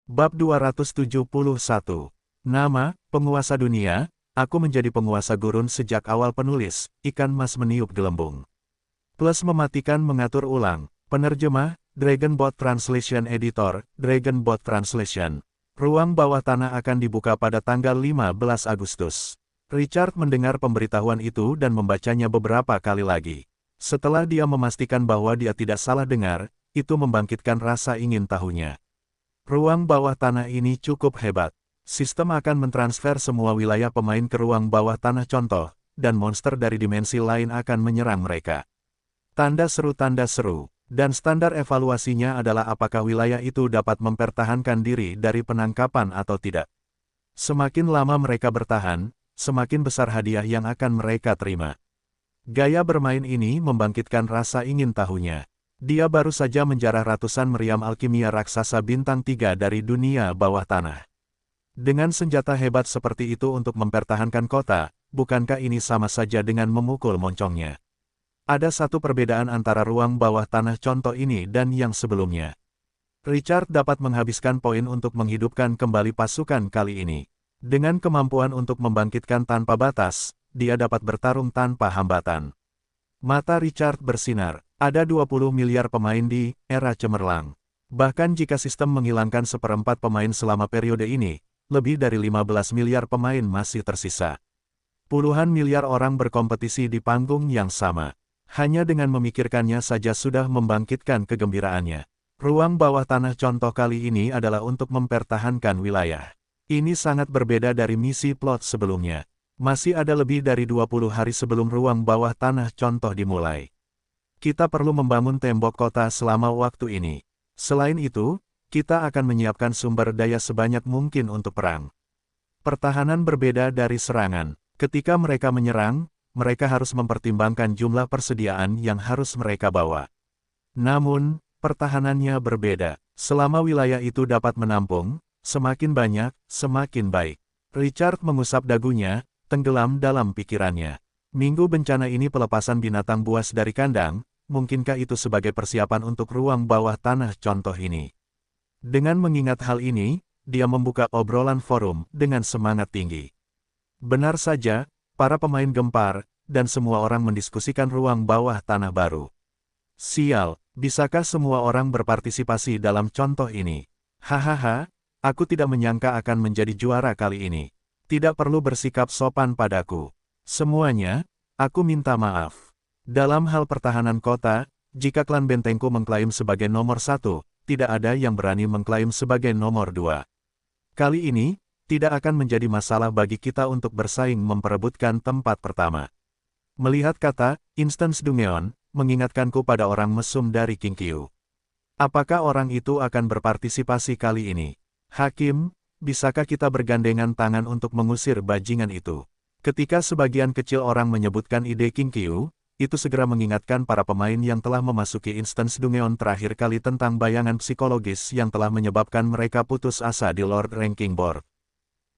Bab 271. Nama, penguasa dunia, aku menjadi penguasa gurun sejak awal penulis, ikan mas meniup gelembung. Plus mematikan mengatur ulang, penerjemah, Dragonbot Translation Editor, Dragonbot Translation. Ruang bawah tanah akan dibuka pada tanggal 15 Agustus. Richard mendengar pemberitahuan itu dan membacanya beberapa kali lagi. Setelah dia memastikan bahwa dia tidak salah dengar, itu membangkitkan rasa ingin tahunya. Ruang bawah tanah ini cukup hebat. Sistem akan mentransfer semua wilayah pemain ke ruang bawah tanah contoh, dan monster dari dimensi lain akan menyerang mereka. Tanda seru, dan standar evaluasinya adalah apakah wilayah itu dapat mempertahankan diri dari penangkapan atau tidak. Semakin lama mereka bertahan, semakin besar hadiah yang akan mereka terima. Gaya bermain ini membangkitkan rasa ingin tahunya. Dia baru saja menjarah ratusan meriam alkimia raksasa bintang 3 dari dunia bawah tanah. Dengan senjata hebat seperti itu untuk mempertahankan kota, bukankah ini sama saja dengan memukul moncongnya? Ada satu perbedaan antara ruang bawah tanah contoh ini dan yang sebelumnya. Richard dapat menghabiskan poin untuk menghidupkan kembali pasukan kali ini. Dengan kemampuan untuk membangkitkan tanpa batas, dia dapat bertarung tanpa hambatan. Mata Richard bersinar. Ada 20 miliar pemain di era cemerlang. Bahkan jika sistem menghilangkan seperempat pemain selama periode ini, lebih dari 15 miliar pemain masih tersisa. Puluhan miliar orang berkompetisi di panggung yang sama. Hanya dengan memikirkannya saja sudah membangkitkan kegembiraannya. Ruang bawah tanah contoh kali ini adalah untuk mempertahankan wilayah. Ini sangat berbeda dari misi plot sebelumnya. Masih ada lebih dari 20 hari sebelum ruang bawah tanah contoh dimulai. Kita perlu membangun tembok kota selama waktu ini. Selain itu, kita akan menyiapkan sumber daya sebanyak mungkin untuk perang. Pertahanan berbeda dari serangan. Ketika mereka menyerang, mereka harus mempertimbangkan jumlah persediaan yang harus mereka bawa. Namun, pertahanannya berbeda. Selama wilayah itu dapat menampung, semakin banyak, semakin baik. Richard mengusap dagunya, tenggelam dalam pikirannya. Minggu bencana ini pelepasan binatang buas dari kandang, mungkinkah itu sebagai persiapan untuk ruang bawah tanah contoh ini? Dengan mengingat hal ini, dia membuka obrolan forum dengan semangat tinggi. Benar saja, para pemain gempar, dan semua orang mendiskusikan ruang bawah tanah baru. Sial, bisakah semua orang berpartisipasi dalam contoh ini? Hahaha, aku tidak menyangka akan menjadi juara kali ini. Tidak perlu bersikap sopan padaku. Semuanya, aku minta maaf. Dalam hal pertahanan kota, jika klan bentengku mengklaim sebagai nomor 1, tidak ada yang berani mengklaim sebagai nomor 2. Kali ini, tidak akan menjadi masalah bagi kita untuk bersaing memperebutkan tempat pertama. Melihat kata, Instance Dungeon, mengingatkanku pada orang mesum dari Kinkyu. Apakah orang itu akan berpartisipasi kali ini? Hakim, bisakah kita bergandengan tangan untuk mengusir bajingan itu? Ketika sebagian kecil orang menyebutkan ide Kinkyu, itu segera mengingatkan para pemain yang telah memasuki Instance Dungeon terakhir kali tentang bayangan psikologis yang telah menyebabkan mereka putus asa di Lord Ranking Board.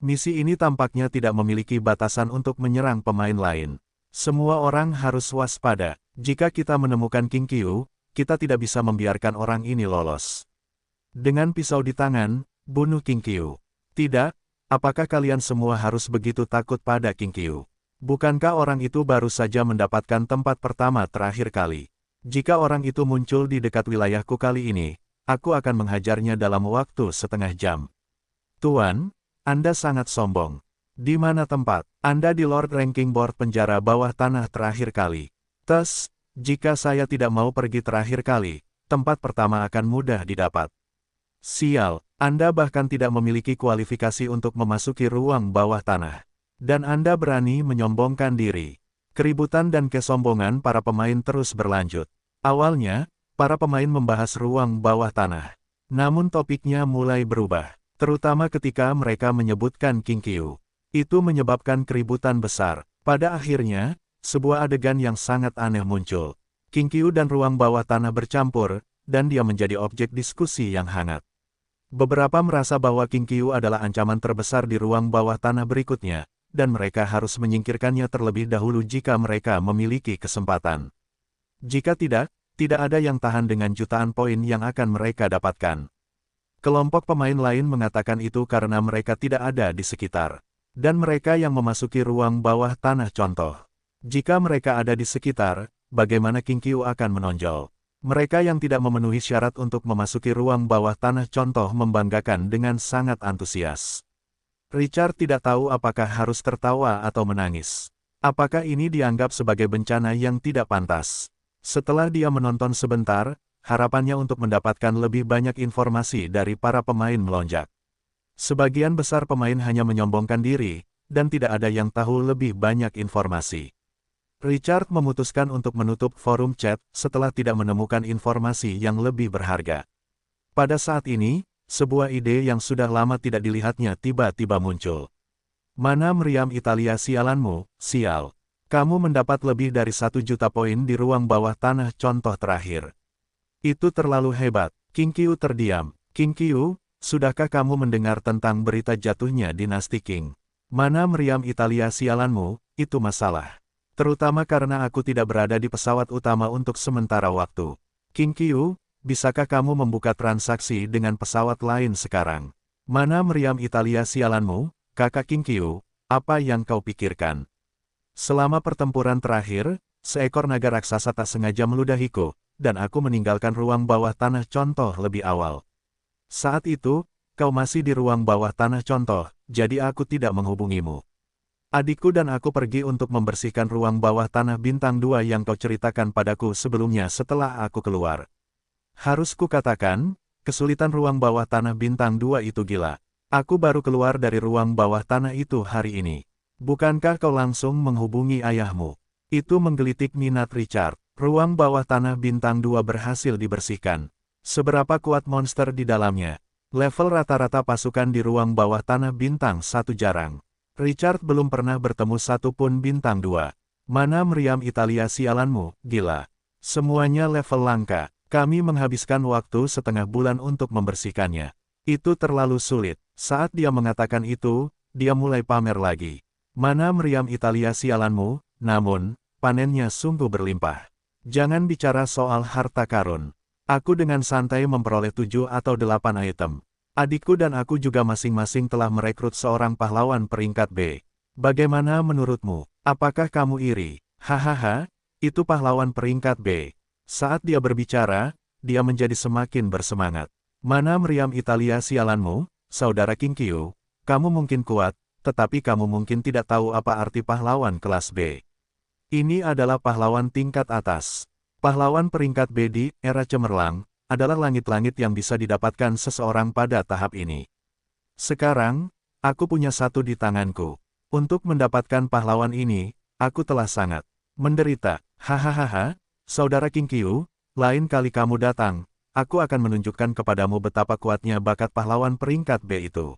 Misi ini tampaknya tidak memiliki batasan untuk menyerang pemain lain. Semua orang harus waspada. Jika kita menemukan Kinkyu, kita tidak bisa membiarkan orang ini lolos. Dengan pisau di tangan, bunuh Kinkyu. Tidak. Apakah kalian semua harus begitu takut pada Kinkyu? Bukankah orang itu baru saja mendapatkan tempat pertama terakhir kali? Jika orang itu muncul di dekat wilayahku kali ini, aku akan menghajarnya dalam waktu setengah jam. Tuan, Anda sangat sombong. Di mana tempat? Anda di Lord Ranking Board penjara bawah tanah terakhir kali. Jika saya tidak mau pergi terakhir kali, tempat pertama akan mudah didapat. Sial, Anda bahkan tidak memiliki kualifikasi untuk memasuki ruang bawah tanah. Dan Anda berani menyombongkan diri. Keributan dan kesombongan para pemain terus berlanjut. Awalnya, para pemain membahas ruang bawah tanah. Namun topiknya mulai berubah. Terutama ketika mereka menyebutkan Kinkyu. Itu menyebabkan keributan besar. Pada akhirnya, sebuah adegan yang sangat aneh muncul. Kinkyu dan ruang bawah tanah bercampur, dan dia menjadi objek diskusi yang hangat. Beberapa merasa bahwa Kinkyu adalah ancaman terbesar di ruang bawah tanah berikutnya, dan mereka harus menyingkirkannya terlebih dahulu jika mereka memiliki kesempatan. Jika tidak, tidak ada yang tahan dengan jutaan poin yang akan mereka dapatkan. Kelompok pemain lain mengatakan itu karena mereka tidak ada di sekitar. Dan mereka yang memasuki ruang bawah tanah contoh. Jika mereka ada di sekitar, bagaimana King Qiu akan menonjol? Mereka yang tidak memenuhi syarat untuk memasuki ruang bawah tanah contoh membanggakan dengan sangat antusias. Richard tidak tahu apakah harus tertawa atau menangis. Apakah ini dianggap sebagai bencana yang tidak pantas? Setelah dia menonton sebentar, harapannya untuk mendapatkan lebih banyak informasi dari para pemain melonjak. Sebagian besar pemain hanya menyombongkan diri, dan tidak ada yang tahu lebih banyak informasi. Richard memutuskan untuk menutup forum chat setelah tidak menemukan informasi yang lebih berharga. Pada saat ini, sebuah ide yang sudah lama tidak dilihatnya tiba-tiba muncul. Mana meriam Italia sialanmu, sial. Kamu mendapat lebih dari 1 juta poin di ruang bawah tanah contoh terakhir. Itu terlalu hebat. King Qiu terdiam. King Qiu, sudahkah kamu mendengar tentang berita jatuhnya dinasti Qing? Mana meriam Italia sialanmu, itu masalah. Terutama karena aku tidak berada di pesawat utama untuk sementara waktu. King Qiu, bisakah kamu membuka transaksi dengan pesawat lain sekarang? Mana meriam Italia sialanmu, kakak King Qiu, apa yang kau pikirkan? Selama pertempuran terakhir, seekor naga raksasa tak sengaja meludahiku, dan aku meninggalkan ruang bawah tanah contoh lebih awal. Saat itu, kau masih di ruang bawah tanah contoh, jadi aku tidak menghubungimu. Adikku dan aku pergi untuk membersihkan ruang bawah tanah bintang 2 yang kau ceritakan padaku sebelumnya setelah aku keluar. Harus kukatakan, kesulitan ruang bawah tanah bintang 2 itu gila. Aku baru keluar dari ruang bawah tanah itu hari ini. Bukankah kau langsung menghubungi ayahmu? Itu menggelitik minat Richard. Ruang bawah tanah bintang 2 berhasil dibersihkan. Seberapa kuat monster di dalamnya? Level rata-rata pasukan di ruang bawah tanah bintang 1 jarang. Richard belum pernah bertemu satu pun bintang 2. Mana meriam Italia sialanmu, gila. Semuanya level langka. Kami menghabiskan waktu setengah bulan untuk membersihkannya. Itu terlalu sulit. Saat dia mengatakan itu, dia mulai pamer lagi. Mana meriam Italia sialanmu, namun, panennya sungguh berlimpah. Jangan bicara soal harta karun. Aku dengan santai memperoleh 7 atau 8 item. Adikku dan aku juga masing-masing telah merekrut seorang pahlawan peringkat B. Bagaimana menurutmu? Apakah kamu iri? Hahaha, itu pahlawan peringkat B. Saat dia berbicara, dia menjadi semakin bersemangat. Mana meriam Italia sialanmu, saudara King Qiu? Kamu mungkin kuat, tetapi kamu mungkin tidak tahu apa arti pahlawan kelas B. Ini adalah pahlawan tingkat atas. Pahlawan peringkat B di era cemerlang adalah langit-langit yang bisa didapatkan seseorang pada tahap ini. Sekarang, aku punya satu di tanganku. Untuk mendapatkan pahlawan ini, aku telah sangat menderita. Hahaha, saudara King Qiu, lain kali kamu datang, aku akan menunjukkan kepadamu betapa kuatnya bakat pahlawan peringkat B itu.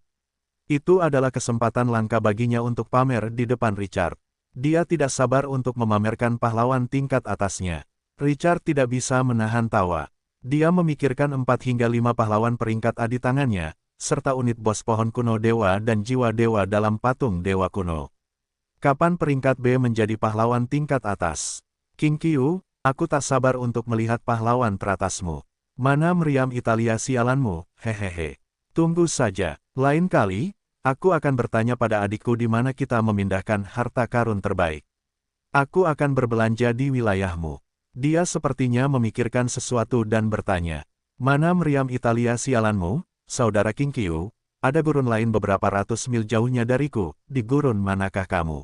Itu adalah kesempatan langka baginya untuk pamer di depan Richard. Dia tidak sabar untuk memamerkan pahlawan tingkat atasnya. Richard tidak bisa menahan tawa. Dia memikirkan 4 hingga 5 pahlawan peringkat A di tangannya, serta unit bos pohon kuno dewa dan jiwa dewa dalam patung dewa kuno. Kapan peringkat B menjadi pahlawan tingkat atas? King Qiu, aku tak sabar untuk melihat pahlawan teratasmu. Mana meriam Italia sialanmu, hehehe. Tunggu saja, lain kali, aku akan bertanya pada adikku di mana kita memindahkan harta karun terbaik. Aku akan berbelanja di wilayahmu. Dia sepertinya memikirkan sesuatu dan bertanya. Mana meriam Italia sialanmu, saudara King Qiu? Ada gurun lain beberapa ratus mil jauhnya dariku, di gurun manakah kamu?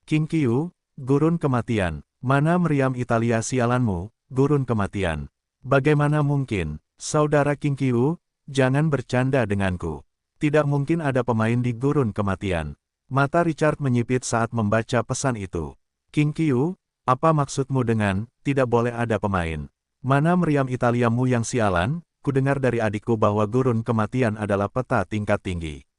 King Qiu, gurun kematian. Mana meriam Italia sialanmu, gurun kematian. Bagaimana mungkin, saudara King Qiu, jangan bercanda denganku. Tidak mungkin ada pemain di gurun kematian. Mata Richard menyipit saat membaca pesan itu. King Qiu, apa maksudmu dengan, tidak boleh ada pemain? Mana meriam Italiamu yang sialan? Kudengar dari adikku bahwa gurun kematian adalah peta tingkat tinggi.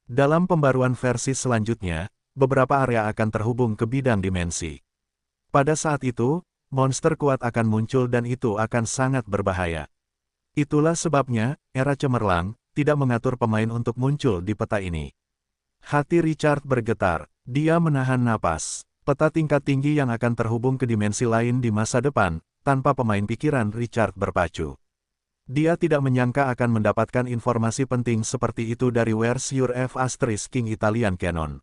Dalam pembaruan versi selanjutnya, beberapa area akan terhubung ke bidang dimensi. Pada saat itu, monster kuat akan muncul dan itu akan sangat berbahaya. Itulah sebabnya, era cemerlang tidak mengatur pemain untuk muncul di peta ini. Hati Richard bergetar. Dia menahan napas. Peta tingkat tinggi yang akan terhubung ke dimensi lain di masa depan, tanpa pemain pikiran Richard berpacu. Dia tidak menyangka akan mendapatkan informasi penting seperti itu dari Where's Your F** King Italian Canon.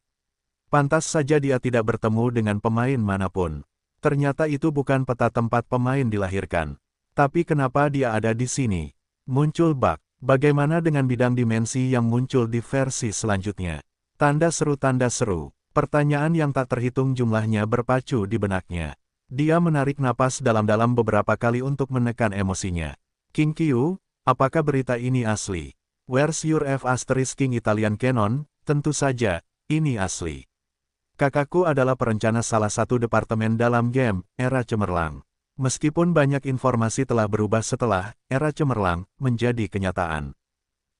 Pantas saja dia tidak bertemu dengan pemain manapun. Ternyata itu bukan peta tempat pemain dilahirkan. Tapi kenapa dia ada di sini? Muncul bug. Bagaimana dengan bidang dimensi yang muncul di versi selanjutnya? Tanda seru tanda seru. Pertanyaan yang tak terhitung jumlahnya berpacu di benaknya. Dia menarik napas dalam-dalam beberapa kali untuk menekan emosinya. King Qiu, apakah berita ini asli? Where's Your F** King Italian Canon? Tentu saja, ini asli. Kakakku adalah perencana salah satu departemen dalam game, Era Cemerlang. Meskipun banyak informasi telah berubah setelah Era Cemerlang menjadi kenyataan.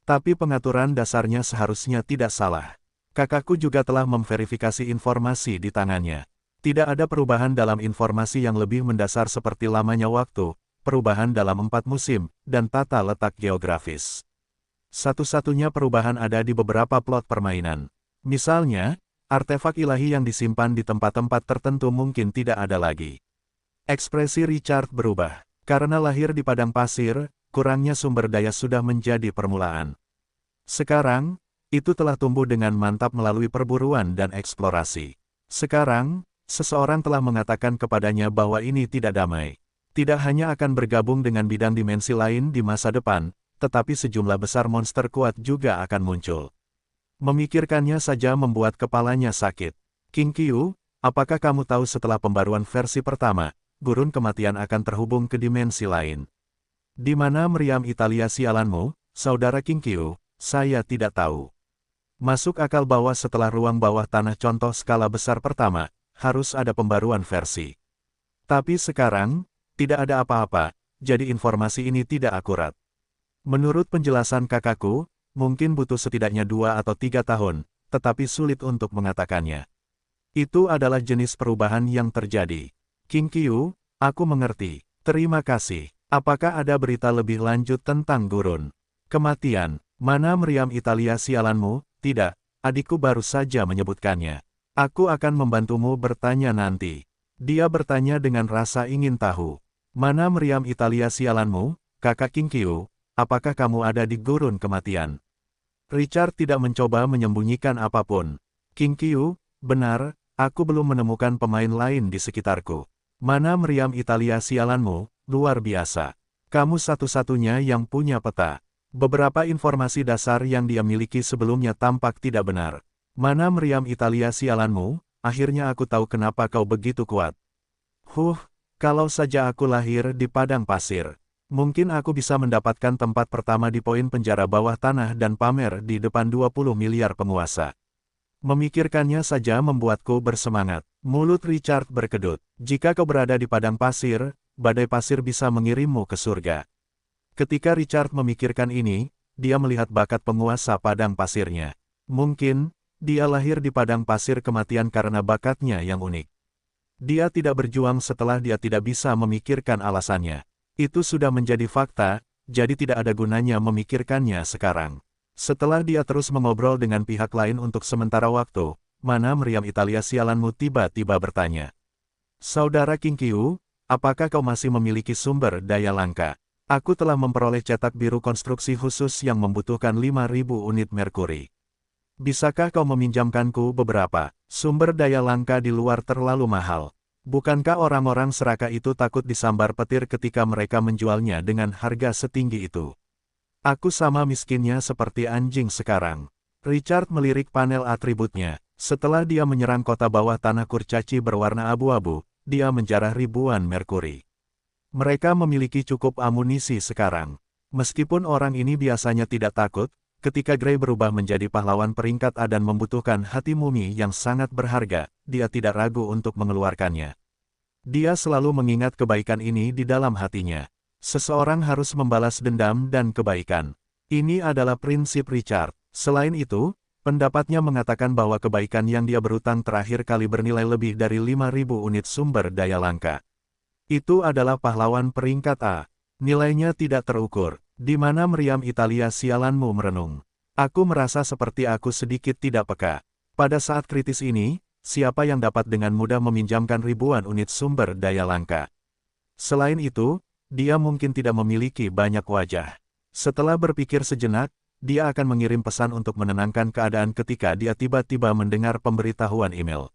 Tapi pengaturan dasarnya seharusnya tidak salah. Kakakku juga telah memverifikasi informasi di tangannya. Tidak ada perubahan dalam informasi yang lebih mendasar seperti lamanya waktu, perubahan dalam 4 musim, dan tata letak geografis. Satu-satunya perubahan ada di beberapa plot permainan. Misalnya, artefak ilahi yang disimpan di tempat-tempat tertentu mungkin tidak ada lagi. Ekspresi Richard berubah. Karena lahir di padang pasir, kurangnya sumber daya sudah menjadi permulaan. Sekarang, itu telah tumbuh dengan mantap melalui perburuan dan eksplorasi. Sekarang, seseorang telah mengatakan kepadanya bahwa ini tidak damai. Tidak hanya akan bergabung dengan bidang dimensi lain di masa depan, tetapi sejumlah besar monster kuat juga akan muncul. Memikirkannya saja membuat kepalanya sakit. King Qiu, apakah kamu tahu setelah pembaruan versi pertama, gurun kematian akan terhubung ke dimensi lain? Di mana meriam Italia sialanmu, saudara King Qiu? Saya tidak tahu. Masuk akal bahwa setelah ruang bawah tanah contoh skala besar pertama, harus ada pembaruan versi. Tapi sekarang, tidak ada apa-apa, jadi informasi ini tidak akurat. Menurut penjelasan kakakku, mungkin butuh setidaknya 2 atau 3 tahun, tetapi sulit untuk mengatakannya. Itu adalah jenis perubahan yang terjadi. King Qiu, aku mengerti. Terima kasih. Apakah ada berita lebih lanjut tentang gurun kematian? Mana meriam Italia sialanmu? Tidak, adikku baru saja menyebutkannya. Aku akan membantumu bertanya nanti. Dia bertanya dengan rasa ingin tahu. Mana meriam Italia sialanmu, kakak King Qiu? Apakah kamu ada di gurun kematian? Richard tidak mencoba menyembunyikan apapun. King Qiu, benar, aku belum menemukan pemain lain di sekitarku. Mana meriam Italia sialanmu? Luar biasa. Kamu satu-satunya yang punya peta. Beberapa informasi dasar yang dia miliki sebelumnya tampak tidak benar. Mana meriam Italia sialanmu? Akhirnya aku tahu kenapa kau begitu kuat. Kalau saja aku lahir di padang pasir. Mungkin aku bisa mendapatkan tempat pertama di poin penjara bawah tanah dan pamer di depan 20 miliar penguasa. Memikirkannya saja membuatku bersemangat. Mulut Richard berkedut. Jika kau berada di padang pasir, badai pasir bisa mengirimmu ke surga. Ketika Richard memikirkan ini, dia melihat bakat penguasa padang pasirnya. Mungkin, dia lahir di padang pasir kematian karena bakatnya yang unik. Dia tidak berjuang setelah dia tidak bisa memikirkan alasannya. Itu sudah menjadi fakta, jadi tidak ada gunanya memikirkannya sekarang. Setelah dia terus mengobrol dengan pihak lain untuk sementara waktu, mana meriam Italia sialanmu tiba-tiba bertanya. Saudara King Qiu, apakah kau masih memiliki sumber daya langka? Aku telah memperoleh cetak biru konstruksi khusus yang membutuhkan 5.000 unit merkuri. Bisakah kau meminjamkanku beberapa? Sumber daya langka di luar terlalu mahal. Bukankah orang-orang serakah itu takut disambar petir ketika mereka menjualnya dengan harga setinggi itu? Aku sama miskinnya seperti anjing sekarang. Richard melirik panel atributnya. Setelah dia menyerang kota bawah tanah kurcaci berwarna abu-abu, dia menjarah ribuan merkuri. Mereka memiliki cukup amunisi sekarang. Meskipun orang ini biasanya tidak takut, ketika Gray berubah menjadi pahlawan peringkat A dan membutuhkan hati mumi yang sangat berharga, dia tidak ragu untuk mengeluarkannya. Dia selalu mengingat kebaikan ini di dalam hatinya. Seseorang harus membalas dendam dan kebaikan. Ini adalah prinsip Richard. Selain itu, pendapatnya mengatakan bahwa kebaikan yang dia berutang terakhir kali bernilai lebih dari 5.000 unit sumber daya langka. Itu adalah pahlawan peringkat A. Nilainya tidak terukur. Di mana meriam Italia sialanmu merenung. Aku merasa seperti aku sedikit tidak peka. Pada saat kritis ini, siapa yang dapat dengan mudah meminjamkan ribuan unit sumber daya langka? Selain itu, dia mungkin tidak memiliki banyak wajah. Setelah berpikir sejenak, dia akan mengirim pesan untuk menenangkan keadaan ketika dia tiba-tiba mendengar pemberitahuan email.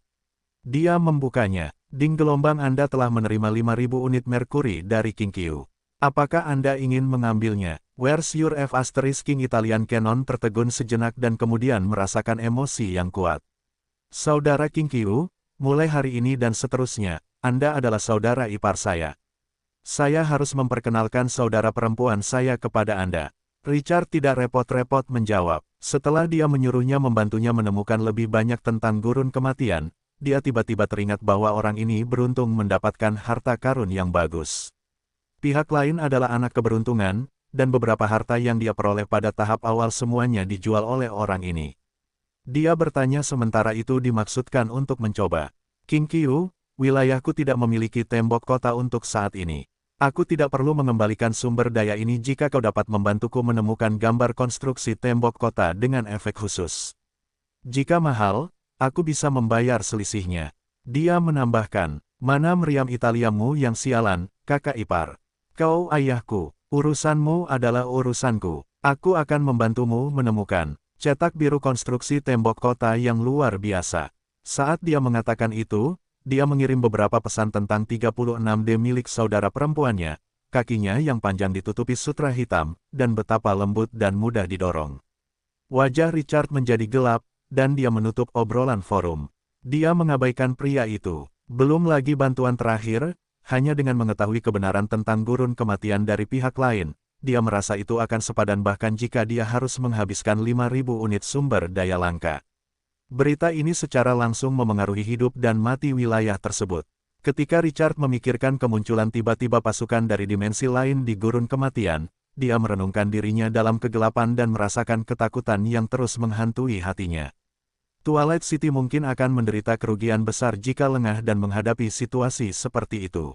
Dia membukanya. Ding, gelombang Anda telah menerima 5.000 unit Merkuri dari King Qiu. Apakah Anda ingin mengambilnya? Where's your F*** King Italian Canon tertegun sejenak dan kemudian merasakan emosi yang kuat. Saudara King Qiu, mulai hari ini dan seterusnya, Anda adalah saudara ipar saya. Saya harus memperkenalkan saudara perempuan saya kepada Anda. Richard tidak repot-repot menjawab. Setelah dia menyuruhnya membantunya menemukan lebih banyak tentang gurun kematian, dia tiba-tiba teringat bahwa orang ini beruntung mendapatkan harta karun yang bagus. Pihak lain adalah anak keberuntungan, dan beberapa harta yang dia peroleh pada tahap awal semuanya dijual oleh orang ini. Dia bertanya sementara itu dimaksudkan untuk mencoba. King Qiu, wilayahku tidak memiliki tembok kota untuk saat ini. Aku tidak perlu mengembalikan sumber daya ini jika kau dapat membantuku menemukan gambar konstruksi tembok kota dengan efek khusus. Jika mahal, aku bisa membayar selisihnya. Dia menambahkan, mana meriam Italiamu yang sialan, kakak ipar. Kau ayahku, urusanmu adalah urusanku. Aku akan membantumu menemukan cetak biru konstruksi tembok kota yang luar biasa. Saat dia mengatakan itu, dia mengirim beberapa pesan tentang 36D milik saudara perempuannya, kakinya yang panjang ditutupi sutra hitam, dan betapa lembut dan mudah didorong. Wajah Richard menjadi gelap, dan dia menutup obrolan forum. Dia mengabaikan pria itu. Belum lagi bantuan terakhir, hanya dengan mengetahui kebenaran tentang gurun kematian dari pihak lain, dia merasa itu akan sepadan bahkan jika dia harus menghabiskan 5.000 unit sumber daya langka. Berita ini secara langsung memengaruhi hidup dan mati wilayah tersebut. Ketika Richard memikirkan kemunculan tiba-tiba pasukan dari dimensi lain di gurun kematian, dia merenungkan dirinya dalam kegelapan dan merasakan ketakutan yang terus menghantui hatinya. Twilight City mungkin akan menderita kerugian besar jika lengah dan menghadapi situasi seperti itu.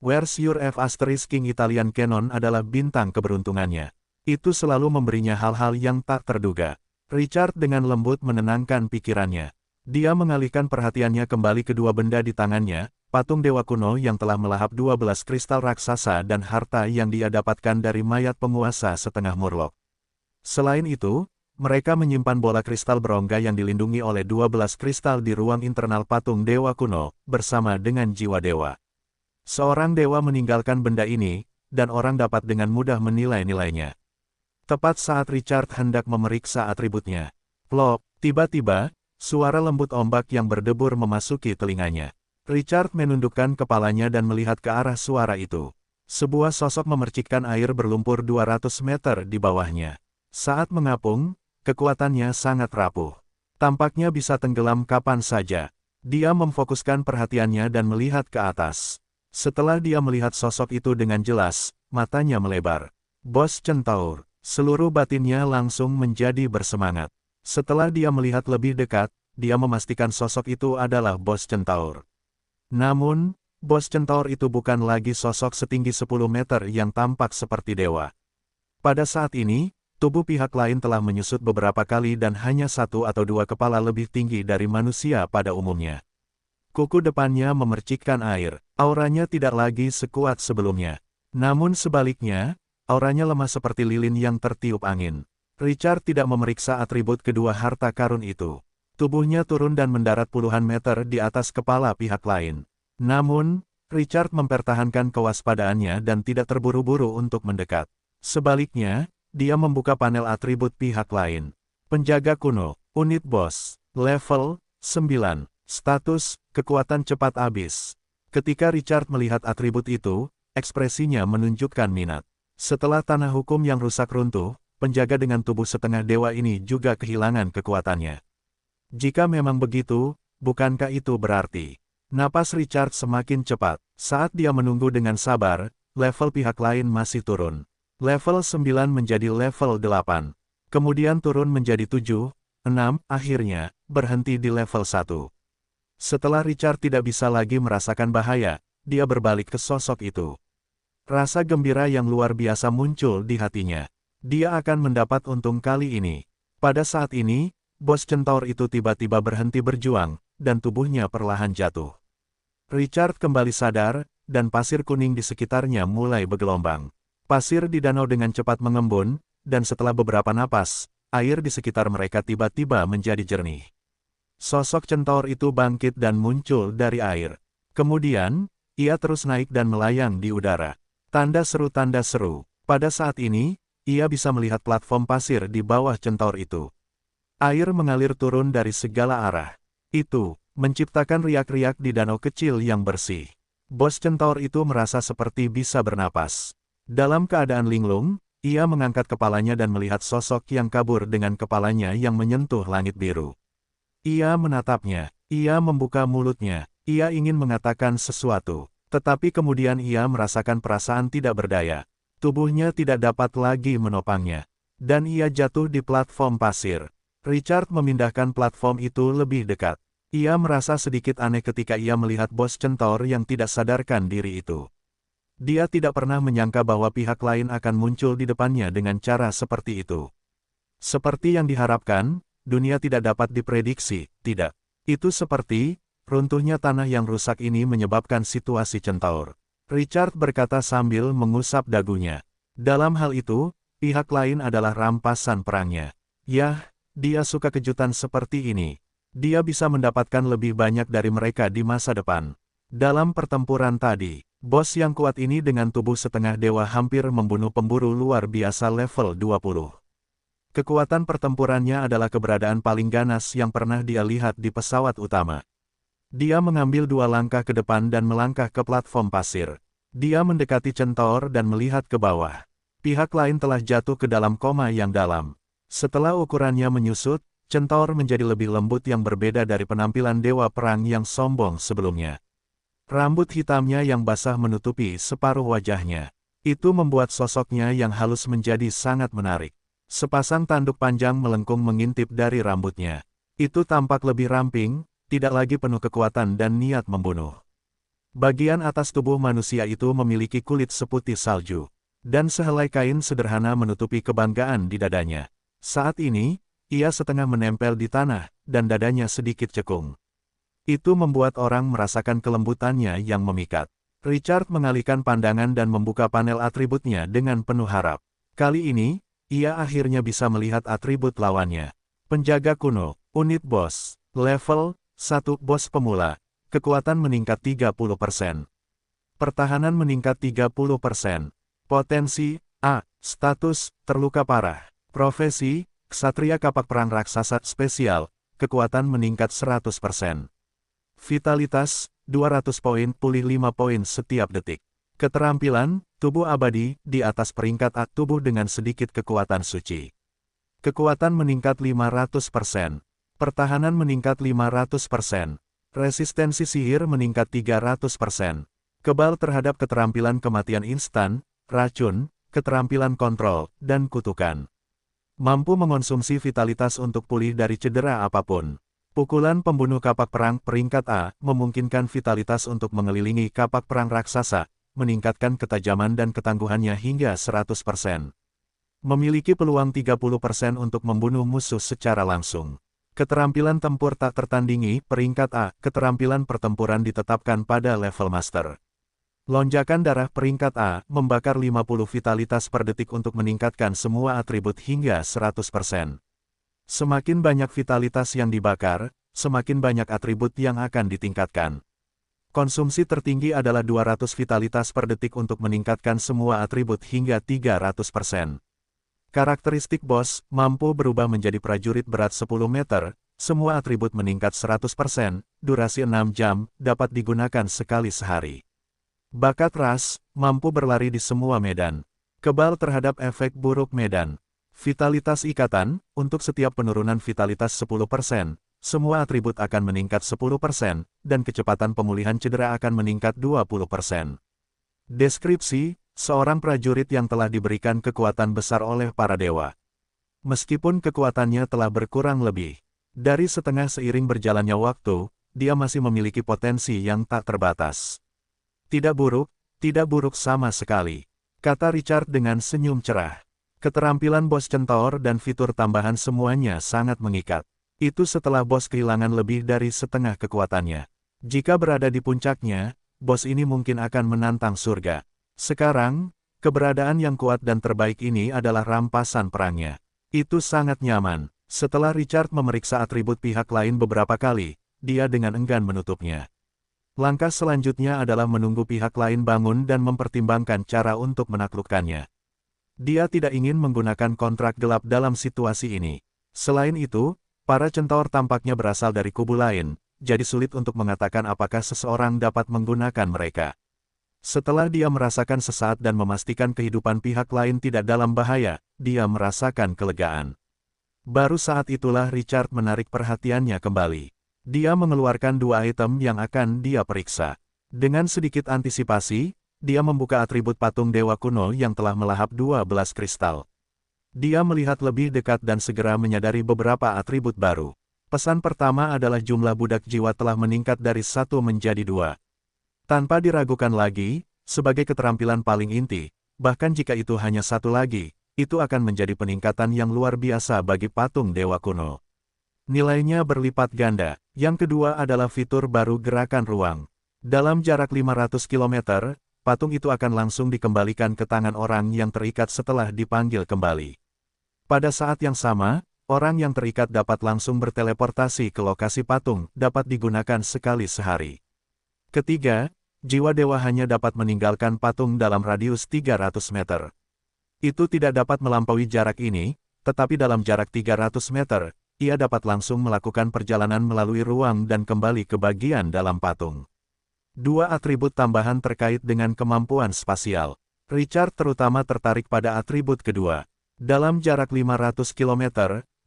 Where's your F*** King Italian Canon adalah bintang keberuntungannya. Itu selalu memberinya hal-hal yang tak terduga. Richard dengan lembut menenangkan pikirannya. Dia mengalihkan perhatiannya kembali ke dua benda di tangannya, patung dewa kuno yang telah melahap 12 kristal raksasa dan harta yang dia dapatkan dari mayat penguasa setengah murloc. Selain itu, mereka menyimpan bola kristal berongga yang dilindungi oleh 12 kristal di ruang internal patung dewa kuno, bersama dengan jiwa dewa. Seorang dewa meninggalkan benda ini, dan orang dapat dengan mudah menilai-nilainya. Tepat saat Richard hendak memeriksa atributnya, plop, tiba-tiba, suara lembut ombak yang berdebur memasuki telinganya. Richard menundukkan kepalanya dan melihat ke arah suara itu. Sebuah sosok memercikkan air berlumpur 200 meter di bawahnya. Saat mengapung, kekuatannya sangat rapuh. Tampaknya bisa tenggelam kapan saja. Dia memfokuskan perhatiannya dan melihat ke atas. Setelah dia melihat sosok itu dengan jelas, matanya melebar. Bos Centaur. Seluruh batinnya langsung menjadi bersemangat. Setelah dia melihat lebih dekat, dia memastikan sosok itu adalah Bos Centaur. Namun, Bos Centaur itu bukan lagi sosok setinggi 10 meter yang tampak seperti dewa. Pada saat ini, tubuh pihak lain telah menyusut beberapa kali dan hanya satu atau dua kepala lebih tinggi dari manusia pada umumnya. Kuku depannya memercikkan air, auranya tidak lagi sekuat sebelumnya. Namun sebaliknya, auranya lemah seperti lilin yang tertiup angin. Richard tidak memeriksa atribut kedua harta karun itu. Tubuhnya turun dan mendarat puluhan meter di atas kepala pihak lain. Namun, Richard mempertahankan kewaspadaannya dan tidak terburu-buru untuk mendekat. Sebaliknya, dia membuka panel atribut pihak lain. Penjaga kuno, unit bos, level 9, status, kekuatan cepat habis. Ketika Richard melihat atribut itu, ekspresinya menunjukkan minat. Setelah tanah hukum yang rusak runtuh, penjaga dengan tubuh setengah dewa ini juga kehilangan kekuatannya. Jika memang begitu, bukankah itu berarti? Napas Richard semakin cepat. Saat dia menunggu dengan sabar, level pihak lain masih turun. Level 9 menjadi level 8. Kemudian turun menjadi 7, 6, akhirnya, berhenti di level 1. Setelah Richard tidak bisa lagi merasakan bahaya, dia berbalik ke sosok itu. Rasa gembira yang luar biasa muncul di hatinya. Dia akan mendapat untung kali ini. Pada saat ini, Bos Centaur itu tiba-tiba berhenti berjuang, dan tubuhnya perlahan jatuh. Richard kembali sadar, dan pasir kuning di sekitarnya mulai bergelombang. Pasir di danau dengan cepat mengembun, dan setelah beberapa napas, air di sekitar mereka tiba-tiba menjadi jernih. Sosok centaur itu bangkit dan muncul dari air. Kemudian, ia terus naik dan melayang di udara. Tanda seru. Pada saat ini, ia bisa melihat platform pasir di bawah centaur itu. Air mengalir turun dari segala arah. Itu menciptakan riak-riak di danau kecil yang bersih. Bos centaur itu merasa seperti bisa bernapas. Dalam keadaan linglung, ia mengangkat kepalanya dan melihat sosok yang kabur dengan kepalanya yang menyentuh langit biru. Ia menatapnya, ia membuka mulutnya, ia ingin mengatakan sesuatu, tetapi kemudian ia merasakan perasaan tidak berdaya. Tubuhnya tidak dapat lagi menopangnya, dan ia jatuh di platform pasir. Richard memindahkan platform itu lebih dekat. Ia merasa sedikit aneh ketika ia melihat bos centaur yang tidak sadarkan diri itu. Dia tidak pernah menyangka bahwa pihak lain akan muncul di depannya dengan cara seperti itu. Seperti yang diharapkan, dunia tidak dapat diprediksi, tidak. Itu seperti, runtuhnya tanah yang rusak ini menyebabkan situasi centaur. Richard berkata sambil mengusap dagunya. Dalam hal itu, pihak lain adalah rampasan perangnya. Yah, dia suka kejutan seperti ini. Dia bisa mendapatkan lebih banyak dari mereka di masa depan. Dalam pertempuran tadi, bos yang kuat ini dengan tubuh setengah dewa hampir membunuh pemburu luar biasa level 20. Kekuatan pertempurannya adalah keberadaan paling ganas yang pernah dia lihat di pesawat utama. Dia mengambil 2 langkah ke depan dan melangkah ke platform pasir. Dia mendekati centaur dan melihat ke bawah. Pihak lain telah jatuh ke dalam koma yang dalam. Setelah ukurannya menyusut, centaur menjadi lebih lembut yang berbeda dari penampilan dewa perang yang sombong sebelumnya. Rambut hitamnya yang basah menutupi separuh wajahnya. Itu membuat sosoknya yang halus menjadi sangat menarik. Sepasang tanduk panjang melengkung mengintip dari rambutnya. Itu tampak lebih ramping, tidak lagi penuh kekuatan dan niat membunuh. Bagian atas tubuh manusia itu memiliki kulit seputih salju, dan sehelai kain sederhana menutupi kebanggaan di dadanya. Saat ini, ia setengah menempel di tanah, dan dadanya sedikit cekung. Itu membuat orang merasakan kelembutannya yang memikat. Richard mengalihkan pandangan dan membuka panel atributnya dengan penuh harap. Kali ini, ia akhirnya bisa melihat atribut lawannya. Penjaga kuno, unit bos, level 1 bos pemula, kekuatan meningkat 30%. Pertahanan meningkat 30%. Potensi, A, status, terluka parah. Profesi, ksatria kapak perang raksasa spesial, kekuatan meningkat 100%. Vitalitas, 200 poin pulih 5 poin setiap detik. Keterampilan, tubuh abadi, di atas peringkat A tubuh dengan sedikit kekuatan suci. Kekuatan meningkat 500%. Pertahanan meningkat 500%. Resistensi sihir meningkat 300%. Kebal terhadap keterampilan kematian instan, racun, keterampilan kontrol, dan kutukan. Mampu mengonsumsi vitalitas untuk pulih dari cedera apapun. Pukulan pembunuh kapak perang peringkat A memungkinkan vitalitas untuk mengelilingi kapak perang raksasa, meningkatkan ketajaman dan ketangguhannya hingga 100%. Memiliki peluang 30% untuk membunuh musuh secara langsung. Keterampilan tempur tak tertandingi peringkat A, keterampilan pertempuran ditetapkan pada level master. Lonjakan darah peringkat A, membakar 50 vitalitas per detik untuk meningkatkan semua atribut hingga 100%. Semakin banyak vitalitas yang dibakar, semakin banyak atribut yang akan ditingkatkan. Konsumsi tertinggi adalah 200 vitalitas per detik untuk meningkatkan semua atribut hingga 300%. Karakteristik bos, mampu berubah menjadi prajurit berat 10 meter, semua atribut meningkat 100%, durasi 6 jam, dapat digunakan sekali sehari. Bakat ras, mampu berlari di semua medan. Kebal terhadap efek buruk medan. Vitalitas ikatan, untuk setiap penurunan vitalitas 10%, semua atribut akan meningkat 10%, dan kecepatan pemulihan cedera akan meningkat 20%. Deskripsi, seorang prajurit yang telah diberikan kekuatan besar oleh para dewa. Meskipun kekuatannya telah berkurang lebih dari setengah seiring berjalannya waktu, dia masih memiliki potensi yang tak terbatas. Tidak buruk sama sekali, kata Richard dengan senyum cerah. Keterampilan bos centaur dan fitur tambahan semuanya sangat mengikat. Itu setelah bos kehilangan lebih dari setengah kekuatannya. Jika berada di puncaknya, bos ini mungkin akan menantang surga. Sekarang, keberadaan yang kuat dan terbaik ini adalah rampasan perangnya. Itu sangat nyaman. Setelah Richard memeriksa atribut pihak lain beberapa kali, dia dengan enggan menutupnya. Langkah selanjutnya adalah menunggu pihak lain bangun dan mempertimbangkan cara untuk menaklukkannya. Dia tidak ingin menggunakan kontrak gelap dalam situasi ini. Selain itu, para centaur tampaknya berasal dari kubu lain, jadi sulit untuk mengatakan apakah seseorang dapat menggunakan mereka. Setelah dia merasakan sesaat dan memastikan kehidupan pihak lain tidak dalam bahaya, dia merasakan kelegaan. Baru saat itulah Richard menarik perhatiannya kembali. Dia mengeluarkan 2 item yang akan dia periksa. Dengan sedikit antisipasi, dia membuka atribut patung dewa kuno yang telah melahap 12 kristal. Dia melihat lebih dekat dan segera menyadari beberapa atribut baru. Pesan pertama adalah jumlah budak jiwa telah meningkat dari 1 menjadi 2. Tanpa diragukan lagi, sebagai keterampilan paling inti, bahkan jika itu hanya 1 lagi, itu akan menjadi peningkatan yang luar biasa bagi patung dewa kuno. Nilainya berlipat ganda. Yang kedua adalah fitur baru gerakan ruang. Dalam jarak 500 km, patung itu akan langsung dikembalikan ke tangan orang yang terikat setelah dipanggil kembali. Pada saat yang sama, orang yang terikat dapat langsung berteleportasi ke lokasi patung, dapat digunakan sekali sehari. Ketiga, jiwa dewa hanya dapat meninggalkan patung dalam radius 300 meter. Itu tidak dapat melampaui jarak ini, tetapi dalam jarak 300 meter, ia dapat langsung melakukan perjalanan melalui ruang dan kembali ke bagian dalam patung. 2 atribut tambahan terkait dengan kemampuan spasial. Richard terutama tertarik pada atribut kedua. Dalam jarak 500 km,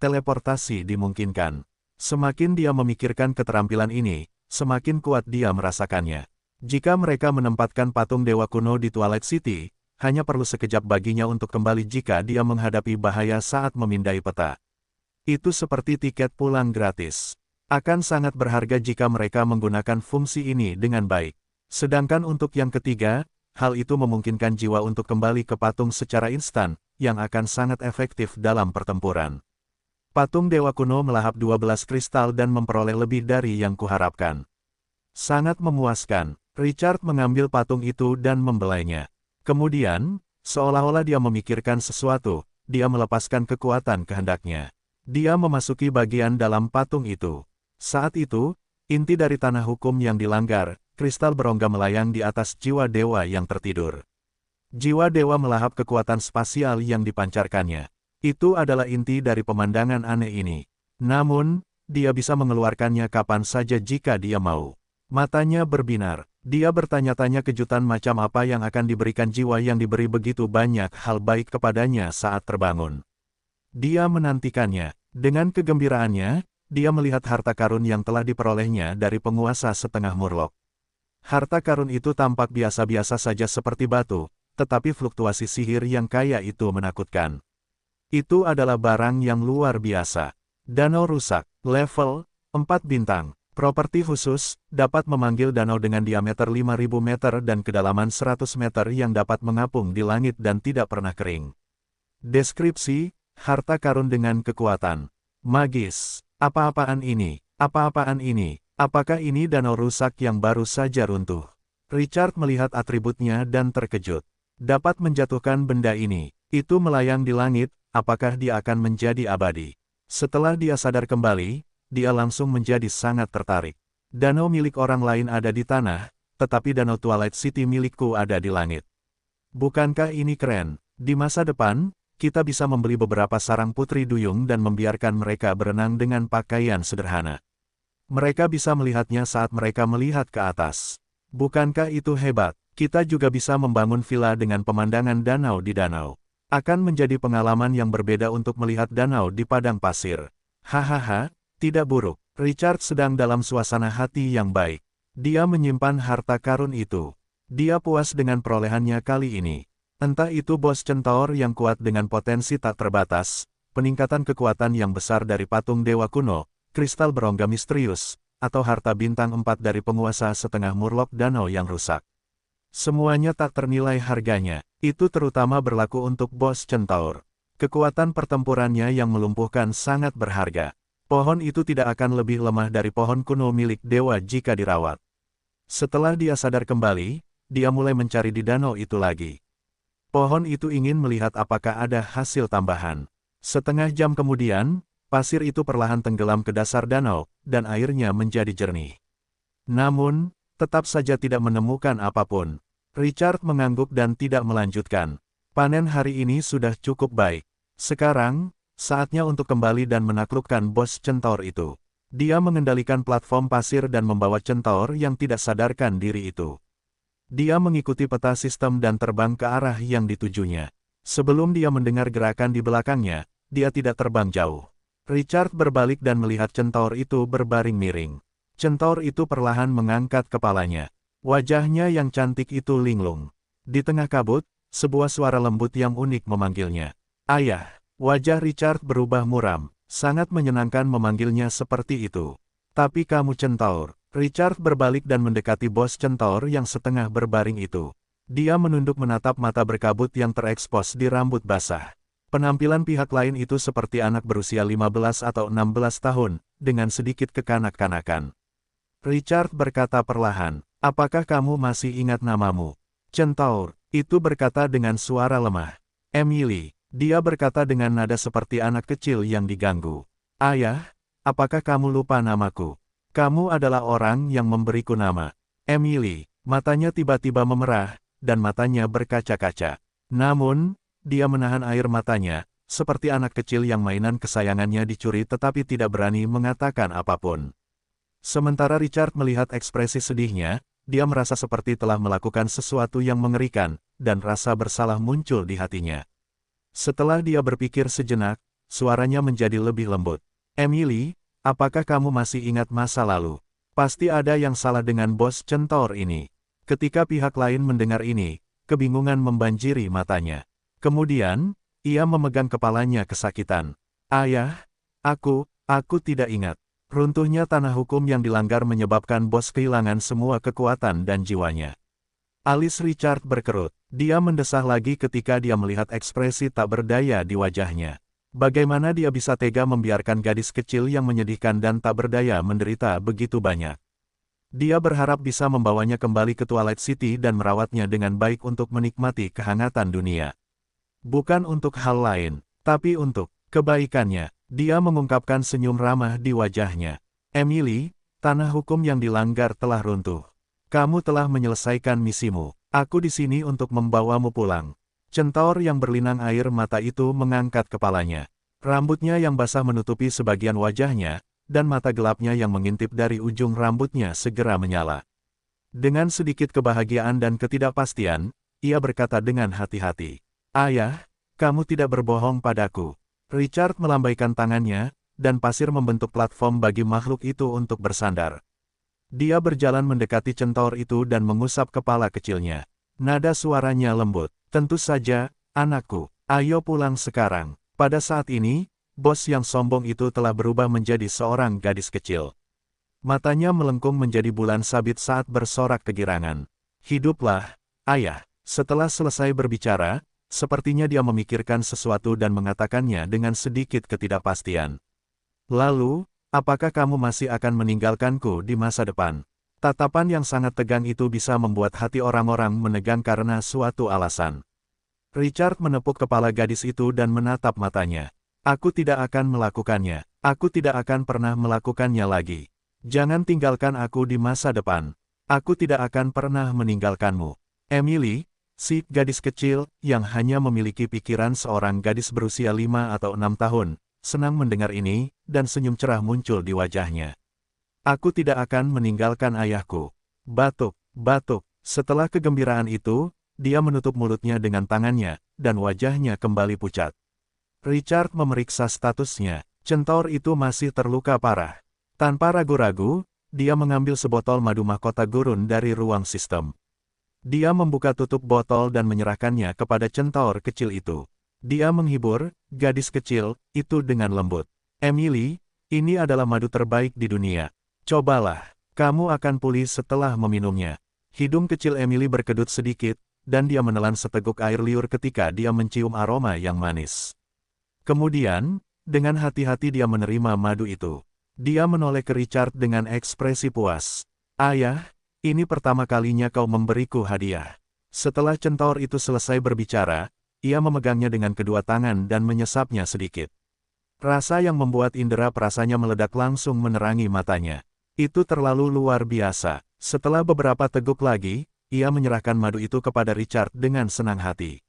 teleportasi dimungkinkan. Semakin dia memikirkan keterampilan ini, semakin kuat dia merasakannya. Jika mereka menempatkan patung dewa kuno di Twilight City, hanya perlu sekejap baginya untuk kembali jika dia menghadapi bahaya saat memindai peta. Itu seperti tiket pulang gratis. Akan sangat berharga jika mereka menggunakan fungsi ini dengan baik. Sedangkan untuk yang ketiga, hal itu memungkinkan jiwa untuk kembali ke patung secara instan, yang akan sangat efektif dalam pertempuran. Patung dewa kuno melahap 12 kristal dan memperoleh lebih dari yang kuharapkan. Sangat memuaskan. Richard mengambil patung itu dan membelainya. Kemudian, seolah-olah dia memikirkan sesuatu, dia melepaskan kekuatan kehendaknya. Dia memasuki bagian dalam patung itu. Saat itu, inti dari tanah hukum yang dilanggar, kristal berongga melayang di atas jiwa dewa yang tertidur. Jiwa dewa melahap kekuatan spasial yang dipancarkannya. Itu adalah inti dari pemandangan aneh ini. Namun, dia bisa mengeluarkannya kapan saja jika dia mau. Matanya berbinar. Dia bertanya-tanya kejutan macam apa yang akan diberikan jiwa yang diberi begitu banyak hal baik kepadanya saat terbangun. Dia menantikannya. Dengan kegembiraannya, dia melihat harta karun yang telah diperolehnya dari penguasa setengah Murloc. Harta karun itu tampak biasa-biasa saja seperti batu, tetapi fluktuasi sihir yang kaya itu menakutkan. Itu adalah barang yang luar biasa. Danau rusak, level 4 bintang. Properti khusus, dapat memanggil danau dengan diameter 5.000 meter dan kedalaman 100 meter yang dapat mengapung di langit dan tidak pernah kering. Deskripsi, harta karun dengan kekuatan magis. Apa-apaan ini? Apa-apaan ini? Apakah ini danau rusak yang baru saja runtuh? Richard melihat atributnya dan terkejut. Dapat menjatuhkan benda ini. Itu melayang di langit, apakah dia akan menjadi abadi? Setelah dia sadar kembali, dia langsung menjadi sangat tertarik. Danau milik orang lain ada di tanah, tetapi danau Twilight City milikku ada di langit. Bukankah ini keren? Di masa depan, kita bisa membeli beberapa sarang putri duyung dan membiarkan mereka berenang dengan pakaian sederhana. Mereka bisa melihatnya saat mereka melihat ke atas. Bukankah itu hebat? Kita juga bisa membangun villa dengan pemandangan danau di danau. Akan menjadi pengalaman yang berbeda untuk melihat danau di padang pasir. Hahaha. Tidak buruk, Richard sedang dalam suasana hati yang baik. Dia menyimpan harta karun itu. Dia puas dengan perolehannya kali ini. Entah itu bos centaur yang kuat dengan potensi tak terbatas, peningkatan kekuatan yang besar dari patung dewa kuno, kristal berongga misterius, atau harta bintang 4 dari penguasa setengah Murloc danau yang rusak. Semuanya tak ternilai harganya. Itu terutama berlaku untuk bos centaur. Kekuatan pertempurannya yang melumpuhkan sangat berharga. Pohon itu tidak akan lebih lemah dari pohon kuno milik dewa jika dirawat. Setelah dia sadar kembali, dia mulai mencari di danau itu lagi. Pohon itu ingin melihat apakah ada hasil tambahan. Setengah jam kemudian, pasir itu perlahan tenggelam ke dasar danau, dan airnya menjadi jernih. Namun, tetap saja tidak menemukan apapun. Richard mengangguk dan tidak melanjutkan. Panen hari ini sudah cukup baik. Sekarang, saatnya untuk kembali dan menaklukkan bos centaur itu. Dia mengendalikan platform pasir dan membawa centaur yang tidak sadarkan diri itu. Dia mengikuti peta sistem dan terbang ke arah yang ditujunya. Sebelum dia mendengar gerakan di belakangnya, dia tidak terbang jauh. Richard berbalik dan melihat centaur itu berbaring miring. Centaur itu perlahan mengangkat kepalanya. Wajahnya yang cantik itu linglung. Di tengah kabut, sebuah suara lembut yang unik memanggilnya. Ayah. Wajah Richard berubah muram. Sangat menyenangkan memanggilnya seperti itu. Tapi kamu centaur. Richard berbalik dan mendekati bos centaur yang setengah berbaring itu. Dia menunduk menatap mata berkabut yang terekspos di rambut basah. Penampilan pihak lain itu seperti anak berusia 15 atau 16 tahun, dengan sedikit kekanak-kanakan. Richard berkata perlahan, apakah kamu masih ingat namamu? Centaur, itu berkata dengan suara lemah. Emily, dia berkata dengan nada seperti anak kecil yang diganggu. Ayah, apakah kamu lupa namaku? Kamu adalah orang yang memberiku nama. Emily, matanya tiba-tiba memerah, dan matanya berkaca-kaca. Namun, dia menahan air matanya, seperti anak kecil yang mainan kesayangannya dicuri tetapi tidak berani mengatakan apapun. Sementara Richard melihat ekspresi sedihnya, dia merasa seperti telah melakukan sesuatu yang mengerikan, dan rasa bersalah muncul di hatinya. Setelah dia berpikir sejenak, suaranya menjadi lebih lembut. Emily, apakah kamu masih ingat masa lalu? Pasti ada yang salah dengan bos centaur ini. Ketika pihak lain mendengar ini, kebingungan membanjiri matanya. Kemudian, ia memegang kepalanya kesakitan. Ayah, aku tidak ingat. Runtuhnya tanah hukum yang dilanggar menyebabkan bos kehilangan semua kekuatan dan jiwanya. Alis Richard berkerut. Dia mendesah lagi ketika dia melihat ekspresi tak berdaya di wajahnya. Bagaimana dia bisa tega membiarkan gadis kecil yang menyedihkan dan tak berdaya menderita begitu banyak. Dia berharap bisa membawanya kembali ke Twilight City dan merawatnya dengan baik untuk menikmati kehangatan dunia. Bukan untuk hal lain, tapi untuk kebaikannya. Dia mengungkapkan senyum ramah di wajahnya. Emily, tanah hukum yang dilanggar telah runtuh. Kamu telah menyelesaikan misimu. Aku di sini untuk membawamu pulang. Centaur yang berlinang air mata itu mengangkat kepalanya. Rambutnya yang basah menutupi sebagian wajahnya, dan mata gelapnya yang mengintip dari ujung rambutnya segera menyala. Dengan sedikit kebahagiaan dan ketidakpastian, ia berkata dengan hati-hati. Ayah, kamu tidak berbohong padaku. Richard melambaikan tangannya, dan pasir membentuk platform bagi makhluk itu untuk bersandar. Dia berjalan mendekati centaur itu dan mengusap kepala kecilnya. Nada suaranya lembut. Tentu saja, anakku, ayo pulang sekarang. Pada saat ini, bos yang sombong itu telah berubah menjadi seorang gadis kecil. Matanya melengkung menjadi bulan sabit saat bersorak kegirangan. Hiduplah, ayah. Setelah selesai berbicara, sepertinya dia memikirkan sesuatu dan mengatakannya dengan sedikit ketidakpastian. Lalu, apakah kamu masih akan meninggalkanku di masa depan? Tatapan yang sangat tegang itu bisa membuat hati orang-orang menegang karena suatu alasan. Richard menepuk kepala gadis itu dan menatap matanya. Aku tidak akan melakukannya. Aku tidak akan pernah melakukannya lagi. Jangan tinggalkan aku di masa depan. Aku tidak akan pernah meninggalkanmu. Emily, si gadis kecil, yang hanya memiliki pikiran seorang gadis berusia 5 atau 6 tahun, senang mendengar ini, dan senyum cerah muncul di wajahnya. Aku tidak akan meninggalkan ayahku. Batuk, batuk. Setelah kegembiraan itu, dia menutup mulutnya dengan tangannya, dan wajahnya kembali pucat. Richard memeriksa statusnya. Centaur itu masih terluka parah. Tanpa ragu-ragu, dia mengambil sebotol madu mahkota gurun dari ruang sistem. Dia membuka tutup botol dan menyerahkannya kepada centaur kecil itu. Dia menghibur gadis kecil itu dengan lembut. Emily, ini adalah madu terbaik di dunia. Cobalah, kamu akan pulih setelah meminumnya. Hidung kecil Emily berkedut sedikit, dan dia menelan seteguk air liur ketika dia mencium aroma yang manis. Kemudian, dengan hati-hati dia menerima madu itu. Dia menoleh ke Richard dengan ekspresi puas. Ayah, Ini pertama kalinya kau memberiku hadiah. Setelah centaur itu selesai berbicara, ia memegangnya dengan kedua tangan dan menyesapnya sedikit. Rasa yang membuat indera perasanya meledak langsung menerangi matanya. Itu terlalu luar biasa. Setelah beberapa teguk lagi, ia menyerahkan madu itu kepada Richard dengan senang hati.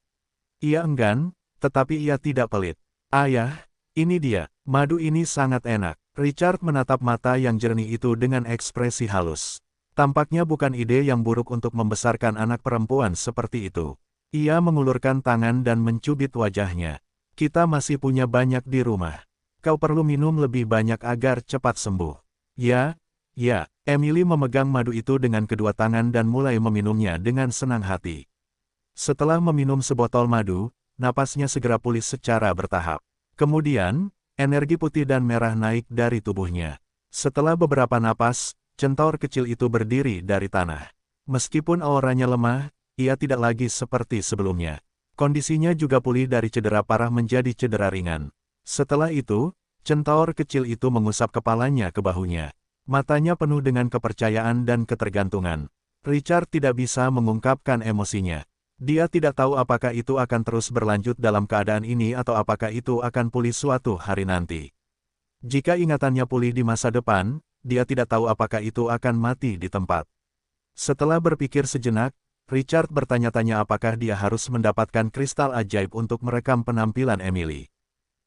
Ia enggan, tetapi ia tidak pelit. Ayah, ini dia, madu ini sangat enak. Richard menatap mata yang jernih itu dengan ekspresi halus. Tampaknya bukan ide yang buruk untuk membesarkan anak perempuan seperti itu. Ia mengulurkan tangan dan mencubit wajahnya. Kita masih punya banyak di rumah. Kau perlu minum lebih banyak agar cepat sembuh. Ya, ya. Emily memegang madu itu dengan kedua tangan dan mulai meminumnya dengan senang hati. Setelah meminum sebotol madu, napasnya segera pulih secara bertahap. Kemudian, energi putih dan merah naik dari tubuhnya. Setelah beberapa napas, centaur kecil itu berdiri dari tanah. Meskipun auranya lemah, ia tidak lagi seperti sebelumnya. Kondisinya juga pulih dari cedera parah menjadi cedera ringan. Setelah itu, centaur kecil itu mengusap kepalanya ke bahunya. Matanya penuh dengan kepercayaan dan ketergantungan. Richard tidak bisa mengungkapkan emosinya. Dia tidak tahu apakah itu akan terus berlanjut dalam keadaan ini atau apakah itu akan pulih suatu hari nanti. Jika ingatannya pulih di masa depan, dia tidak tahu apakah itu akan mati di tempat. Setelah berpikir sejenak, Richard bertanya-tanya apakah dia harus mendapatkan kristal ajaib untuk merekam penampilan Emily.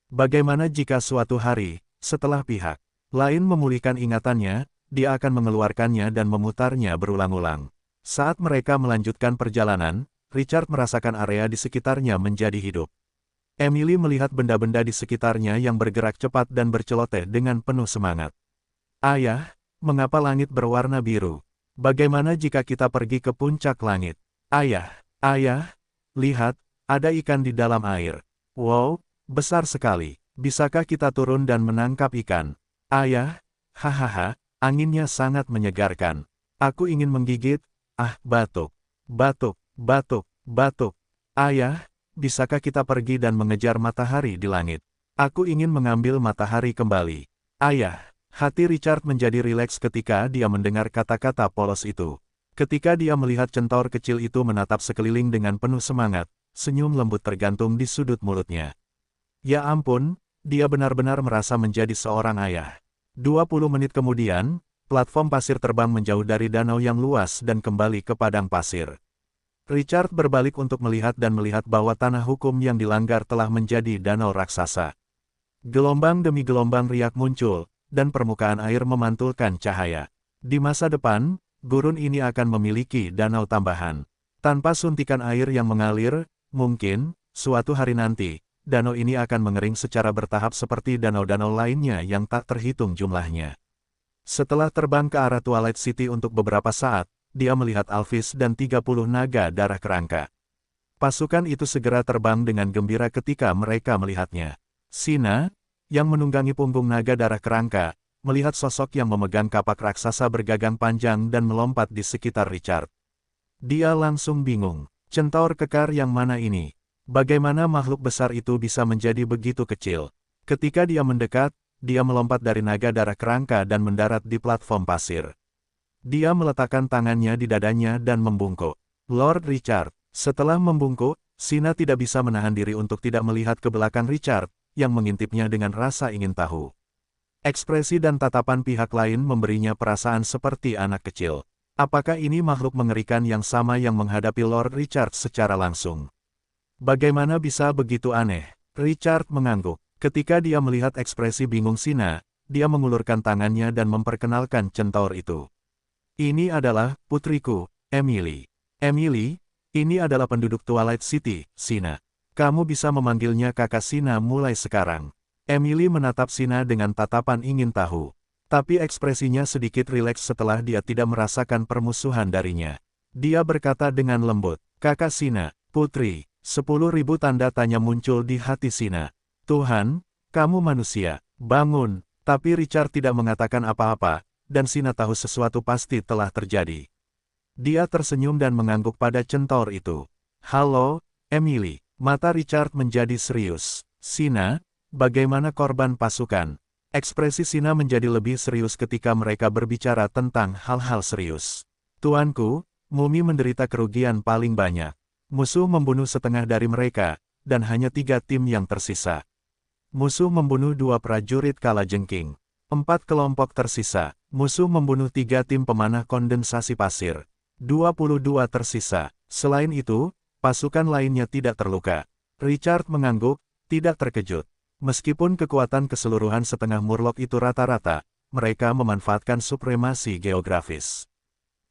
Bagaimana jika suatu hari, setelah pihak lain memulihkan ingatannya, dia akan mengeluarkannya dan memutarnya berulang-ulang. Saat mereka melanjutkan perjalanan, Richard merasakan area di sekitarnya menjadi hidup. Emily melihat benda-benda di sekitarnya yang bergerak cepat dan berceloteh dengan penuh semangat. Ayah, mengapa langit berwarna biru? Bagaimana jika kita pergi ke puncak langit? Ayah, lihat, ada ikan di dalam air. Wow, besar sekali. Bisakah kita turun dan menangkap ikan? Ayah, hahaha, anginnya sangat menyegarkan. Aku ingin menggigit, batuk. Ayah, bisakah kita pergi dan mengejar matahari di langit? Aku ingin mengambil matahari kembali. Ayah. Hati Richard menjadi rileks ketika dia mendengar kata-kata polos itu. Ketika dia melihat centaur kecil itu menatap sekeliling dengan penuh semangat, senyum lembut tergantung di sudut mulutnya. Ya ampun, dia benar-benar merasa menjadi seorang ayah. 20 menit kemudian, platform pasir terbang menjauh dari danau yang luas dan kembali ke padang pasir. Richard berbalik untuk melihat bahwa tanah hukum yang dilanggar telah menjadi danau raksasa. Gelombang demi gelombang riak muncul, dan permukaan air memantulkan cahaya. Di masa depan, gurun ini akan memiliki danau tambahan. Tanpa suntikan air yang mengalir, mungkin, suatu hari nanti, danau ini akan mengering secara bertahap seperti danau-danau lainnya yang tak terhitung jumlahnya. Setelah terbang ke arah Twilight City untuk beberapa saat, dia melihat Alphys dan 30 naga darah kerangka. Pasukan itu segera terbang dengan gembira ketika mereka melihatnya. Sina, yang menunggangi punggung naga darah kerangka, melihat sosok yang memegang kapak raksasa bergagang panjang dan melompat di sekitar Richard. Dia langsung bingung. Centaur kekar yang mana ini? Bagaimana makhluk besar itu bisa menjadi begitu kecil? Ketika dia mendekat, dia melompat dari naga darah kerangka dan mendarat di platform pasir. Dia meletakkan tangannya di dadanya dan membungkuk. Lord Richard. Setelah membungkuk, Sina tidak bisa menahan diri untuk tidak melihat ke belakang Richard, yang mengintipnya dengan rasa ingin tahu. Ekspresi dan tatapan pihak lain memberinya perasaan seperti anak kecil. Apakah ini makhluk mengerikan yang sama yang menghadapi Lord Richard secara langsung? Bagaimana bisa begitu aneh? Richard mengangguk. Ketika dia melihat ekspresi bingung Sina, dia mengulurkan tangannya dan memperkenalkan centaur itu. Ini adalah putriku, Emily. Emily, ini adalah penduduk Twilight City, Sina. Kamu bisa memanggilnya kakak Sina mulai sekarang. Emily menatap Sina dengan tatapan ingin tahu. Tapi ekspresinya sedikit rileks setelah dia tidak merasakan permusuhan darinya. Dia berkata dengan lembut, kakak Sina, putri. 10.000 tanda tanya muncul di hati Sina. Tuhan, kamu manusia, bangun. Tapi Richard tidak mengatakan apa-apa, dan Sina tahu sesuatu pasti telah terjadi. Dia tersenyum dan mengangguk pada centaur itu. Halo, Emily. Mata Richard menjadi serius. Sina, bagaimana korban pasukan? Ekspresi Sina menjadi lebih serius ketika mereka berbicara tentang hal-hal serius. Tuanku, mumi menderita kerugian paling banyak. Musuh membunuh setengah dari mereka, dan hanya 3 tim yang tersisa. Musuh membunuh 2 prajurit kalajengking. 4 kelompok tersisa. Musuh membunuh 3 tim pemanah kondensasi pasir. 22 tersisa. Selain itu, pasukan lainnya tidak terluka. Richard mengangguk, tidak terkejut. Meskipun kekuatan keseluruhan setengah Murloc itu rata-rata, mereka memanfaatkan supremasi geografis.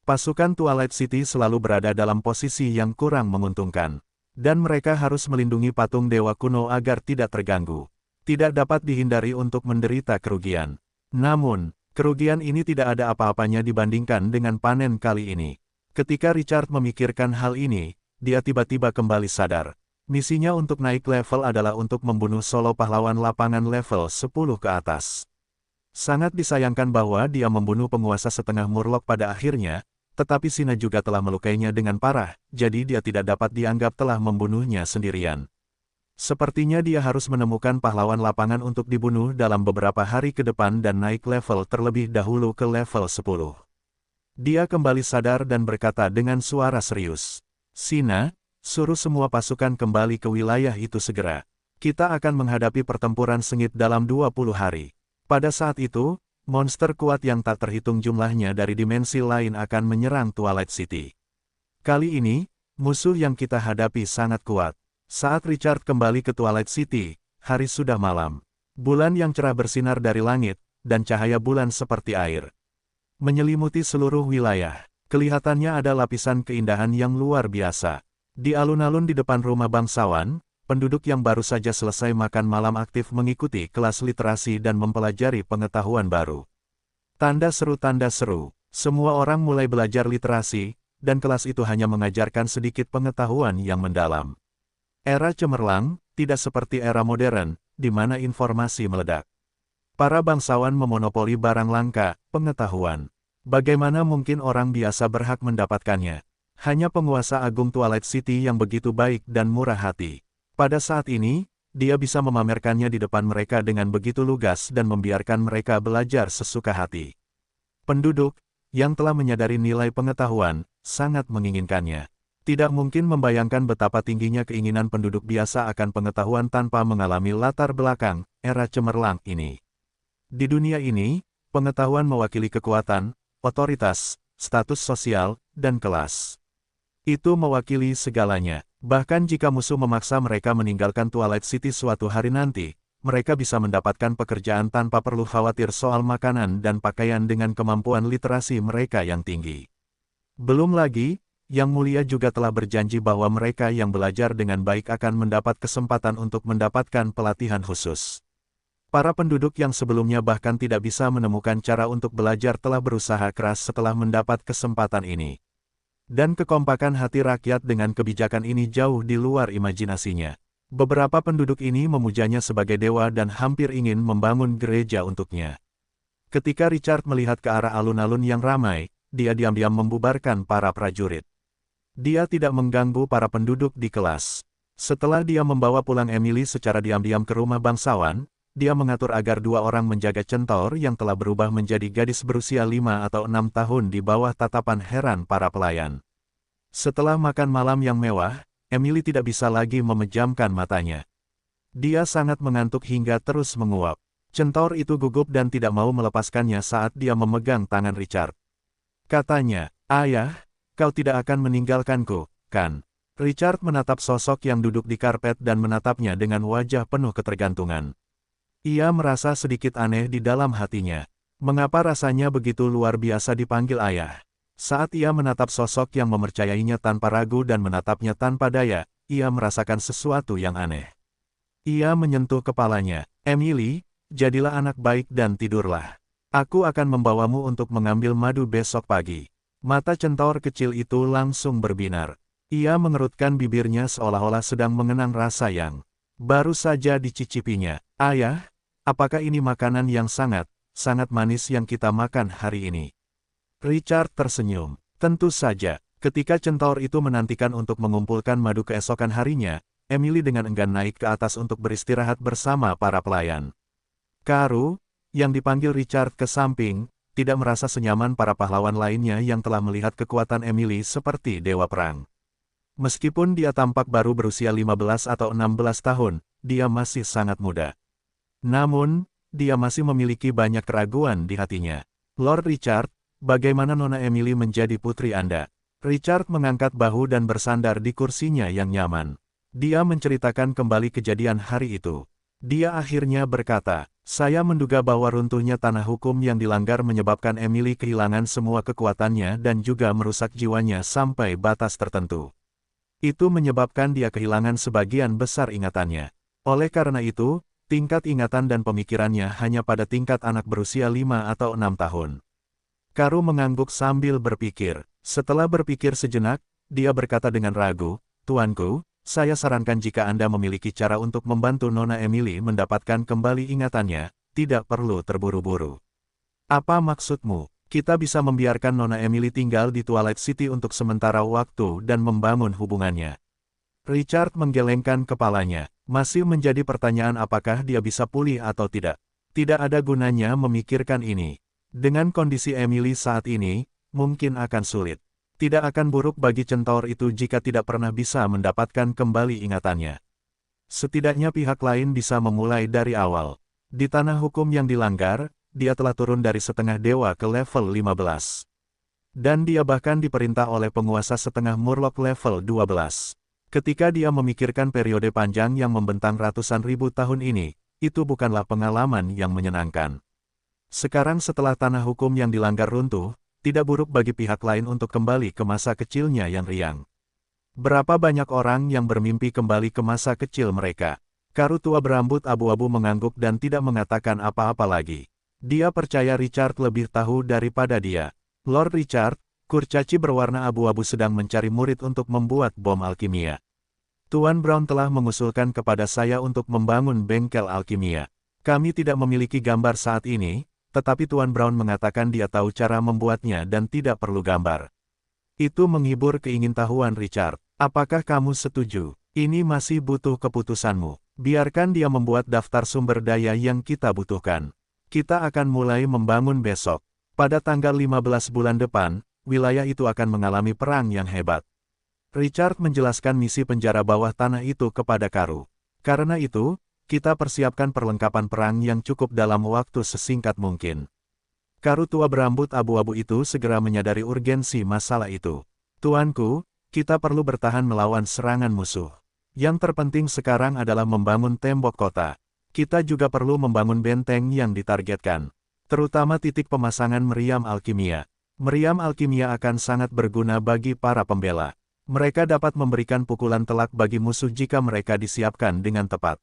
Pasukan Twilight City selalu berada dalam posisi yang kurang menguntungkan. Dan mereka harus melindungi patung dewa kuno agar tidak terganggu. Tidak dapat dihindari untuk menderita kerugian. Namun, kerugian ini tidak ada apa-apanya dibandingkan dengan panen kali ini. Ketika Richard memikirkan hal ini, dia tiba-tiba kembali sadar. Misinya untuk naik level adalah untuk membunuh solo pahlawan lapangan level 10 ke atas. Sangat disayangkan bahwa dia membunuh penguasa setengah Murloc pada akhirnya, tetapi Sina juga telah melukainya dengan parah, jadi dia tidak dapat dianggap telah membunuhnya sendirian. Sepertinya dia harus menemukan pahlawan lapangan untuk dibunuh dalam beberapa hari ke depan dan naik level terlebih dahulu ke level 10. Dia kembali sadar dan berkata dengan suara serius. Sina, suruh semua pasukan kembali ke wilayah itu segera. Kita akan menghadapi pertempuran sengit dalam 20 hari. Pada saat itu, monster kuat yang tak terhitung jumlahnya dari dimensi lain akan menyerang Twilight City. Kali ini, musuh yang kita hadapi sangat kuat. Saat Richard kembali ke Twilight City, hari sudah malam. Bulan yang cerah bersinar dari langit, dan cahaya bulan seperti air menyelimuti seluruh wilayah. Kelihatannya ada lapisan keindahan yang luar biasa. Di alun-alun di depan rumah bangsawan, penduduk yang baru saja selesai makan malam aktif mengikuti kelas literasi dan mempelajari pengetahuan baru. Tanda seru, semua orang mulai belajar literasi, dan kelas itu hanya mengajarkan sedikit pengetahuan yang mendalam. Era cemerlang, tidak seperti era modern, di mana informasi meledak. Para bangsawan memonopoli barang langka, pengetahuan. Bagaimana mungkin orang biasa berhak mendapatkannya? Hanya penguasa agung Twilight City yang begitu baik dan murah hati. Pada saat ini, dia bisa memamerkannya di depan mereka dengan begitu lugas dan membiarkan mereka belajar sesuka hati. Penduduk, yang telah menyadari nilai pengetahuan, sangat menginginkannya. Tidak mungkin membayangkan betapa tingginya keinginan penduduk biasa akan pengetahuan tanpa mengalami latar belakang, era cemerlang ini. Di dunia ini, pengetahuan mewakili kekuatan, otoritas, status sosial, dan kelas. Itu mewakili segalanya. Bahkan jika musuh memaksa mereka meninggalkan Twilight City suatu hari nanti, mereka bisa mendapatkan pekerjaan tanpa perlu khawatir soal makanan dan pakaian dengan kemampuan literasi mereka yang tinggi. Belum lagi, Yang Mulia juga telah berjanji bahwa mereka yang belajar dengan baik akan mendapat kesempatan untuk mendapatkan pelatihan khusus. Para penduduk yang sebelumnya bahkan tidak bisa menemukan cara untuk belajar telah berusaha keras setelah mendapat kesempatan ini. Dan kekompakan hati rakyat dengan kebijakan ini jauh di luar imajinasinya. Beberapa penduduk ini memujanya sebagai dewa dan hampir ingin membangun gereja untuknya. Ketika Richard melihat ke arah alun-alun yang ramai, dia diam-diam membubarkan para prajurit. Dia tidak mengganggu para penduduk di kelas. Setelah dia membawa pulang Emily secara diam-diam ke rumah bangsawan, dia mengatur agar 2 orang menjaga centaur yang telah berubah menjadi gadis berusia 5 atau 6 tahun di bawah tatapan heran para pelayan. Setelah makan malam yang mewah, Emily tidak bisa lagi memejamkan matanya. Dia sangat mengantuk hingga terus menguap. Centaur itu gugup dan tidak mau melepaskannya saat dia memegang tangan Richard. Katanya, "Ayah, kau tidak akan meninggalkanku, kan?" Richard menatap sosok yang duduk di karpet dan menatapnya dengan wajah penuh ketergantungan. Ia merasa sedikit aneh di dalam hatinya. Mengapa rasanya begitu luar biasa dipanggil ayah? Saat ia menatap sosok yang mempercayainya tanpa ragu dan menatapnya tanpa daya, ia merasakan sesuatu yang aneh. Ia menyentuh kepalanya. "Emily, jadilah anak baik dan tidurlah. Aku akan membawamu untuk mengambil madu besok pagi." Mata centaur kecil itu langsung berbinar. Ia mengerutkan bibirnya seolah-olah sedang mengenang rasa yang baru saja dicicipinya. "Ayah, apakah ini makanan yang sangat manis yang kita makan hari ini?" Richard tersenyum. Tentu saja, ketika centaur itu menantikan untuk mengumpulkan madu keesokan harinya, Emily dengan enggan naik ke atas untuk beristirahat bersama para pelayan. Karu, yang dipanggil Richard ke samping, tidak merasa senyaman para pahlawan lainnya yang telah melihat kekuatan Emily seperti dewa perang. Meskipun dia tampak baru berusia 15 atau 16 tahun, dia masih sangat muda. Namun, dia masih memiliki banyak keraguan di hatinya. Lord Richard, bagaimana Nona Emily menjadi putri Anda? Richard mengangkat bahu dan bersandar di kursinya yang nyaman. Dia menceritakan kembali kejadian hari itu. Dia akhirnya berkata, saya menduga bahwa runtuhnya tanah hukum yang dilanggar menyebabkan Emily kehilangan semua kekuatannya dan juga merusak jiwanya sampai batas tertentu. Itu menyebabkan dia kehilangan sebagian besar ingatannya. Oleh karena itu, tingkat ingatan dan pemikirannya hanya pada tingkat anak berusia 5 atau 6 tahun. Karu mengangguk sambil berpikir. Setelah berpikir sejenak, dia berkata dengan ragu, Tuanku, saya sarankan jika Anda memiliki cara untuk membantu Nona Emily mendapatkan kembali ingatannya, tidak perlu terburu-buru. Apa maksudmu? Kita bisa membiarkan Nona Emily tinggal di Twilight City untuk sementara waktu dan membangun hubungannya. Richard menggelengkan kepalanya. Masih menjadi pertanyaan apakah dia bisa pulih atau tidak. Tidak ada gunanya memikirkan ini. Dengan kondisi Emily saat ini, mungkin akan sulit. Tidak akan buruk bagi centaur itu jika tidak pernah bisa mendapatkan kembali ingatannya. Setidaknya pihak lain bisa memulai dari awal. Di tanah hukum yang dilanggar, dia telah turun dari setengah dewa ke level 15. Dan dia bahkan diperintah oleh penguasa setengah murloc level 12. Ketika dia memikirkan periode panjang yang membentang ratusan ribu tahun ini, itu bukanlah pengalaman yang menyenangkan. Sekarang setelah tanah hukum yang dilanggar runtuh, tidak buruk bagi pihak lain untuk kembali ke masa kecilnya yang riang. Berapa banyak orang yang bermimpi kembali ke masa kecil mereka? Karu tua berambut abu-abu mengangguk dan tidak mengatakan apa-apa lagi. Dia percaya Richard lebih tahu daripada dia. Lord Richard, kurcaci berwarna abu-abu sedang mencari murid untuk membuat bom alkimia. Tuan Brown telah mengusulkan kepada saya untuk membangun bengkel alkimia. Kami tidak memiliki gambar saat ini, tetapi Tuan Brown mengatakan dia tahu cara membuatnya dan tidak perlu gambar. Itu menghibur keingintahuan Richard. Apakah kamu setuju? Ini masih butuh keputusanmu. Biarkan dia membuat daftar sumber daya yang kita butuhkan. Kita akan mulai membangun besok. Pada tanggal 15 bulan depan, wilayah itu akan mengalami perang yang hebat. Richard menjelaskan misi penjara bawah tanah itu kepada Karu. Karena itu, kita persiapkan perlengkapan perang yang cukup dalam waktu sesingkat mungkin. Karu tua berambut abu-abu itu segera menyadari urgensi masalah itu. Tuanku, kita perlu bertahan melawan serangan musuh. Yang terpenting sekarang adalah membangun tembok kota. Kita juga perlu membangun benteng yang ditargetkan. Terutama titik pemasangan meriam alkimia. Meriam alkimia akan sangat berguna bagi para pembela. Mereka dapat memberikan pukulan telak bagi musuh jika mereka disiapkan dengan tepat.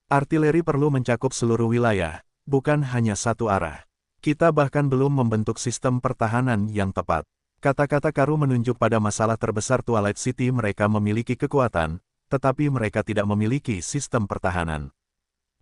Artileri perlu mencakup seluruh wilayah, bukan hanya satu arah. Kita bahkan belum membentuk sistem pertahanan yang tepat. Kata-kata Karu menunjuk pada masalah terbesar Twilight City. Mereka memiliki kekuatan, tetapi mereka tidak memiliki sistem pertahanan.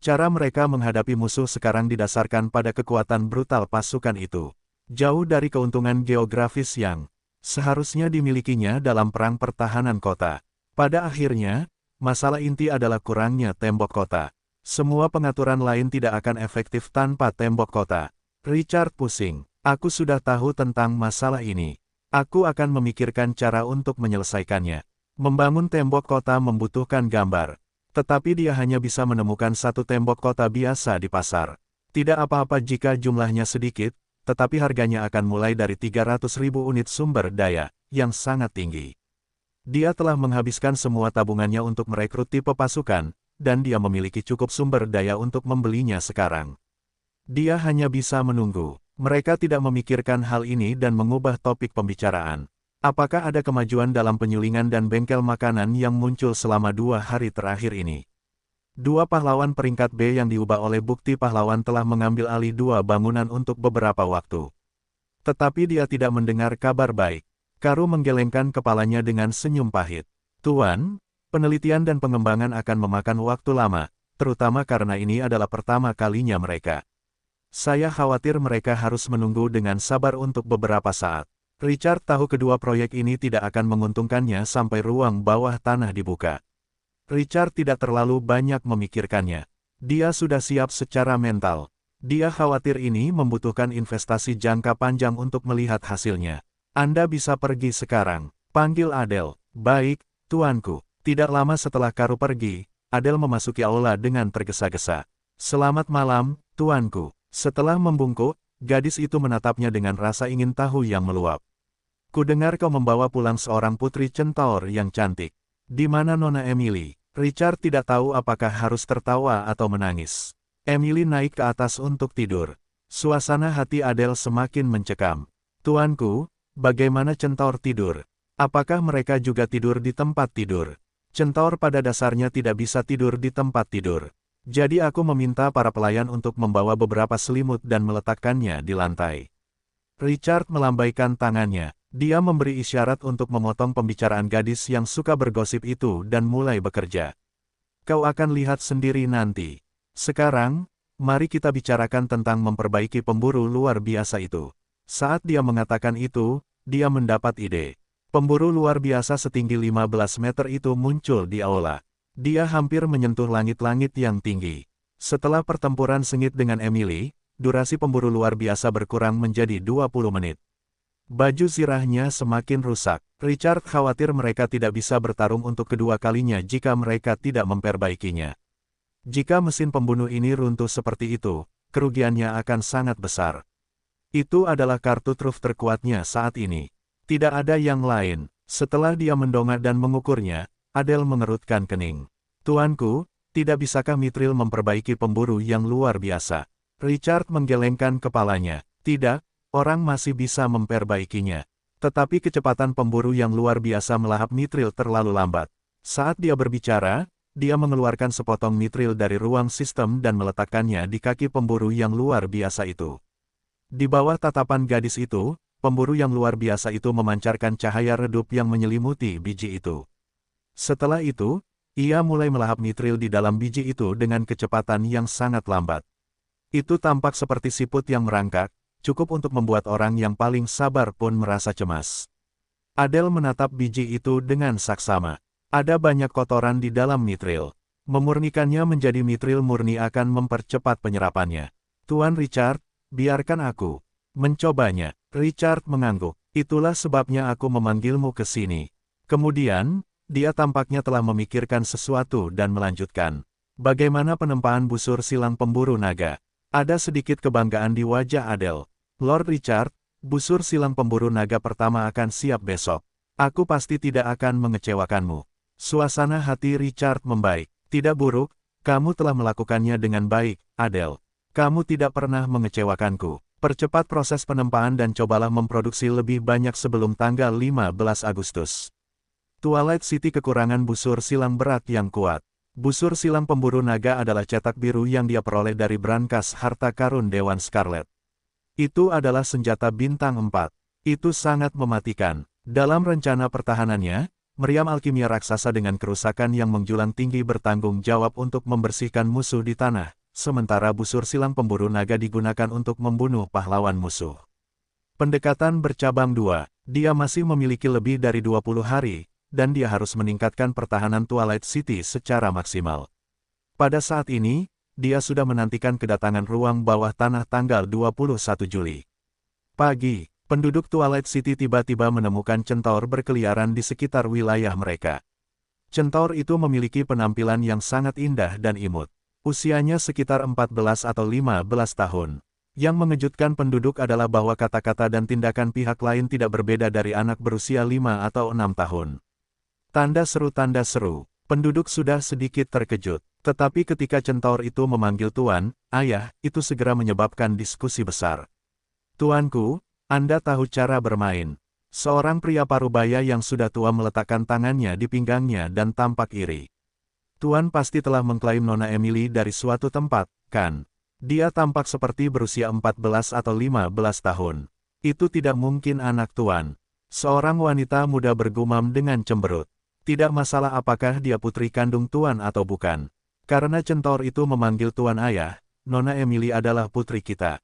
Cara mereka menghadapi musuh sekarang didasarkan pada kekuatan brutal pasukan itu. Jauh dari keuntungan geografis yang seharusnya dimilikinya dalam perang pertahanan kota. Pada akhirnya, masalah inti adalah kurangnya tembok kota. Semua pengaturan lain tidak akan efektif tanpa tembok kota. Richard pusing. Aku sudah tahu tentang masalah ini. Aku akan memikirkan cara untuk menyelesaikannya. Membangun tembok kota membutuhkan gambar. Tetapi dia hanya bisa menemukan satu tembok kota biasa di pasar. Tidak apa-apa jika jumlahnya sedikit, tetapi harganya akan mulai dari 300.000 unit sumber daya, yang sangat tinggi. Dia telah menghabiskan semua tabungannya untuk merekrut tipe pasukan, dan dia memiliki cukup sumber daya untuk membelinya sekarang. Dia hanya bisa menunggu. Mereka tidak memikirkan hal ini dan mengubah topik pembicaraan. Apakah ada kemajuan dalam penyulingan dan bengkel makanan yang muncul selama 2 hari terakhir ini? 2 pahlawan peringkat B yang diubah oleh bukti pahlawan telah mengambil alih 2 bangunan untuk beberapa waktu. Tetapi dia tidak mendengar kabar baik. Karu menggelengkan kepalanya dengan senyum pahit. Tuan, penelitian dan pengembangan akan memakan waktu lama, terutama karena ini adalah pertama kalinya mereka. Saya khawatir mereka harus menunggu dengan sabar untuk beberapa saat. Richard tahu kedua proyek ini tidak akan menguntungkannya sampai ruang bawah tanah dibuka. Richard tidak terlalu banyak memikirkannya. Dia sudah siap secara mental. Dia khawatir ini membutuhkan investasi jangka panjang untuk melihat hasilnya. Anda bisa pergi sekarang, panggil Adele. Baik, tuanku. Tidak lama setelah Karu pergi, Adele memasuki aula dengan tergesa-gesa. Selamat malam, tuanku. Setelah membungkuk, gadis itu menatapnya dengan rasa ingin tahu yang meluap. Kudengar kau membawa pulang seorang putri centaur yang cantik. Di mana Nona Emily? Richard tidak tahu apakah harus tertawa atau menangis. Emily naik ke atas untuk tidur. Suasana hati Adele semakin mencekam. Tuanku, bagaimana centaur tidur? Apakah mereka juga tidur di tempat tidur? Centaur pada dasarnya tidak bisa tidur di tempat tidur. Jadi aku meminta para pelayan untuk membawa beberapa selimut dan meletakkannya di lantai. Richard melambaikan tangannya. Dia memberi isyarat untuk memotong pembicaraan gadis yang suka bergosip itu dan mulai bekerja. Kau akan lihat sendiri nanti. Sekarang, mari kita bicarakan tentang memperbaiki pemburu luar biasa itu. Saat dia mengatakan itu, dia mendapat ide. Pemburu luar biasa setinggi 15 meter itu muncul di aula. Dia hampir menyentuh langit-langit yang tinggi. Setelah pertempuran sengit dengan Emily, durasi pemburu luar biasa berkurang menjadi 20 menit. Baju zirahnya semakin rusak. Richard khawatir mereka tidak bisa bertarung untuk kedua kalinya jika mereka tidak memperbaikinya. Jika mesin pembunuh ini runtuh seperti itu, kerugiannya akan sangat besar. Itu adalah kartu truf terkuatnya saat ini. Tidak ada yang lain. Setelah dia mendongak dan mengukurnya, Adele mengerutkan kening. Tuanku, tidak bisakah Mithril memperbaiki pemburu yang luar biasa? Richard menggelengkan kepalanya. Tidak, orang masih bisa memperbaikinya. Tetapi kecepatan pemburu yang luar biasa melahap Mithril terlalu lambat. Saat dia berbicara, dia mengeluarkan sepotong Mithril dari ruang sistem dan meletakkannya di kaki pemburu yang luar biasa itu. Di bawah tatapan gadis itu, pemburu yang luar biasa itu memancarkan cahaya redup yang menyelimuti biji itu. Setelah itu, ia mulai melahap Mithril di dalam biji itu dengan kecepatan yang sangat lambat. Itu tampak seperti siput yang merangkak, cukup untuk membuat orang yang paling sabar pun merasa cemas. Adele menatap biji itu dengan saksama. Ada banyak kotoran di dalam Mithril. Memurnikannya menjadi Mithril murni akan mempercepat penyerapannya. Tuan Richard, biarkan aku mencobanya. Richard mengangguk. Itulah sebabnya aku memanggilmu ke sini. Kemudian, dia tampaknya telah memikirkan sesuatu dan melanjutkan. Bagaimana penempaan busur silang pemburu naga? Ada sedikit kebanggaan di wajah Adele. Lord Richard, busur silang pemburu naga pertama akan siap besok. Aku pasti tidak akan mengecewakanmu. Suasana hati Richard membaik. Tidak buruk, kamu telah melakukannya dengan baik, Adele. Kamu tidak pernah mengecewakanku. Percepat proses penempaan dan cobalah memproduksi lebih banyak sebelum tanggal 15 Agustus. Twilight City kekurangan busur silang berat yang kuat. Busur silang pemburu naga adalah cetak biru yang dia peroleh dari brankas harta karun Dewan Scarlet. Itu adalah senjata bintang 4. Itu sangat mematikan. Dalam rencana pertahanannya, meriam alkimia raksasa dengan kerusakan yang menjulang tinggi bertanggung jawab untuk membersihkan musuh di tanah, sementara busur silang pemburu naga digunakan untuk membunuh pahlawan musuh. Pendekatan bercabang 2, dia masih memiliki lebih dari 20 hari, dan dia harus meningkatkan pertahanan Twilight City secara maksimal. Pada saat ini, dia sudah menantikan kedatangan ruang bawah tanah tanggal 21 Juli. Pagi. Penduduk Twilight City tiba-tiba menemukan centaur berkeliaran di sekitar wilayah mereka. Centaur itu memiliki penampilan yang sangat indah dan imut. Usianya sekitar 14 atau 15 tahun. Yang mengejutkan penduduk adalah bahwa kata-kata dan tindakan pihak lain tidak berbeda dari anak berusia 5 atau 6 tahun. Tanda seru. Penduduk sudah sedikit terkejut. Tetapi ketika centaur itu memanggil Tuan, Ayah, itu segera menyebabkan diskusi besar. Tuanku, Anda tahu cara bermain. Seorang pria parubaya yang sudah tua meletakkan tangannya di pinggangnya dan tampak iri. Tuan pasti telah mengklaim Nona Emily dari suatu tempat, kan? Dia tampak seperti berusia 14 atau 15 tahun. Itu tidak mungkin anak Tuan. Seorang wanita muda bergumam dengan cemberut. Tidak masalah apakah dia putri kandung Tuan atau bukan. Karena centaur itu memanggil Tuan Ayah, Nona Emily adalah putri kita.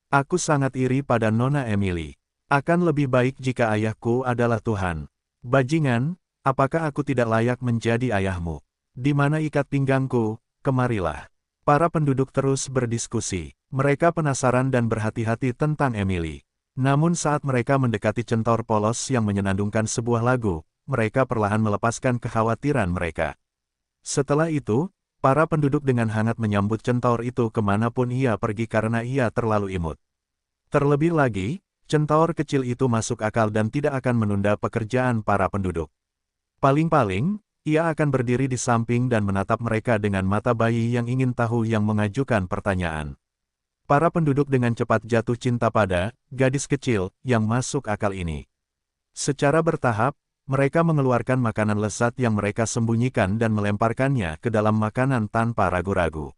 Aku sangat iri pada Nona Emily. Akan lebih baik jika ayahku adalah Tuhan. Bajingan, apakah aku tidak layak menjadi ayahmu? Di mana ikat pinggangku? Kemarilah. Para penduduk terus berdiskusi. Mereka penasaran dan berhati-hati tentang Emily. Namun saat mereka mendekati centor polos yang menyenandungkan sebuah lagu, mereka perlahan melepaskan kekhawatiran mereka. Setelah itu, para penduduk dengan hangat menyambut centor itu kemanapun ia pergi karena ia terlalu imut. Terlebih lagi, centor kecil itu masuk akal dan tidak akan menunda pekerjaan para penduduk. Paling-paling, ia akan berdiri di samping dan menatap mereka dengan mata bayi yang ingin tahu yang mengajukan pertanyaan. Para penduduk dengan cepat jatuh cinta pada gadis kecil yang masuk akal ini. Secara bertahap, mereka mengeluarkan makanan lezat yang mereka sembunyikan dan melemparkannya ke dalam makanan tanpa ragu-ragu.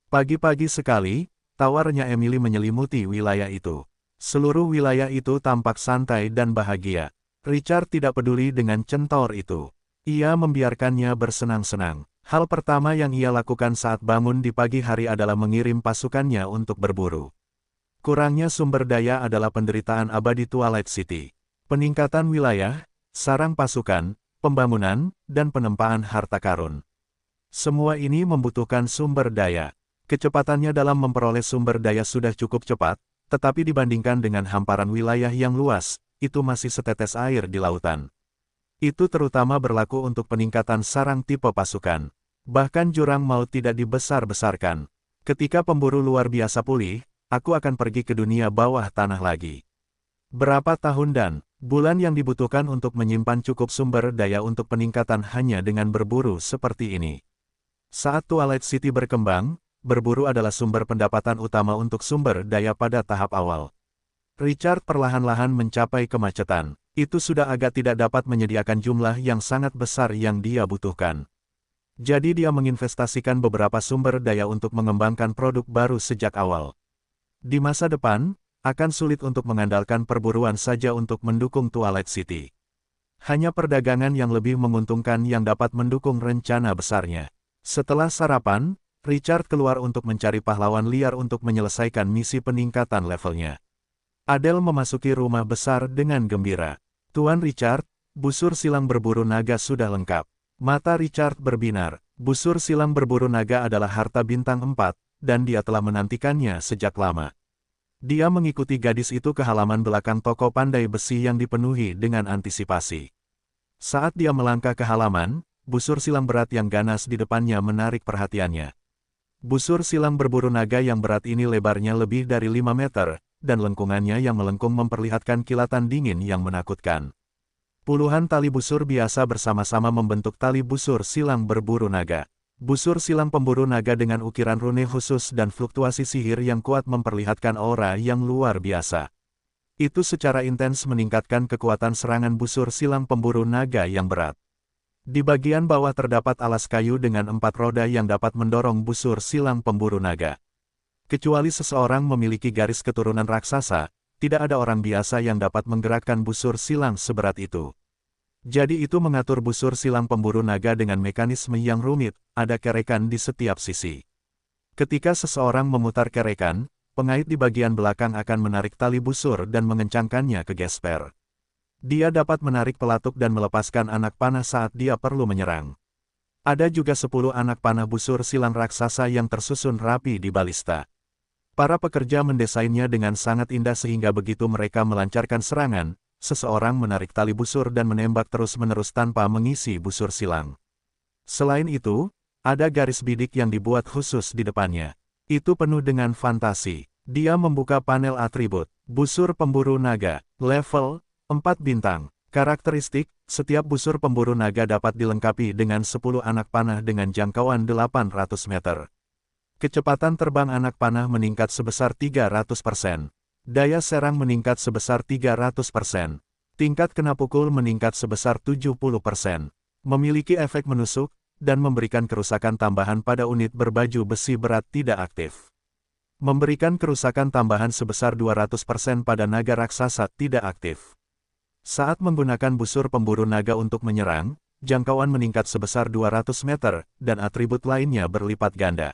Pagi-pagi sekali, tawarnya Emily menyelimuti wilayah itu. Seluruh wilayah itu tampak santai dan bahagia. Richard tidak peduli dengan centor itu. Ia membiarkannya bersenang-senang. Hal pertama yang ia lakukan saat bangun di pagi hari adalah mengirim pasukannya untuk berburu. Kurangnya sumber daya adalah penderitaan abadi Twilight City. Peningkatan wilayah, sarang pasukan, pembangunan, dan penempaan harta karun. Semua ini membutuhkan sumber daya. Kecepatannya dalam memperoleh sumber daya sudah cukup cepat, tetapi dibandingkan dengan hamparan wilayah yang luas, itu masih setetes air di lautan. Itu terutama berlaku untuk peningkatan sarang tipe pasukan. Bahkan jurang maut tidak dibesar-besarkan. Ketika pemburu luar biasa pulih, aku akan pergi ke dunia bawah tanah lagi. Berapa tahun dan bulan yang dibutuhkan untuk menyimpan cukup sumber daya untuk peningkatan hanya dengan berburu seperti ini. Saat Twilight City berkembang, berburu adalah sumber pendapatan utama untuk sumber daya pada tahap awal. Richard perlahan-lahan mencapai kemacetan. Itu sudah agak tidak dapat menyediakan jumlah yang sangat besar yang dia butuhkan. Jadi dia menginvestasikan beberapa sumber daya untuk mengembangkan produk baru sejak awal. Di masa depan, akan sulit untuk mengandalkan perburuan saja untuk mendukung Twilight City. Hanya perdagangan yang lebih menguntungkan yang dapat mendukung rencana besarnya. Setelah sarapan, Richard keluar untuk mencari pahlawan liar untuk menyelesaikan misi peningkatan levelnya. Adele memasuki rumah besar dengan gembira. Tuan Richard, busur silang berburu naga sudah lengkap. Mata Richard berbinar. Busur silang berburu naga adalah harta bintang 4, dan dia telah menantikannya sejak lama. Dia mengikuti gadis itu ke halaman belakang toko pandai besi yang dipenuhi dengan antisipasi. Saat dia melangkah ke halaman, busur silang berat yang ganas di depannya menarik perhatiannya. Busur silang berburu naga yang berat ini lebarnya lebih dari 5 meter, dan lengkungannya yang melengkung memperlihatkan kilatan dingin yang menakutkan. Puluhan tali busur biasa bersama-sama membentuk tali busur silang berburu naga. Busur silang pemburu naga dengan ukiran rune khusus dan fluktuasi sihir yang kuat memperlihatkan aura yang luar biasa. Itu secara intens meningkatkan kekuatan serangan busur silang pemburu naga yang berat. Di bagian bawah terdapat alas kayu dengan 4 roda yang dapat mendorong busur silang pemburu naga. Kecuali seseorang memiliki garis keturunan raksasa, tidak ada orang biasa yang dapat menggerakkan busur silang seberat itu. Jadi itu mengatur busur silang pemburu naga dengan mekanisme yang rumit, ada kerekan di setiap sisi. Ketika seseorang memutar kerekan, pengait di bagian belakang akan menarik tali busur dan mengencangkannya ke gesper. Dia dapat menarik pelatuk dan melepaskan anak panah saat dia perlu menyerang. Ada juga 10 anak panah busur silang raksasa yang tersusun rapi di balista. Para pekerja mendesainnya dengan sangat indah sehingga begitu mereka melancarkan serangan, seseorang menarik tali busur dan menembak terus-menerus tanpa mengisi busur silang. Selain itu, ada garis bidik yang dibuat khusus di depannya. Itu penuh dengan fantasi. Dia membuka panel atribut, busur pemburu naga, level 4 bintang. Karakteristik, setiap busur pemburu naga dapat dilengkapi dengan 10 anak panah dengan jangkauan 800 meter. Kecepatan terbang anak panah meningkat sebesar 300%. Daya serang meningkat sebesar 300%. Tingkat kena pukul meningkat sebesar 70%. Memiliki efek menusuk, dan memberikan kerusakan tambahan pada unit berbaju besi berat tidak aktif. Memberikan kerusakan tambahan sebesar 200% pada naga raksasa tidak aktif. Saat menggunakan busur pemburu naga untuk menyerang, jangkauan meningkat sebesar 200 meter, dan atribut lainnya berlipat ganda.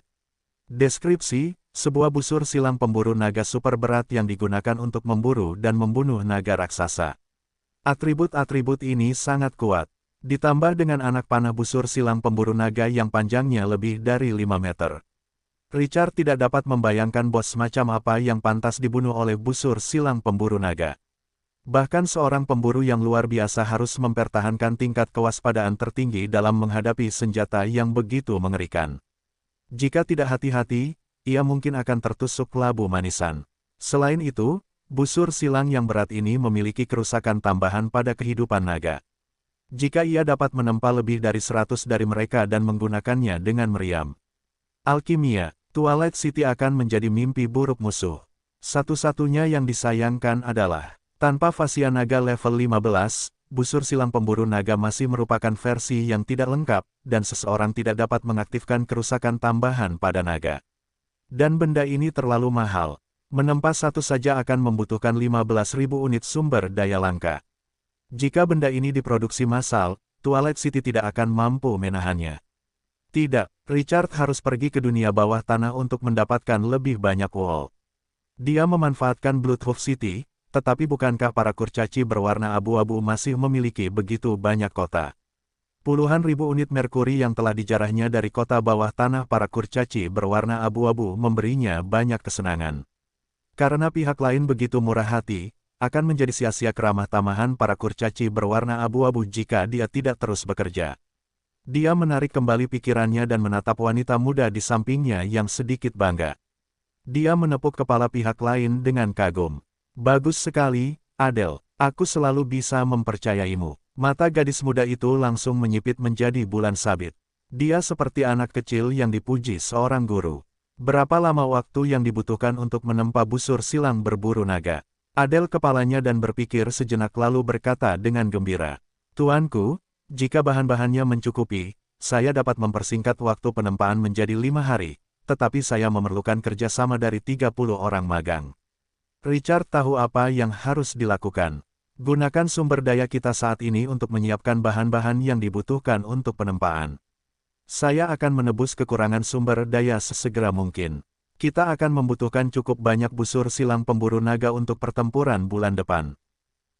Deskripsi, sebuah busur silang pemburu naga super berat yang digunakan untuk memburu dan membunuh naga raksasa. Atribut-atribut ini sangat kuat, ditambah dengan anak panah busur silang pemburu naga yang panjangnya lebih dari 5 meter. Richard tidak dapat membayangkan bos semacam apa yang pantas dibunuh oleh busur silang pemburu naga. Bahkan seorang pemburu yang luar biasa harus mempertahankan tingkat kewaspadaan tertinggi dalam menghadapi senjata yang begitu mengerikan. Jika tidak hati-hati, ia mungkin akan tertusuk labu manisan. Selain itu, busur silang yang berat ini memiliki kerusakan tambahan pada kehidupan naga. Jika ia dapat menempa lebih dari 100 dari mereka dan menggunakannya dengan meriam, alkimia, Twilight City akan menjadi mimpi buruk musuh. Satu-satunya yang disayangkan adalah, tanpa Fascia Naga level 15, busur silang pemburu naga masih merupakan versi yang tidak lengkap, dan seseorang tidak dapat mengaktifkan kerusakan tambahan pada naga. Dan benda ini terlalu mahal. Menempa satu saja akan membutuhkan 15.000 unit sumber daya langka. Jika benda ini diproduksi massal, Twilight City tidak akan mampu menahannya. Tidak, Richard harus pergi ke dunia bawah tanah untuk mendapatkan lebih banyak wol. Dia memanfaatkan Bloodhoof City, tetapi bukankah para kurcaci berwarna abu-abu masih memiliki begitu banyak kota? Puluhan ribu unit merkuri yang telah dijarahnya dari kota bawah tanah para kurcaci berwarna abu-abu memberinya banyak kesenangan. Karena pihak lain begitu murah hati, akan menjadi sia-sia keramah tamahan para kurcaci berwarna abu-abu jika dia tidak terus bekerja. Dia menarik kembali pikirannya dan menatap wanita muda di sampingnya yang sedikit bangga. Dia menepuk kepala pihak lain dengan kagum. Bagus sekali, Adele, aku selalu bisa mempercayaimu. Mata gadis muda itu langsung menyipit menjadi bulan sabit. Dia seperti anak kecil yang dipuji seorang guru. Berapa lama waktu yang dibutuhkan untuk menempa busur silang berburu naga? Adele kepalanya dan berpikir sejenak lalu berkata dengan gembira. Tuanku, jika bahan-bahannya mencukupi, saya dapat mempersingkat waktu penempaan menjadi 5 hari, tetapi saya memerlukan kerjasama dari 30 orang magang. Richard tahu apa yang harus dilakukan. Gunakan sumber daya kita saat ini untuk menyiapkan bahan-bahan yang dibutuhkan untuk penempaan. Saya akan menebus kekurangan sumber daya sesegera mungkin. Kita akan membutuhkan cukup banyak busur silang pemburu naga untuk pertempuran bulan depan.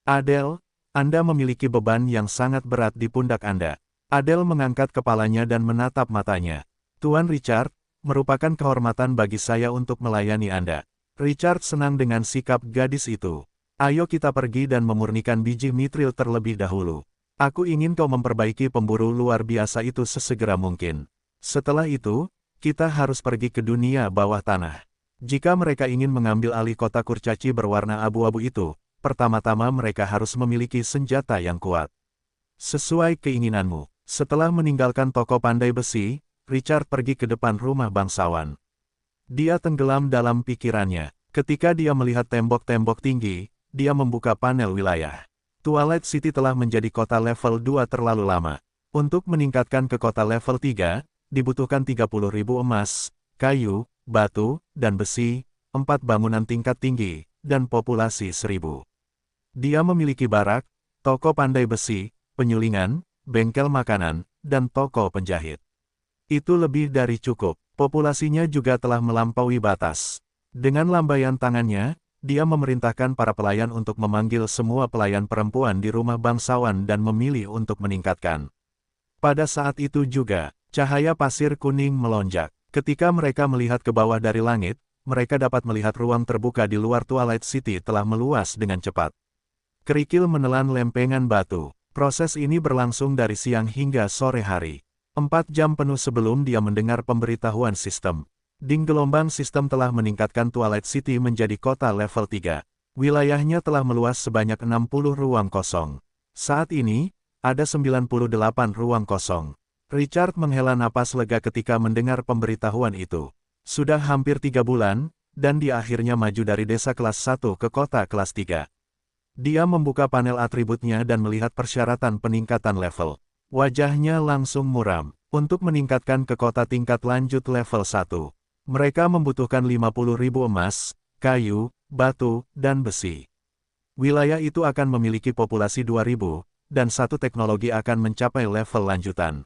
Adele, Anda memiliki beban yang sangat berat di pundak Anda. Adele mengangkat kepalanya dan menatap matanya. Tuan Richard, merupakan kehormatan bagi saya untuk melayani Anda. Richard senang dengan sikap gadis itu. Ayo kita pergi dan memurnikan biji mithril terlebih dahulu. Aku ingin kau memperbaiki pemburu luar biasa itu sesegera mungkin. Setelah itu, kita harus pergi ke dunia bawah tanah. Jika mereka ingin mengambil alih kota kurcaci berwarna abu-abu itu, pertama-tama mereka harus memiliki senjata yang kuat. Sesuai keinginanmu. Setelah meninggalkan toko pandai besi, Richard pergi ke depan rumah bangsawan. Dia tenggelam dalam pikirannya. Ketika dia melihat tembok-tembok tinggi, dia membuka panel wilayah. Twilight City telah menjadi kota level 2 terlalu lama. Untuk meningkatkan ke kota level 3, dibutuhkan 30.000 emas, kayu, batu, dan besi, 4 bangunan tingkat tinggi, dan populasi 1.000. Dia memiliki barak, toko pandai besi, penyulingan, bengkel makanan, dan toko penjahit. Itu lebih dari cukup. Populasinya juga telah melampaui batas. Dengan lambaian tangannya, dia memerintahkan para pelayan untuk memanggil semua pelayan perempuan di rumah bangsawan dan memilih untuk meningkatkan. Pada saat itu juga, cahaya pasir kuning melonjak. Ketika mereka melihat ke bawah dari langit, mereka dapat melihat ruang terbuka di luar Twilight City telah meluas dengan cepat. Kerikil menelan lempengan batu. Proses ini berlangsung dari siang hingga sore hari. 4 jam penuh sebelum dia mendengar pemberitahuan sistem. Ding gelombang sistem telah meningkatkan Twilight City menjadi kota level 3. Wilayahnya telah meluas sebanyak 60 ruang kosong. Saat ini, ada 98 ruang kosong. Richard menghela napas lega ketika mendengar pemberitahuan itu. Sudah hampir 3 bulan, dan dia akhirnya maju dari desa kelas 1 ke kota kelas 3. Dia membuka panel atributnya dan melihat persyaratan peningkatan level. Wajahnya langsung muram. Untuk meningkatkan ke kota tingkat lanjut level 1, mereka membutuhkan 50.000 emas, kayu, batu, dan besi. Wilayah itu akan memiliki populasi 2.000, dan satu teknologi akan mencapai level lanjutan.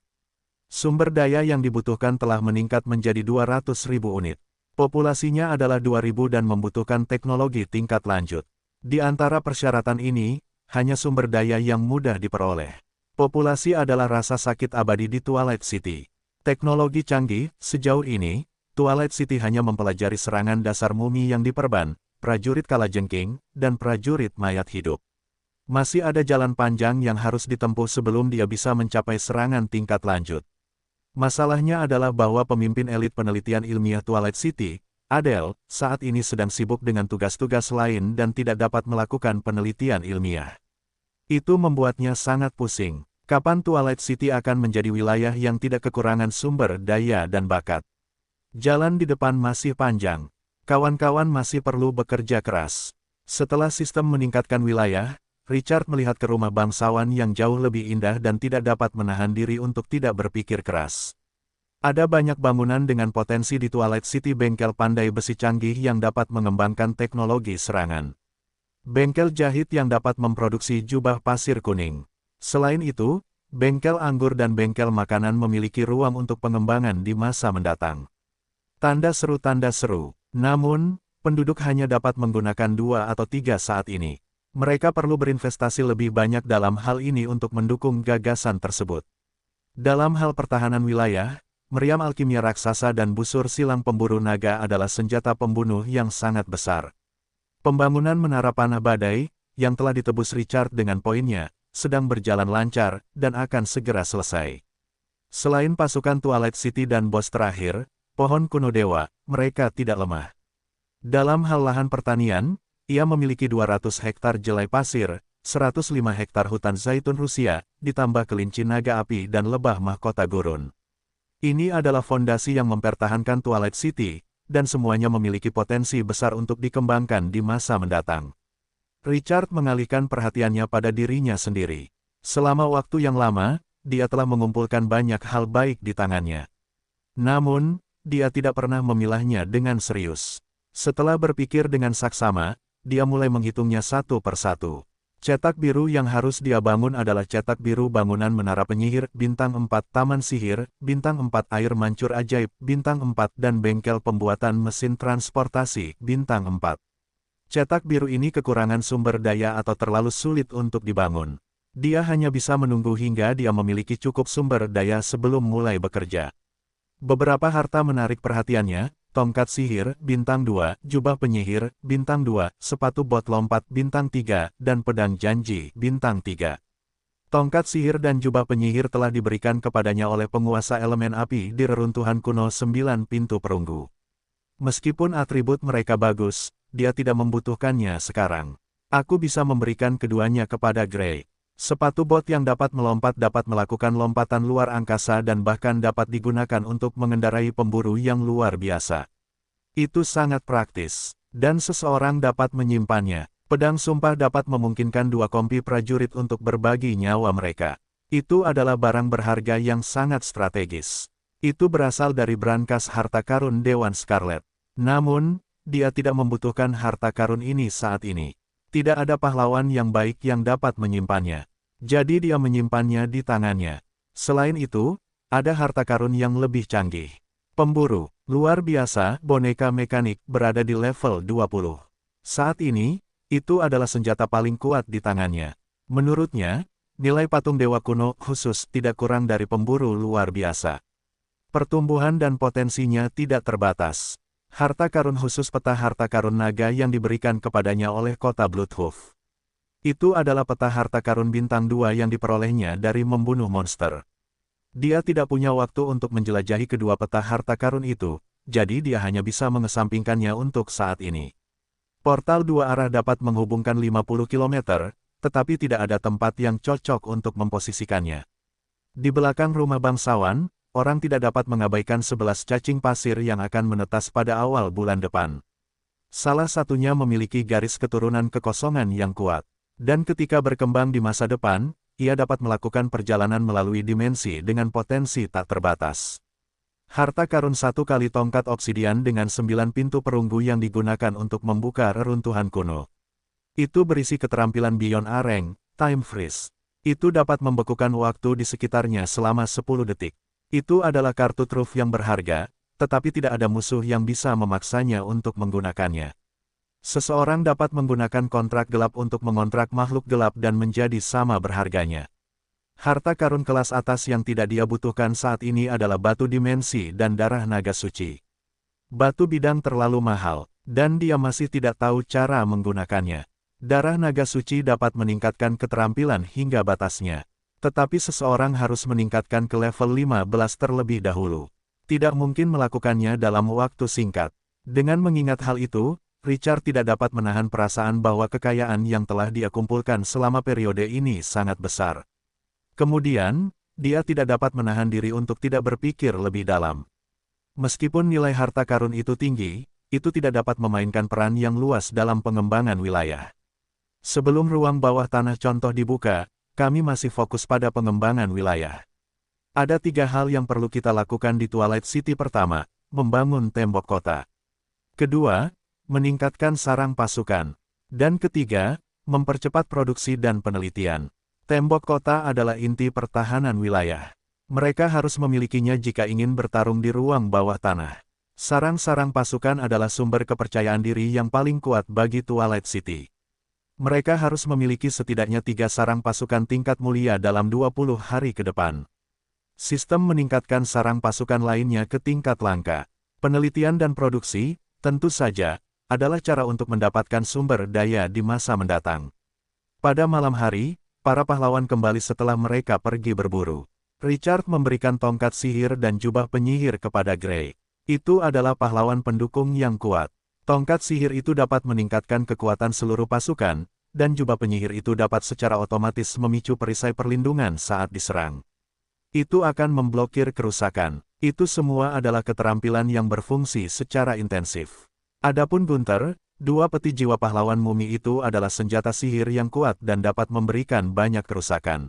Sumber daya yang dibutuhkan telah meningkat menjadi 200.000 unit. Populasinya adalah 2.000 dan membutuhkan teknologi tingkat lanjut. Di antara persyaratan ini, hanya sumber daya yang mudah diperoleh. Populasi adalah rasa sakit abadi di Twilight City. Teknologi canggih, sejauh ini, Twilight City hanya mempelajari serangan dasar mumi yang diperban, prajurit kalajengking, dan prajurit mayat hidup. Masih ada jalan panjang yang harus ditempuh sebelum dia bisa mencapai serangan tingkat lanjut. Masalahnya adalah bahwa pemimpin elit penelitian ilmiah Twilight City, Adele, saat ini sedang sibuk dengan tugas-tugas lain dan tidak dapat melakukan penelitian ilmiah. Itu membuatnya sangat pusing. Kapan Twilight City akan menjadi wilayah yang tidak kekurangan sumber daya dan bakat? Jalan di depan masih panjang. Kawan-kawan masih perlu bekerja keras. Setelah sistem meningkatkan wilayah, Richard melihat ke rumah bangsawan yang jauh lebih indah dan tidak dapat menahan diri untuk tidak berpikir keras. Ada banyak bangunan dengan potensi di Twilight City, bengkel pandai besi canggih yang dapat mengembangkan teknologi serangan. Bengkel jahit yang dapat memproduksi jubah pasir kuning. Selain itu, bengkel anggur dan bengkel makanan memiliki ruang untuk pengembangan di masa mendatang. Tanda seru. Namun, penduduk hanya dapat menggunakan 2 atau 3 saat ini. Mereka perlu berinvestasi lebih banyak dalam hal ini untuk mendukung gagasan tersebut. Dalam hal pertahanan wilayah, meriam alkimia raksasa dan busur silang pemburu naga adalah senjata pembunuh yang sangat besar. Pembangunan menara panah badai, yang telah ditebus Richard dengan poinnya, sedang berjalan lancar dan akan segera selesai. Selain pasukan Twilight City dan bos terakhir, pohon kuno dewa, mereka tidak lemah. Dalam hal lahan pertanian, ia memiliki 200 hektar jelai pasir, 105 hektar hutan zaitun Rusia, ditambah kelinci naga api dan lebah mahkota gurun. Ini adalah fondasi yang mempertahankan Twilight City, dan semuanya memiliki potensi besar untuk dikembangkan di masa mendatang. Richard mengalihkan perhatiannya pada dirinya sendiri. Selama waktu yang lama, dia telah mengumpulkan banyak hal baik di tangannya. Namun, dia tidak pernah memilahnya dengan serius. Setelah berpikir dengan saksama, dia mulai menghitungnya satu persatu. Cetak biru yang harus dia bangun adalah cetak biru bangunan menara penyihir, bintang 4 taman sihir, bintang 4 air mancur ajaib, bintang 4 dan bengkel pembuatan mesin transportasi, bintang 4. Cetak biru ini kekurangan sumber daya atau terlalu sulit untuk dibangun. Dia hanya bisa menunggu hingga dia memiliki cukup sumber daya sebelum mulai bekerja. Beberapa harta menarik perhatiannya, tongkat sihir, bintang 2, jubah penyihir, bintang 2, sepatu bot lompat, bintang 3, dan pedang janji, bintang 3. Tongkat sihir dan jubah penyihir telah diberikan kepadanya oleh penguasa elemen api di reruntuhan kuno 9 pintu perunggu. Meskipun atribut mereka bagus, dia tidak membutuhkannya sekarang. Aku bisa memberikan keduanya kepada Grey. Sepatu bot yang dapat melompat dapat melakukan lompatan luar angkasa dan bahkan dapat digunakan untuk mengendarai pemburu yang luar biasa. Itu sangat praktis, dan seseorang dapat menyimpannya. Pedang sumpah dapat memungkinkan 2 kompi prajurit untuk berbagi nyawa mereka. Itu adalah barang berharga yang sangat strategis. Itu berasal dari brankas harta karun Dewan Scarlet. Namun, dia tidak membutuhkan harta karun ini saat ini. Tidak ada pahlawan yang baik yang dapat menyimpannya. Jadi dia menyimpannya di tangannya. Selain itu, ada harta karun yang lebih canggih. Pemburu, luar biasa, boneka mekanik, berada di level 20. Saat ini, itu adalah senjata paling kuat di tangannya. Menurutnya, nilai patung dewa kuno khusus tidak kurang dari pemburu luar biasa. Pertumbuhan dan potensinya tidak terbatas. Harta karun khusus peta harta karun naga yang diberikan kepadanya oleh kota Bloodhoof. Itu adalah peta harta karun bintang 2 yang diperolehnya dari membunuh monster. Dia tidak punya waktu untuk menjelajahi kedua peta harta karun itu, jadi dia hanya bisa mengesampingkannya untuk saat ini. Portal 2 arah dapat menghubungkan 50 km, tetapi tidak ada tempat yang cocok untuk memposisikannya. Di belakang rumah bangsawan, orang tidak dapat mengabaikan 11 cacing pasir yang akan menetas pada awal bulan depan. Salah satunya memiliki garis keturunan kekosongan yang kuat. Dan ketika berkembang di masa depan, ia dapat melakukan perjalanan melalui dimensi dengan potensi tak terbatas. Harta karun 1 kali tongkat obsidian dengan 9 pintu perunggu yang digunakan untuk membuka reruntuhan kuno. Itu berisi keterampilan Beyond Areng, Time Freeze. Itu dapat membekukan waktu di sekitarnya selama 10 detik. Itu adalah kartu truf yang berharga, tetapi tidak ada musuh yang bisa memaksanya untuk menggunakannya. Seseorang dapat menggunakan kontrak gelap untuk mengontrak makhluk gelap dan menjadi sama berharganya. Harta karun kelas atas yang tidak dia butuhkan saat ini adalah batu dimensi dan darah naga suci. Batu bidang terlalu mahal, dan dia masih tidak tahu cara menggunakannya. Darah naga suci dapat meningkatkan keterampilan hingga batasnya. Tetapi seseorang harus meningkatkan ke level 15 terlebih dahulu. Tidak mungkin melakukannya dalam waktu singkat. Dengan mengingat hal itu, Richard tidak dapat menahan perasaan bahwa kekayaan yang telah dia kumpulkan selama periode ini sangat besar. Kemudian, dia tidak dapat menahan diri untuk tidak berpikir lebih dalam. Meskipun nilai harta karun itu tinggi, itu tidak dapat memainkan peran yang luas dalam pengembangan wilayah. Sebelum ruang bawah tanah contoh dibuka, kami masih fokus pada pengembangan wilayah. Ada 3 hal yang perlu kita lakukan di Twilight City. Pertama, membangun tembok kota. Kedua, meningkatkan sarang pasukan. Dan ketiga, mempercepat produksi dan penelitian. Tembok kota adalah inti pertahanan wilayah. Mereka harus memilikinya jika ingin bertarung di ruang bawah tanah. Sarang-sarang pasukan adalah sumber kepercayaan diri yang paling kuat bagi Twilight City. Mereka harus memiliki setidaknya 3 sarang pasukan tingkat mulia dalam 20 hari ke depan. Sistem meningkatkan sarang pasukan lainnya ke tingkat langka. Penelitian dan produksi, tentu saja, adalah cara untuk mendapatkan sumber daya di masa mendatang. Pada malam hari, para pahlawan kembali setelah mereka pergi berburu. Richard memberikan tongkat sihir dan jubah penyihir kepada Gray. Itu adalah pahlawan pendukung yang kuat. Tongkat sihir itu dapat meningkatkan kekuatan seluruh pasukan, dan jubah penyihir itu dapat secara otomatis memicu perisai perlindungan saat diserang. Itu akan memblokir kerusakan. Itu semua adalah keterampilan yang berfungsi secara intensif. Adapun Gunther, 2 peti jiwa pahlawan mumi itu adalah senjata sihir yang kuat dan dapat memberikan banyak kerusakan.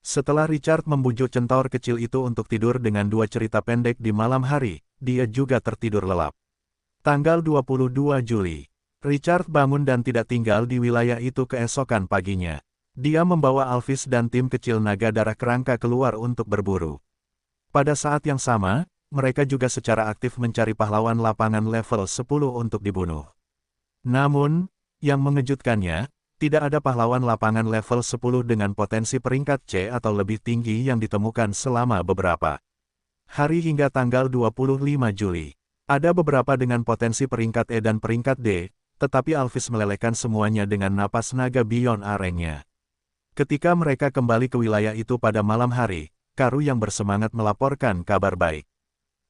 Setelah Richard membujuk centaur kecil itu untuk tidur dengan 2 cerita pendek di malam hari, dia juga tertidur lelap. Tanggal 22 Juli. Richard bangun dan tidak tinggal di wilayah itu keesokan paginya. Dia membawa Alphys dan tim kecil naga darah kerangka keluar untuk berburu. Pada saat yang sama, mereka juga secara aktif mencari pahlawan lapangan level 10 untuk dibunuh. Namun, yang mengejutkannya, tidak ada pahlawan lapangan level 10 dengan potensi peringkat C atau lebih tinggi yang ditemukan selama beberapa hari hingga tanggal 25 Juli. Ada beberapa dengan potensi peringkat E dan peringkat D, tetapi Alphys melelehkan semuanya dengan napas naga Beyond Arengnya. Ketika mereka kembali ke wilayah itu pada malam hari, Karu yang bersemangat melaporkan kabar baik.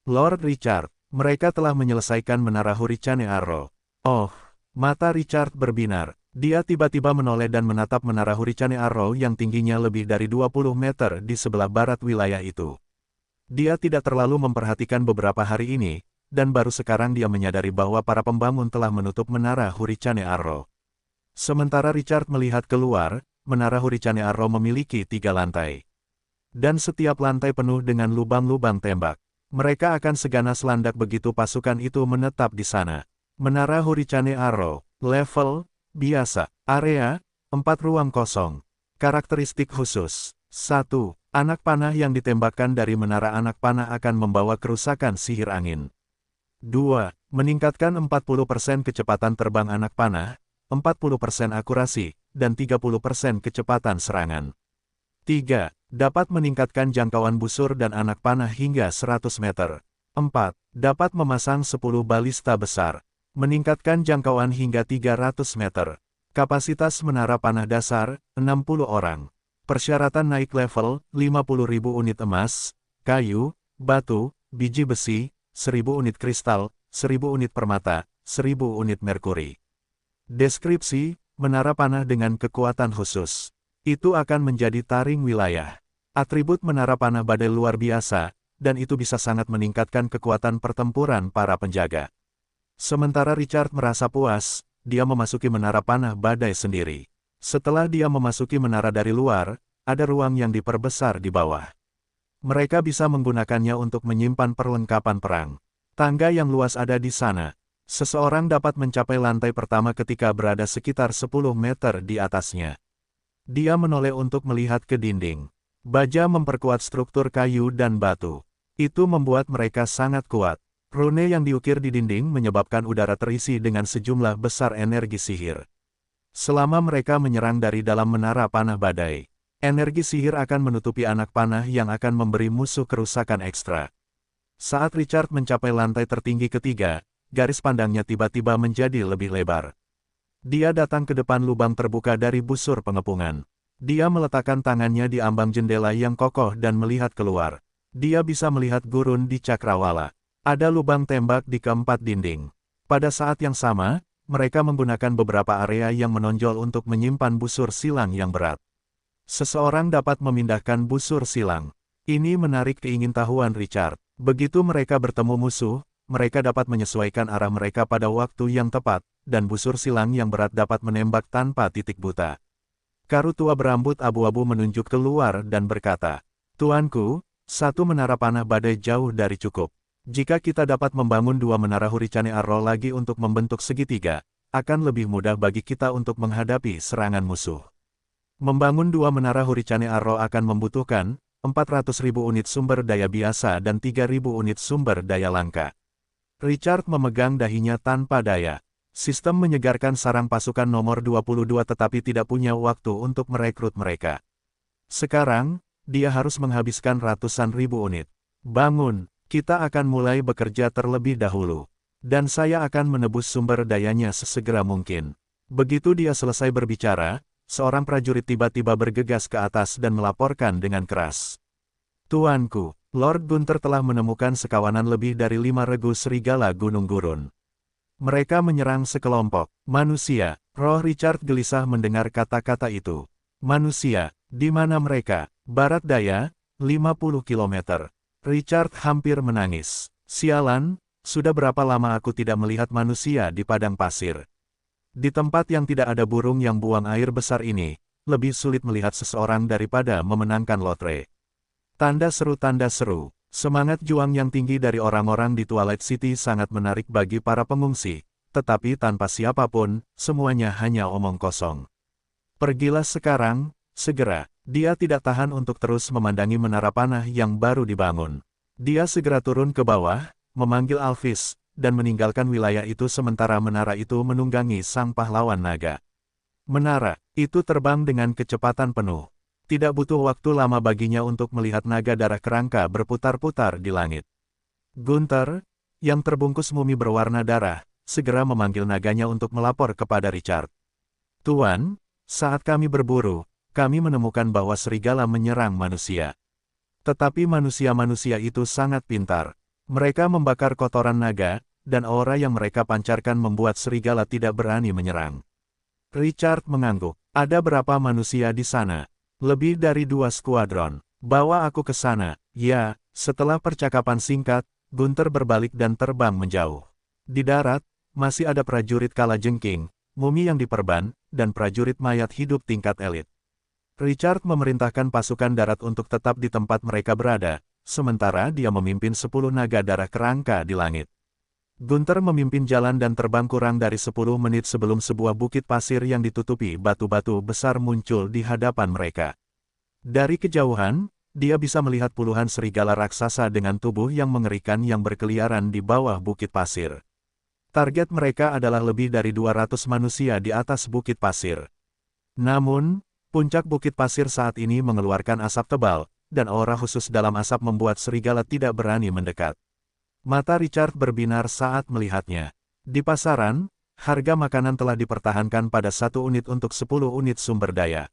Lord Richard, mereka telah menyelesaikan menara Hurricane Arrow. Oh, mata Richard berbinar. Dia tiba-tiba menoleh dan menatap menara Hurricane Arrow yang tingginya lebih dari 20 meter di sebelah barat wilayah itu. Dia tidak terlalu memperhatikan beberapa hari ini, dan baru sekarang dia menyadari bahwa para pembangun telah menutup menara Hurricane Arrow. Sementara Richard melihat keluar, menara Hurricane Arrow memiliki 3 lantai. Dan setiap lantai penuh dengan lubang-lubang tembak. Mereka akan seganas landak begitu pasukan itu menetap di sana. Menara Hurricane Arrow, level biasa, area 4 ruang kosong. Karakteristik khusus 1. Anak panah yang ditembakkan dari menara anak panah akan membawa kerusakan sihir angin. 2. Meningkatkan 40% kecepatan terbang anak panah, 40% akurasi, dan 30% kecepatan serangan. 3. Dapat meningkatkan jangkauan busur dan anak panah hingga 100 meter. 4. Dapat memasang 10 balista besar. Meningkatkan jangkauan hingga 300 meter. Kapasitas menara panah dasar, 60 orang. Persyaratan naik level, 50.000 unit emas, kayu, batu, biji besi, 1000 unit kristal, 1000 unit permata, 1000 unit merkuri. Deskripsi, menara panah dengan kekuatan khusus. Itu akan menjadi taring wilayah. Atribut menara panah badai luar biasa, dan itu bisa sangat meningkatkan kekuatan pertempuran para penjaga. Sementara Richard merasa puas, dia memasuki menara panah badai sendiri. Setelah dia memasuki menara dari luar, ada ruang yang diperbesar di bawah. Mereka bisa menggunakannya untuk menyimpan perlengkapan perang. Tangga yang luas ada di sana. Seseorang dapat mencapai lantai pertama ketika berada sekitar 10 meter di atasnya. Dia menoleh untuk melihat ke dinding. Baja memperkuat struktur kayu dan batu. Itu membuat mereka sangat kuat. Rune yang diukir di dinding menyebabkan udara terisi dengan sejumlah besar energi sihir. Selama mereka menyerang dari dalam menara panah badai, energi sihir akan menutupi anak panah yang akan memberi musuh kerusakan ekstra. Saat Richard mencapai lantai tertinggi ketiga, garis pandangnya tiba-tiba menjadi lebih lebar. Dia datang ke depan lubang terbuka dari busur pengepungan. Dia meletakkan tangannya di ambang jendela yang kokoh dan melihat keluar. Dia bisa melihat gurun di cakrawala. Ada lubang tembak di keempat dinding. Pada saat yang sama, mereka menggunakan beberapa area yang menonjol untuk menyimpan busur silang yang berat. Seseorang dapat memindahkan busur silang. Ini menarik keingintahuan Richard. Begitu mereka bertemu musuh, mereka dapat menyesuaikan arah mereka pada waktu yang tepat, dan busur silang yang berat dapat menembak tanpa titik buta. Karu tua berambut abu-abu menunjuk keluar dan berkata, "Tuanku, satu menara panah badai jauh dari cukup. Jika kita dapat membangun dua menara Hurricane Arrow lagi untuk membentuk segitiga, akan lebih mudah bagi kita untuk menghadapi serangan musuh." Membangun dua menara Hurricane Arrow akan membutuhkan 400.000 unit sumber daya biasa dan 3.000 unit sumber daya langka. Richard memegang dahinya tanpa daya. Sistem menyegarkan sarang pasukan nomor 22 tetapi tidak punya waktu untuk merekrut mereka. Sekarang, dia harus menghabiskan ratusan ribu unit. Bangun, kita akan mulai bekerja terlebih dahulu. Dan saya akan menebus sumber dayanya sesegera mungkin. Begitu dia selesai berbicara, seorang prajurit tiba-tiba bergegas ke atas dan melaporkan dengan keras. "Tuanku, Lord Gunther telah menemukan sekawanan lebih dari 5 regu serigala gunung gurun. Mereka menyerang sekelompok manusia." Roh Richard gelisah mendengar kata-kata itu. "Manusia, di mana mereka?" "Barat daya, 50 km. Richard hampir menangis. "Sialan, sudah berapa lama aku tidak melihat manusia di padang pasir. Di tempat yang tidak ada burung yang buang air besar ini, lebih sulit melihat seseorang daripada memenangkan lotre." Tanda seru. Semangat juang yang tinggi dari orang-orang di Twilight City sangat menarik bagi para pengungsi, tetapi tanpa siapapun, semuanya hanya omong kosong. "Pergilah sekarang, segera." Dia tidak tahan untuk terus memandangi menara panah yang baru dibangun. Dia segera turun ke bawah, memanggil Alvis, dan meninggalkan wilayah itu sementara menara itu menunggangi sang pahlawan naga. Menara itu terbang dengan kecepatan penuh. Tidak butuh waktu lama baginya untuk melihat naga darah kerangka berputar-putar di langit. Gunther, yang terbungkus mumi berwarna darah, segera memanggil naganya untuk melapor kepada Richard. "Tuan, saat kami berburu, kami menemukan bahwa serigala menyerang manusia. Tetapi manusia-manusia itu sangat pintar. Mereka membakar kotoran naga, dan aura yang mereka pancarkan membuat serigala tidak berani menyerang." Richard mengangguk. "Ada berapa manusia di sana?" "Lebih dari 2 skuadron. Bawa aku ke sana." "Ya." Setelah percakapan singkat, Gunther berbalik dan terbang menjauh. Di darat, masih ada prajurit kalajengking, mumi yang diperban, dan prajurit mayat hidup tingkat elit. Richard memerintahkan pasukan darat untuk tetap di tempat mereka berada, sementara dia memimpin 10 naga darah kerangka di langit. Gunther memimpin jalan dan terbang kurang dari 10 menit sebelum sebuah bukit pasir yang ditutupi batu-batu besar muncul di hadapan mereka. Dari kejauhan, dia bisa melihat puluhan serigala raksasa dengan tubuh yang mengerikan yang berkeliaran di bawah bukit pasir. Target mereka adalah lebih dari 200 manusia di atas bukit pasir. Namun, puncak bukit pasir saat ini mengeluarkan asap tebal, dan aura khusus dalam asap membuat serigala tidak berani mendekat. Mata Richard berbinar saat melihatnya. Di pasaran, harga makanan telah dipertahankan pada 1 unit untuk 10 unit sumber daya.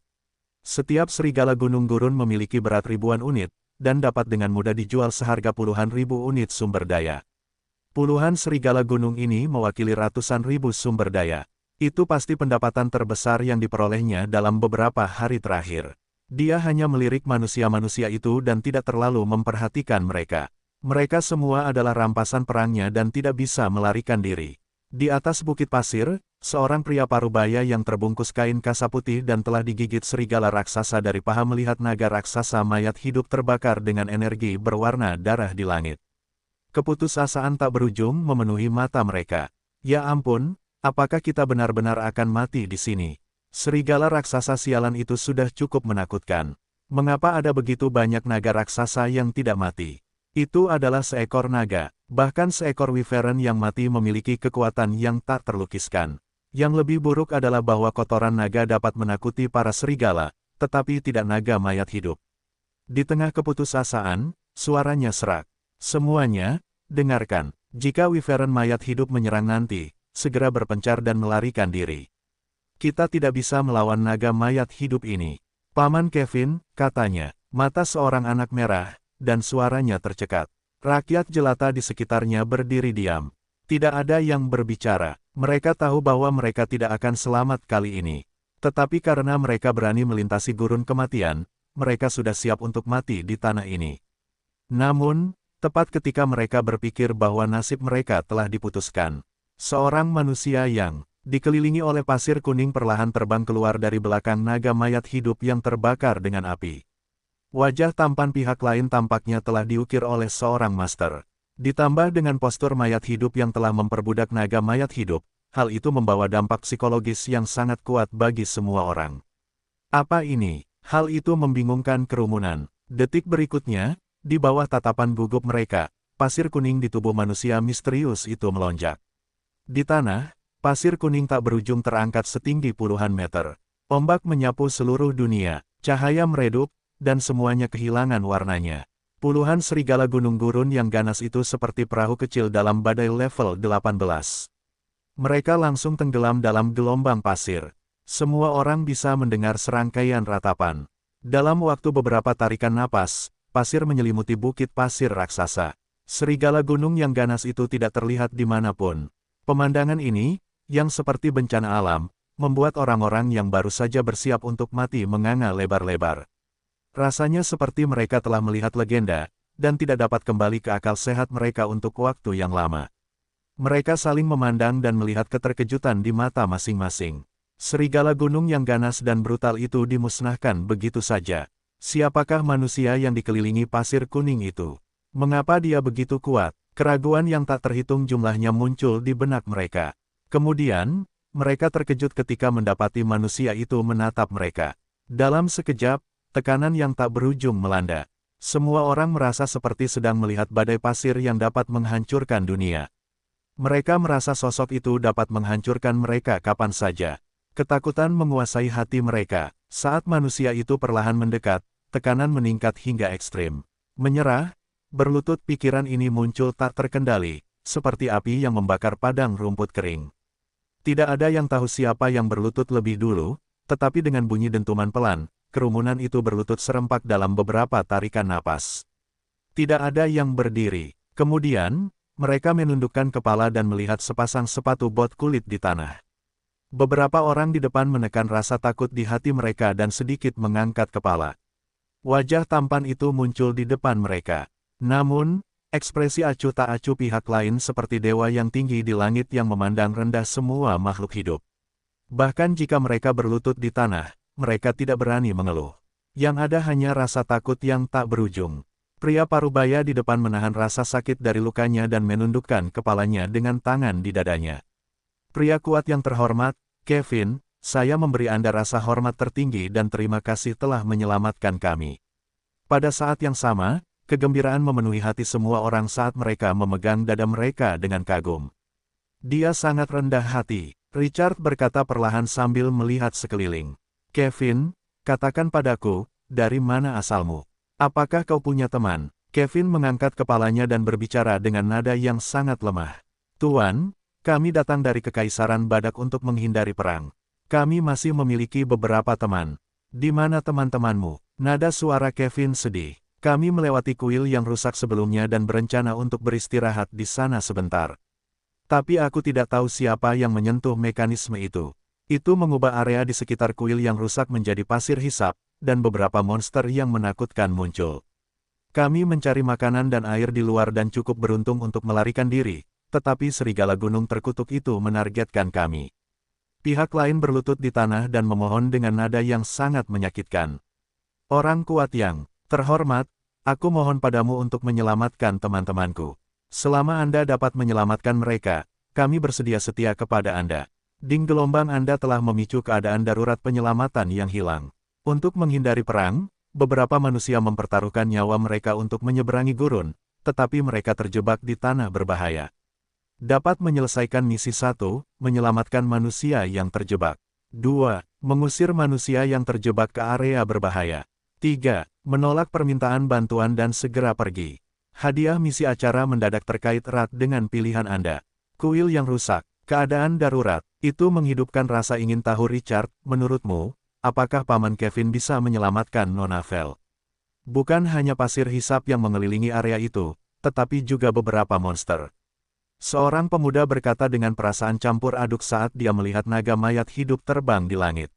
Setiap serigala gunung gurun memiliki berat ribuan unit, dan dapat dengan mudah dijual seharga puluhan ribu unit sumber daya. Puluhan serigala gunung ini mewakili ratusan ribu sumber daya. Itu pasti pendapatan terbesar yang diperolehnya dalam beberapa hari terakhir. Dia hanya melirik manusia-manusia itu dan tidak terlalu memperhatikan mereka. Mereka semua adalah rampasan perangnya dan tidak bisa melarikan diri. Di atas bukit pasir, seorang pria parubaya yang terbungkus kain kasa putih dan telah digigit serigala raksasa dari paha melihat naga raksasa mayat hidup terbakar dengan energi berwarna darah di langit. Keputusasaan tak berujung memenuhi mata mereka. "Ya ampun, apakah kita benar-benar akan mati di sini? Serigala raksasa sialan itu sudah cukup menakutkan. Mengapa ada begitu banyak naga raksasa yang tidak mati?" Itu adalah seekor naga, bahkan seekor wyvern yang mati memiliki kekuatan yang tak terlukiskan. Yang lebih buruk adalah bahwa kotoran naga dapat menakuti para serigala, tetapi tidak naga mayat hidup. Di tengah keputusasaan, suaranya serak. Semuanya, dengarkan. Jika Wyvern mayat hidup menyerang nanti, segera berpencar dan melarikan diri. Kita tidak bisa melawan naga mayat hidup ini. Paman Kevin, katanya. Mata seorang anak merah, dan suaranya tercekat. Rakyat jelata di sekitarnya berdiri diam. Tidak ada yang berbicara. Mereka tahu bahwa mereka tidak akan selamat kali ini. Tetapi karena mereka berani melintasi gurun kematian, mereka sudah siap untuk mati di tanah ini. Namun, tepat ketika mereka berpikir bahwa nasib mereka telah diputuskan, seorang manusia yang dikelilingi oleh pasir kuning perlahan terbang keluar dari belakang naga mayat hidup yang terbakar dengan api. Wajah tampan pihak lain tampaknya telah diukir oleh seorang master. Ditambah dengan postur mayat hidup yang telah memperbudak naga mayat hidup, hal itu membawa dampak psikologis yang sangat kuat bagi semua orang. Apa ini? Hal itu membingungkan kerumunan. Detik berikutnya, di bawah tatapan gugup mereka, pasir kuning di tubuh manusia misterius itu melonjak. Di tanah, pasir kuning tak berujung terangkat setinggi puluhan meter. Ombak menyapu seluruh dunia, cahaya meredup, dan semuanya kehilangan warnanya. Puluhan serigala gunung gurun yang ganas itu seperti perahu kecil dalam badai level 18. Mereka langsung tenggelam dalam gelombang pasir. Semua orang bisa mendengar serangkaian ratapan. Dalam waktu beberapa tarikan napas, pasir menyelimuti bukit pasir raksasa. Serigala gunung yang ganas itu tidak terlihat dimanapun. Pemandangan ini, yang seperti bencana alam, membuat orang-orang yang baru saja bersiap untuk mati menganga lebar-lebar. Rasanya seperti mereka telah melihat legenda, dan tidak dapat kembali ke akal sehat mereka untuk waktu yang lama. Mereka saling memandang dan melihat keterkejutan di mata masing-masing. Serigala gunung yang ganas dan brutal itu dimusnahkan begitu saja. Siapakah manusia yang dikelilingi pasir kuning itu? Mengapa dia begitu kuat? Keraguan yang tak terhitung jumlahnya muncul di benak mereka. Kemudian, mereka terkejut ketika mendapati manusia itu menatap mereka. Dalam sekejap, tekanan yang tak berujung melanda. Semua orang merasa seperti sedang melihat badai pasir yang dapat menghancurkan dunia. Mereka merasa sosok itu dapat menghancurkan mereka kapan saja. Ketakutan menguasai hati mereka. Saat manusia itu perlahan mendekat, tekanan meningkat hingga ekstrim. Menyerah, berlutut pikiran ini muncul tak terkendali, seperti api yang membakar padang rumput kering. Tidak ada yang tahu siapa yang berlutut lebih dulu, tetapi dengan bunyi dentuman pelan, kerumunan itu berlutut serempak dalam beberapa tarikan napas. Tidak ada yang berdiri. Kemudian, mereka menundukkan kepala dan melihat sepasang sepatu bot kulit di tanah. Beberapa orang di depan menekan rasa takut di hati mereka dan sedikit mengangkat kepala. Wajah tampan itu muncul di depan mereka. Namun, ekspresi acuh tak acuh pihak lain seperti dewa yang tinggi di langit yang memandang rendah semua makhluk hidup. Bahkan jika mereka berlutut di tanah, mereka tidak berani mengeluh. Yang ada hanya rasa takut yang tak berujung. Pria parubaya di depan menahan rasa sakit dari lukanya dan menundukkan kepalanya dengan tangan di dadanya. Pria kuat yang terhormat, Kevin, saya memberi Anda rasa hormat tertinggi dan terima kasih telah menyelamatkan kami. Pada saat yang sama, kegembiraan memenuhi hati semua orang saat mereka memegang dada mereka dengan kagum. Dia sangat rendah hati, Richard berkata perlahan sambil melihat sekeliling. Kevin, katakan padaku, dari mana asalmu? Apakah kau punya teman? Kevin mengangkat kepalanya dan berbicara dengan nada yang sangat lemah. Tuan, kami datang dari Kekaisaran Badak untuk menghindari perang. Kami masih memiliki beberapa teman. Di mana teman-temanmu? Nada suara Kevin sedih. Kami melewati kuil yang rusak sebelumnya dan berencana untuk beristirahat di sana sebentar. Tapi aku tidak tahu siapa yang menyentuh mekanisme itu. Itu mengubah area di sekitar kuil yang rusak menjadi pasir hisap, dan beberapa monster yang menakutkan muncul. Kami mencari makanan dan air di luar dan cukup beruntung untuk melarikan diri, tetapi serigala gunung terkutuk itu menargetkan kami. Pihak lain berlutut di tanah dan memohon dengan nada yang sangat menyakitkan. Orang kuat yang terhormat, aku mohon padamu untuk menyelamatkan teman-temanku. Selama Anda dapat menyelamatkan mereka, kami bersedia setia kepada Anda. Ding gelombang Anda telah memicu keadaan darurat penyelamatan yang hilang. Untuk menghindari perang, beberapa manusia mempertaruhkan nyawa mereka untuk menyeberangi gurun, tetapi mereka terjebak di tanah berbahaya. Dapat menyelesaikan misi 1, menyelamatkan manusia yang terjebak. 2. Mengusir manusia yang terjebak ke area berbahaya. 3. Menolak permintaan bantuan dan segera pergi. Hadiah misi acara mendadak terkait erat dengan pilihan Anda. Kuil yang rusak, keadaan darurat, itu menghidupkan rasa ingin tahu Richard. Menurutmu, apakah Paman Kevin bisa menyelamatkan Nona Vel? Bukan hanya pasir hisap yang mengelilingi area itu, tetapi juga beberapa monster. Seorang pemuda berkata dengan perasaan campur aduk saat dia melihat naga mayat hidup terbang di langit.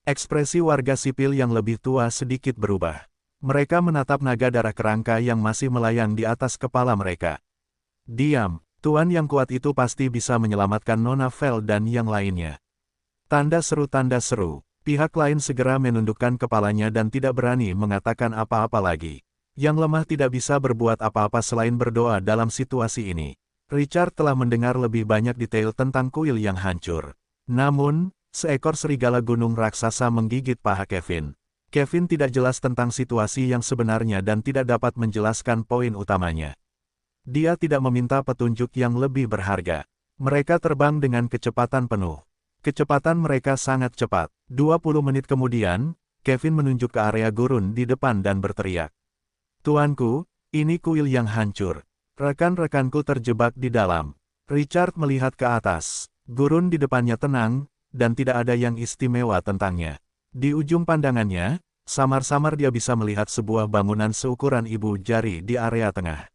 Ekspresi warga sipil yang lebih tua sedikit berubah. Mereka menatap naga darah kerangka yang masih melayang di atas kepala mereka. Diam, Tuan yang kuat itu pasti bisa menyelamatkan Nona Vel dan yang lainnya. Tanda seru. Pihak lain segera menundukkan kepalanya dan tidak berani mengatakan apa-apa lagi. Yang lemah tidak bisa berbuat apa-apa selain berdoa dalam situasi ini. Richard telah mendengar lebih banyak detail tentang kuil yang hancur. Namun, seekor serigala gunung raksasa menggigit paha Kevin. Kevin tidak jelas tentang situasi yang sebenarnya dan tidak dapat menjelaskan poin utamanya. Dia tidak meminta petunjuk yang lebih berharga. Mereka terbang dengan kecepatan penuh. Kecepatan mereka sangat cepat. 20 menit kemudian, Kevin menunjuk ke area gurun di depan dan berteriak. Tuanku, ini kuil yang hancur. Rekan-rekanku terjebak di dalam. Richard melihat ke atas. Gurun di depannya tenang, dan tidak ada yang istimewa tentangnya. Di ujung pandangannya, samar-samar dia bisa melihat sebuah bangunan seukuran ibu jari di area tengah.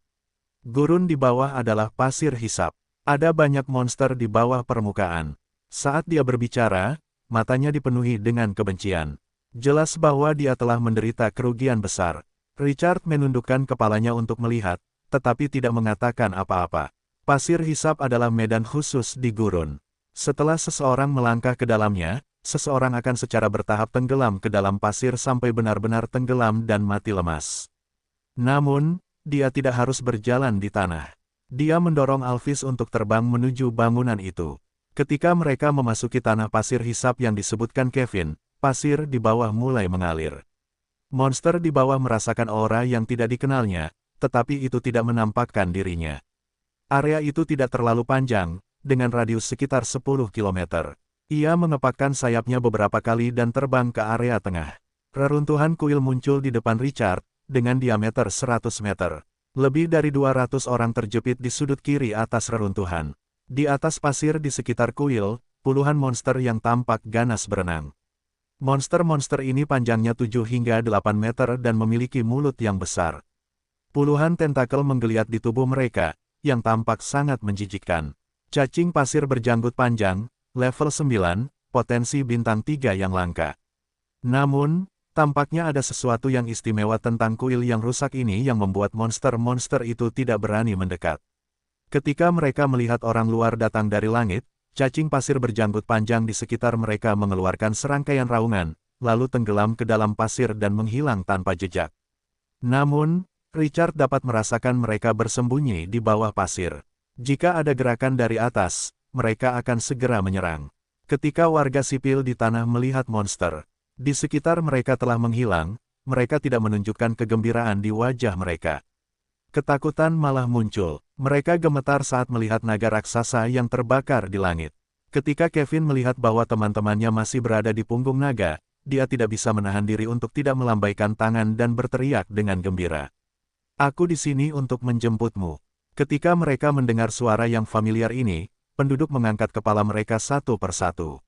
Gurun di bawah adalah pasir hisap. Ada banyak monster di bawah permukaan. Saat dia berbicara, matanya dipenuhi dengan kebencian. Jelas bahwa dia telah menderita kerugian besar. Richard menundukkan kepalanya untuk melihat, tetapi tidak mengatakan apa-apa. Pasir hisap adalah medan khusus di gurun. Setelah seseorang melangkah ke dalamnya, seseorang akan secara bertahap tenggelam ke dalam pasir sampai benar-benar tenggelam dan mati lemas. Namun, dia tidak harus berjalan di tanah. Dia mendorong Alvis untuk terbang menuju bangunan itu. Ketika mereka memasuki tanah pasir hisap yang disebutkan Kevin, pasir di bawah mulai mengalir. Monster di bawah merasakan aura yang tidak dikenalnya, tetapi itu tidak menampakkan dirinya. Area itu tidak terlalu panjang, dengan radius sekitar 10 km. Ia mengepakkan sayapnya beberapa kali dan terbang ke area tengah. Reruntuhan kuil muncul di depan Richard, dengan diameter 100 meter. Lebih dari 200 orang terjepit di sudut kiri atas reruntuhan. Di atas pasir di sekitar kuil, puluhan monster yang tampak ganas berenang. Monster-monster ini panjangnya 7 hingga 8 meter dan memiliki mulut yang besar. Puluhan tentakel menggeliat di tubuh mereka, yang tampak sangat menjijikkan. Cacing pasir berjanggut panjang, level 9, potensi bintang 3 yang langka. Namun, tampaknya ada sesuatu yang istimewa tentang kuil yang rusak ini yang membuat monster-monster itu tidak berani mendekat. Ketika mereka melihat orang luar datang dari langit, cacing pasir berjanggut panjang di sekitar mereka mengeluarkan serangkaian raungan, lalu tenggelam ke dalam pasir dan menghilang tanpa jejak. Namun, Richard dapat merasakan mereka bersembunyi di bawah pasir. Jika ada gerakan dari atas, mereka akan segera menyerang. Ketika warga sipil di tanah melihat monster di sekitar mereka telah menghilang, mereka tidak menunjukkan kegembiraan di wajah mereka. Ketakutan malah muncul. Mereka gemetar saat melihat naga raksasa yang terbakar di langit. Ketika Kevin melihat bahwa teman-temannya masih berada di punggung naga, dia tidak bisa menahan diri untuk tidak melambaikan tangan dan berteriak dengan gembira. Aku di sini untuk menjemputmu. Ketika mereka mendengar suara yang familiar ini, penduduk mengangkat kepala mereka satu persatu.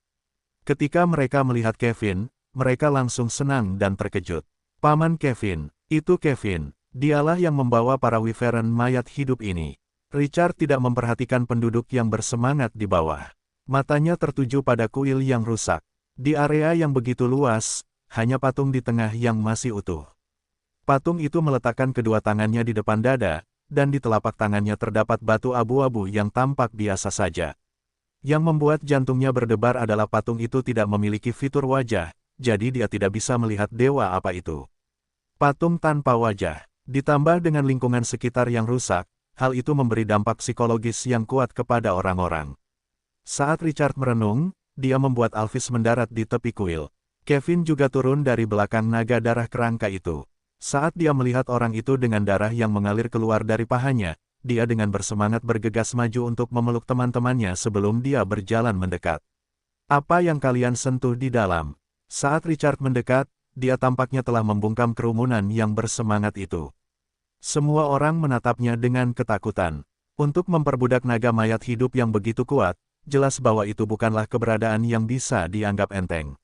Ketika mereka melihat Kevin, mereka langsung senang dan terkejut. Paman Kevin, itu Kevin. Dialah yang membawa para wyvern mayat hidup ini. Richard tidak memperhatikan penduduk yang bersemangat di bawah. Matanya tertuju pada kuil yang rusak. Di area yang begitu luas, hanya patung di tengah yang masih utuh. Patung itu meletakkan kedua tangannya di depan dada, dan di telapak tangannya terdapat batu abu-abu yang tampak biasa saja. Yang membuat jantungnya berdebar adalah patung itu tidak memiliki fitur wajah, jadi dia tidak bisa melihat dewa apa itu. Patung tanpa wajah, ditambah dengan lingkungan sekitar yang rusak, hal itu memberi dampak psikologis yang kuat kepada orang-orang. Saat Richard merenung, dia membuat Alvis mendarat di tepi kuil. Kevin juga turun dari belakang naga darah kerangka itu. Saat dia melihat orang itu dengan darah yang mengalir keluar dari pahanya, dia dengan bersemangat bergegas maju untuk memeluk teman-temannya sebelum dia berjalan mendekat. Apa yang kalian sentuh di dalam? Saat Richard mendekat, dia tampaknya telah membungkam kerumunan yang bersemangat itu. Semua orang menatapnya dengan ketakutan. Untuk memperbudak naga mayat hidup yang begitu kuat, jelas bahwa itu bukanlah keberadaan yang bisa dianggap enteng.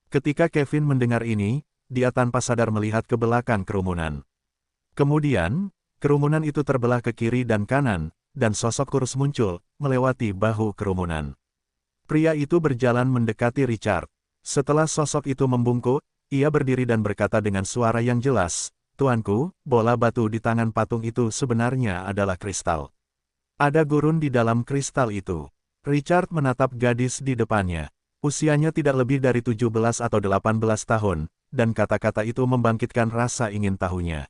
Ketika Kevin mendengar ini, dia tanpa sadar melihat ke belakang kerumunan. Kemudian, kerumunan itu terbelah ke kiri dan kanan, dan sosok kurus muncul, melewati bahu kerumunan. Pria itu berjalan mendekati Richard. Setelah sosok itu membungkuk, ia berdiri dan berkata dengan suara yang jelas, "Tuanku, bola batu di tangan patung itu sebenarnya adalah kristal. Ada gurun di dalam kristal itu." Richard menatap gadis di depannya. Usianya tidak lebih dari 17 atau 18 tahun, dan kata-kata itu membangkitkan rasa ingin tahunya.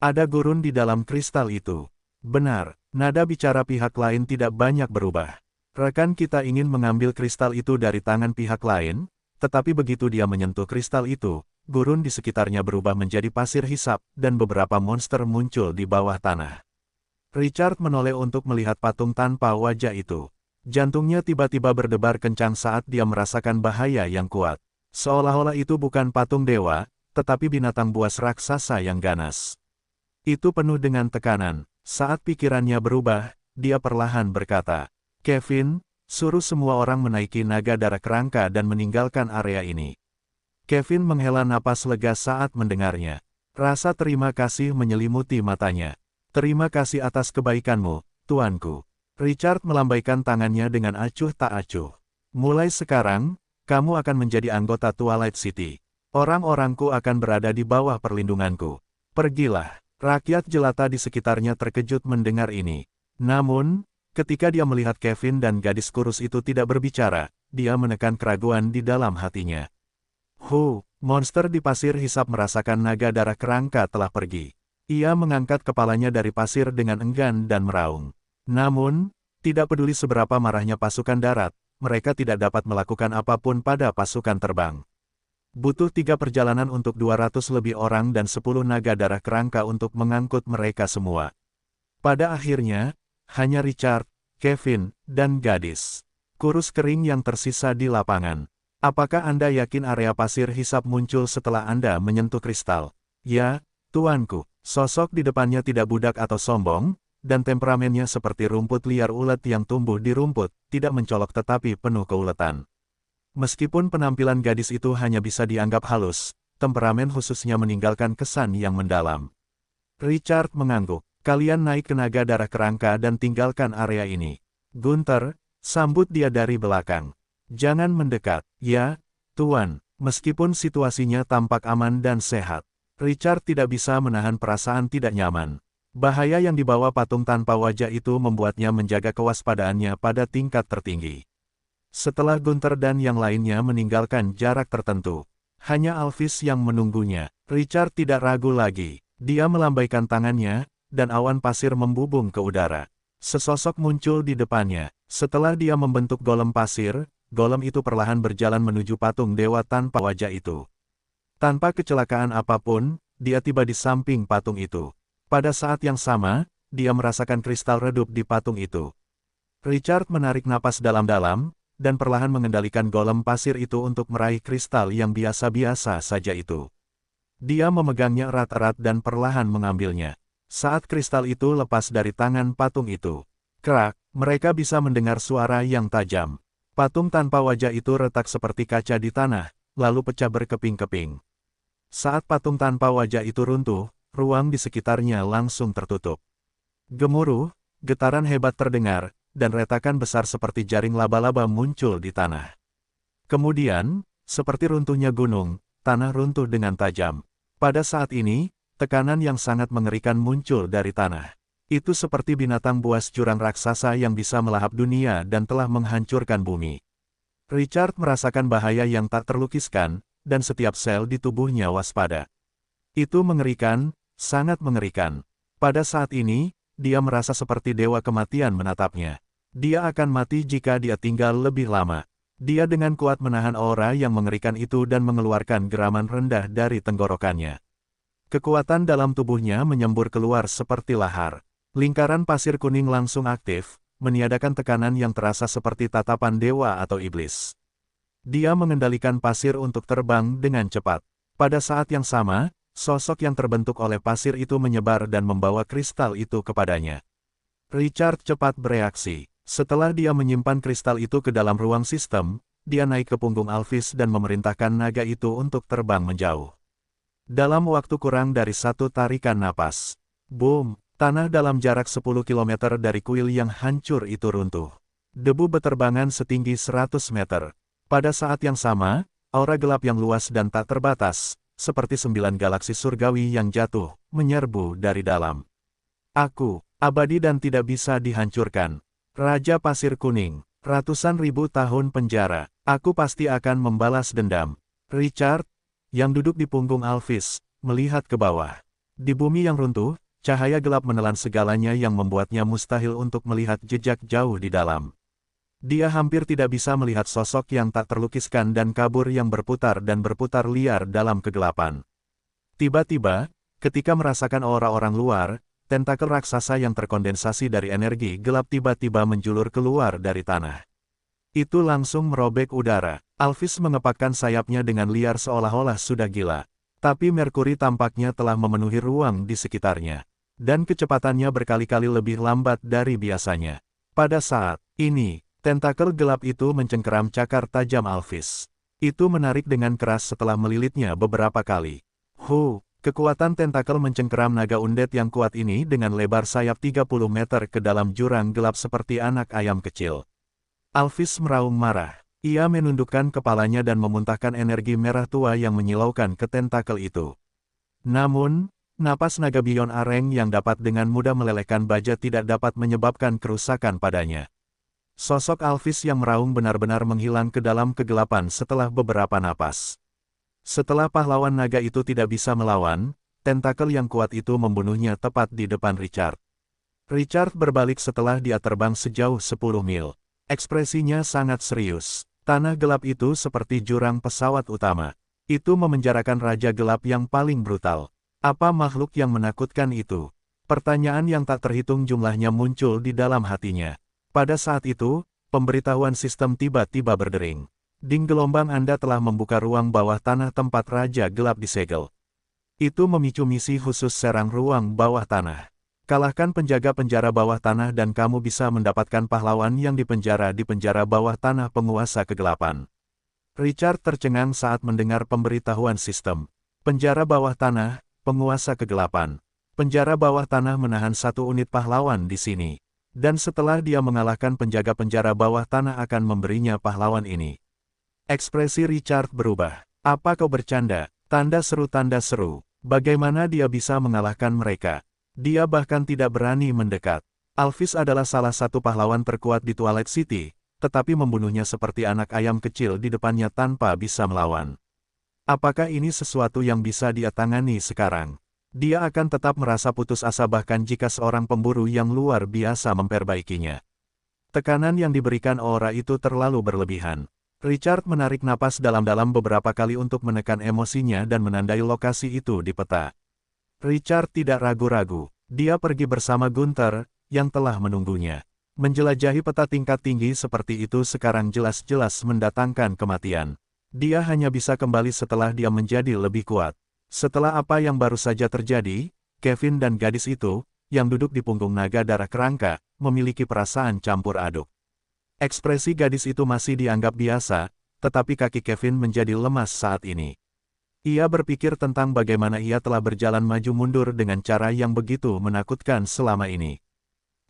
Ada gurun di dalam kristal itu. Benar, nada bicara pihak lain tidak banyak berubah. Rekan kita ingin mengambil kristal itu dari tangan pihak lain, tetapi begitu dia menyentuh kristal itu, gurun di sekitarnya berubah menjadi pasir hisap, dan beberapa monster muncul di bawah tanah. Richard menoleh untuk melihat patung tanpa wajah itu. Jantungnya tiba-tiba berdebar kencang saat dia merasakan bahaya yang kuat. Seolah-olah itu bukan patung dewa, tetapi binatang buas raksasa yang ganas. Itu penuh dengan tekanan. Saat pikirannya berubah, dia perlahan berkata, "Kevin, suruh semua orang menaiki naga darah kerangka dan meninggalkan area ini." Kevin menghela napas lega saat mendengarnya. Rasa terima kasih menyelimuti matanya. "Terima kasih atas kebaikanmu, tuanku." Richard melambaikan tangannya dengan acuh tak acuh. "Mulai sekarang, kamu akan menjadi anggota Twilight City. Orang-orangku akan berada di bawah perlindunganku. Pergilah." Rakyat jelata di sekitarnya terkejut mendengar ini. Namun, ketika dia melihat Kevin dan gadis kurus itu tidak berbicara, dia menekan keraguan di dalam hatinya. Monster di pasir hisap merasakan naga darah kerangka telah pergi. Ia mengangkat kepalanya dari pasir dengan enggan dan meraung. Namun, tidak peduli seberapa marahnya pasukan darat, mereka tidak dapat melakukan apapun pada pasukan terbang. Butuh 3 perjalanan untuk 200 lebih orang dan 10 naga darah kerangka untuk mengangkut mereka semua. Pada akhirnya, hanya Richard, Kevin, dan gadis kurus kering yang tersisa di lapangan. "Apakah Anda yakin area pasir hisap muncul setelah Anda menyentuh kristal?" "Ya, tuanku." Sosok di depannya tidak budak atau sombong, dan temperamennya seperti rumput liar ulet yang tumbuh di rumput, tidak mencolok tetapi penuh keuletan. Meskipun penampilan gadis itu hanya bisa dianggap halus, temperamen khususnya meninggalkan kesan yang mendalam. Richard mengangguk. "Kalian naik ke naga darah kerangka dan tinggalkan area ini." "Gunther," sambut dia dari belakang. "Jangan mendekat." "Ya, tuan." Meskipun situasinya tampak aman dan sehat, Richard tidak bisa menahan perasaan tidak nyaman. Bahaya yang dibawa patung tanpa wajah itu membuatnya menjaga kewaspadaannya pada tingkat tertinggi. Setelah Gunther dan yang lainnya meninggalkan jarak tertentu, hanya Alvis yang menunggunya. Richard tidak ragu lagi. Dia melambaikan tangannya, dan awan pasir membubung ke udara. Sesosok muncul di depannya. Setelah dia membentuk golem pasir, golem itu perlahan berjalan menuju patung dewa tanpa wajah itu. Tanpa kecelakaan apapun, dia tiba di samping patung itu. Pada saat yang sama, dia merasakan kristal redup di patung itu. Richard menarik napas dalam-dalam, dan perlahan mengendalikan golem pasir itu untuk meraih kristal yang biasa-biasa saja itu. Dia memegangnya erat-erat dan perlahan mengambilnya. Saat kristal itu lepas dari tangan patung itu, krak, mereka bisa mendengar suara yang tajam. Patung tanpa wajah itu retak seperti kaca di tanah, lalu pecah berkeping-keping. Saat patung tanpa wajah itu runtuh, ruang di sekitarnya langsung tertutup. Gemuruh, getaran hebat terdengar, dan retakan besar seperti jaring laba-laba muncul di tanah. Kemudian, seperti runtuhnya gunung, tanah runtuh dengan tajam. Pada saat ini, tekanan yang sangat mengerikan muncul dari tanah. Itu seperti binatang buas jurang raksasa yang bisa melahap dunia dan telah menghancurkan bumi. Richard merasakan bahaya yang tak terlukiskan, dan setiap sel di tubuhnya waspada. Itu mengerikan, sangat mengerikan. Pada saat ini, dia merasa seperti dewa kematian menatapnya. Dia akan mati jika dia tinggal lebih lama. Dia dengan kuat menahan aura yang mengerikan itu dan mengeluarkan geraman rendah dari tenggorokannya. Kekuatan dalam tubuhnya menyembur keluar seperti lahar. Lingkaran pasir kuning langsung aktif, meniadakan tekanan yang terasa seperti tatapan dewa atau iblis. Dia mengendalikan pasir untuk terbang dengan cepat. Pada saat yang sama, sosok yang terbentuk oleh pasir itu menyebar dan membawa kristal itu kepadanya. Richard cepat bereaksi. Setelah dia menyimpan kristal itu ke dalam ruang sistem, dia naik ke punggung Alphys dan memerintahkan naga itu untuk terbang menjauh. Dalam waktu kurang dari satu tarikan napas, boom, tanah dalam jarak 10 km dari kuil yang hancur itu runtuh. Debu beterbangan setinggi 100 meter. Pada saat yang sama, aura gelap yang luas dan tak terbatas, seperti 9 galaksi surgawi yang jatuh, menyerbu dari dalam. Aku, abadi dan tidak bisa dihancurkan. Raja Pasir Kuning, ratusan ribu tahun penjara, aku pasti akan membalas dendam. Richard, yang duduk di punggung Alphys, melihat ke bawah. Di bumi yang runtuh, cahaya gelap menelan segalanya yang membuatnya mustahil untuk melihat jejak jauh di dalam. Dia hampir tidak bisa melihat sosok yang tak terlukiskan dan kabur yang berputar dan berputar liar dalam kegelapan. Tiba-tiba, ketika merasakan aura orang luar, tentakel raksasa yang terkondensasi dari energi gelap tiba-tiba menjulur keluar dari tanah. Itu langsung merobek udara. Alphys mengepakkan sayapnya dengan liar seolah-olah sudah gila. Tapi Merkuri tampaknya telah memenuhi ruang di sekitarnya. Dan kecepatannya berkali-kali lebih lambat dari biasanya. Pada saat ini, tentakel gelap itu mencengkeram cakar tajam Alphys. Itu menarik dengan keras setelah melilitnya beberapa kali. Kekuatan tentakel mencengkeram naga undead yang kuat ini dengan lebar sayap 30 meter ke dalam jurang gelap seperti anak ayam kecil. Alphys meraung marah. Ia menundukkan kepalanya dan memuntahkan energi merah tua yang menyilaukan ke tentakel itu. Namun, napas naga Beyond Areng yang dapat dengan mudah melelehkan baja tidak dapat menyebabkan kerusakan padanya. Sosok Alphys yang meraung benar-benar menghilang ke dalam kegelapan setelah beberapa napas. Setelah pahlawan naga itu tidak bisa melawan, tentakel yang kuat itu membunuhnya tepat di depan Richard. Richard berbalik setelah dia terbang sejauh 10 mil. Ekspresinya sangat serius. Tanah gelap itu seperti jurang pesawat utama. Itu memenjarakan Raja Gelap yang paling brutal. Apa makhluk yang menakutkan itu? Pertanyaan yang tak terhitung jumlahnya muncul di dalam hatinya. Pada saat itu, pemberitahuan sistem tiba-tiba berdering. Ding gelombang Anda telah membuka ruang bawah tanah tempat Raja Gelap disegel. Itu memicu misi khusus serang ruang bawah tanah. Kalahkan penjaga penjara bawah tanah dan kamu bisa mendapatkan pahlawan yang dipenjara di penjara bawah tanah penguasa kegelapan. Richard tercengang saat mendengar pemberitahuan sistem. Penjara bawah tanah, penguasa kegelapan. Penjara bawah tanah menahan satu unit pahlawan di sini. Dan setelah dia mengalahkan penjaga penjara bawah tanah akan memberinya pahlawan ini. Ekspresi Richard berubah. Apa kau bercanda? Tanda seru. Bagaimana dia bisa mengalahkan mereka? Dia bahkan tidak berani mendekat. Alphys adalah salah satu pahlawan terkuat di Twilight City, tetapi membunuhnya seperti anak ayam kecil di depannya tanpa bisa melawan. Apakah ini sesuatu yang bisa dia tangani sekarang? Dia akan tetap merasa putus asa bahkan jika seorang pemburu yang luar biasa memperbaikinya. Tekanan yang diberikan aura itu terlalu berlebihan. Richard menarik napas dalam-dalam beberapa kali untuk menekan emosinya dan menandai lokasi itu di peta. Richard tidak ragu-ragu. Dia pergi bersama Gunther, yang telah menunggunya. Menjelajahi peta tingkat tinggi seperti itu sekarang jelas-jelas mendatangkan kematian. Dia hanya bisa kembali setelah dia menjadi lebih kuat. Setelah apa yang baru saja terjadi, Kevin dan gadis itu, yang duduk di punggung naga darah kerangka, memiliki perasaan campur aduk. Ekspresi gadis itu masih dianggap biasa, tetapi kaki Kevin menjadi lemas saat ini. Ia berpikir tentang bagaimana ia telah berjalan maju mundur dengan cara yang begitu menakutkan selama ini.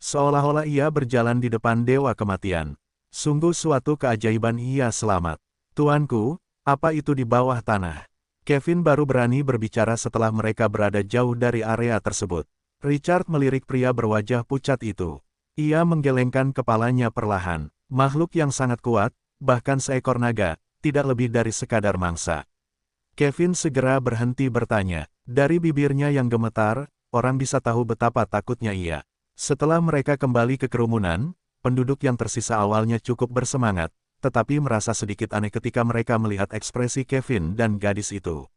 Seolah-olah ia berjalan di depan dewa kematian. Sungguh suatu keajaiban ia selamat. Tuanku, apa itu di bawah tanah? Kevin baru berani berbicara setelah mereka berada jauh dari area tersebut. Richard melirik pria berwajah pucat itu. Ia menggelengkan kepalanya perlahan. Makhluk yang sangat kuat, bahkan seekor naga, tidak lebih dari sekadar mangsa. Kevin segera berhenti bertanya. Dari bibirnya yang gemetar, orang bisa tahu betapa takutnya ia. Setelah mereka kembali ke kerumunan, penduduk yang tersisa awalnya cukup bersemangat, tetapi merasa sedikit aneh ketika mereka melihat ekspresi Kevin dan gadis itu.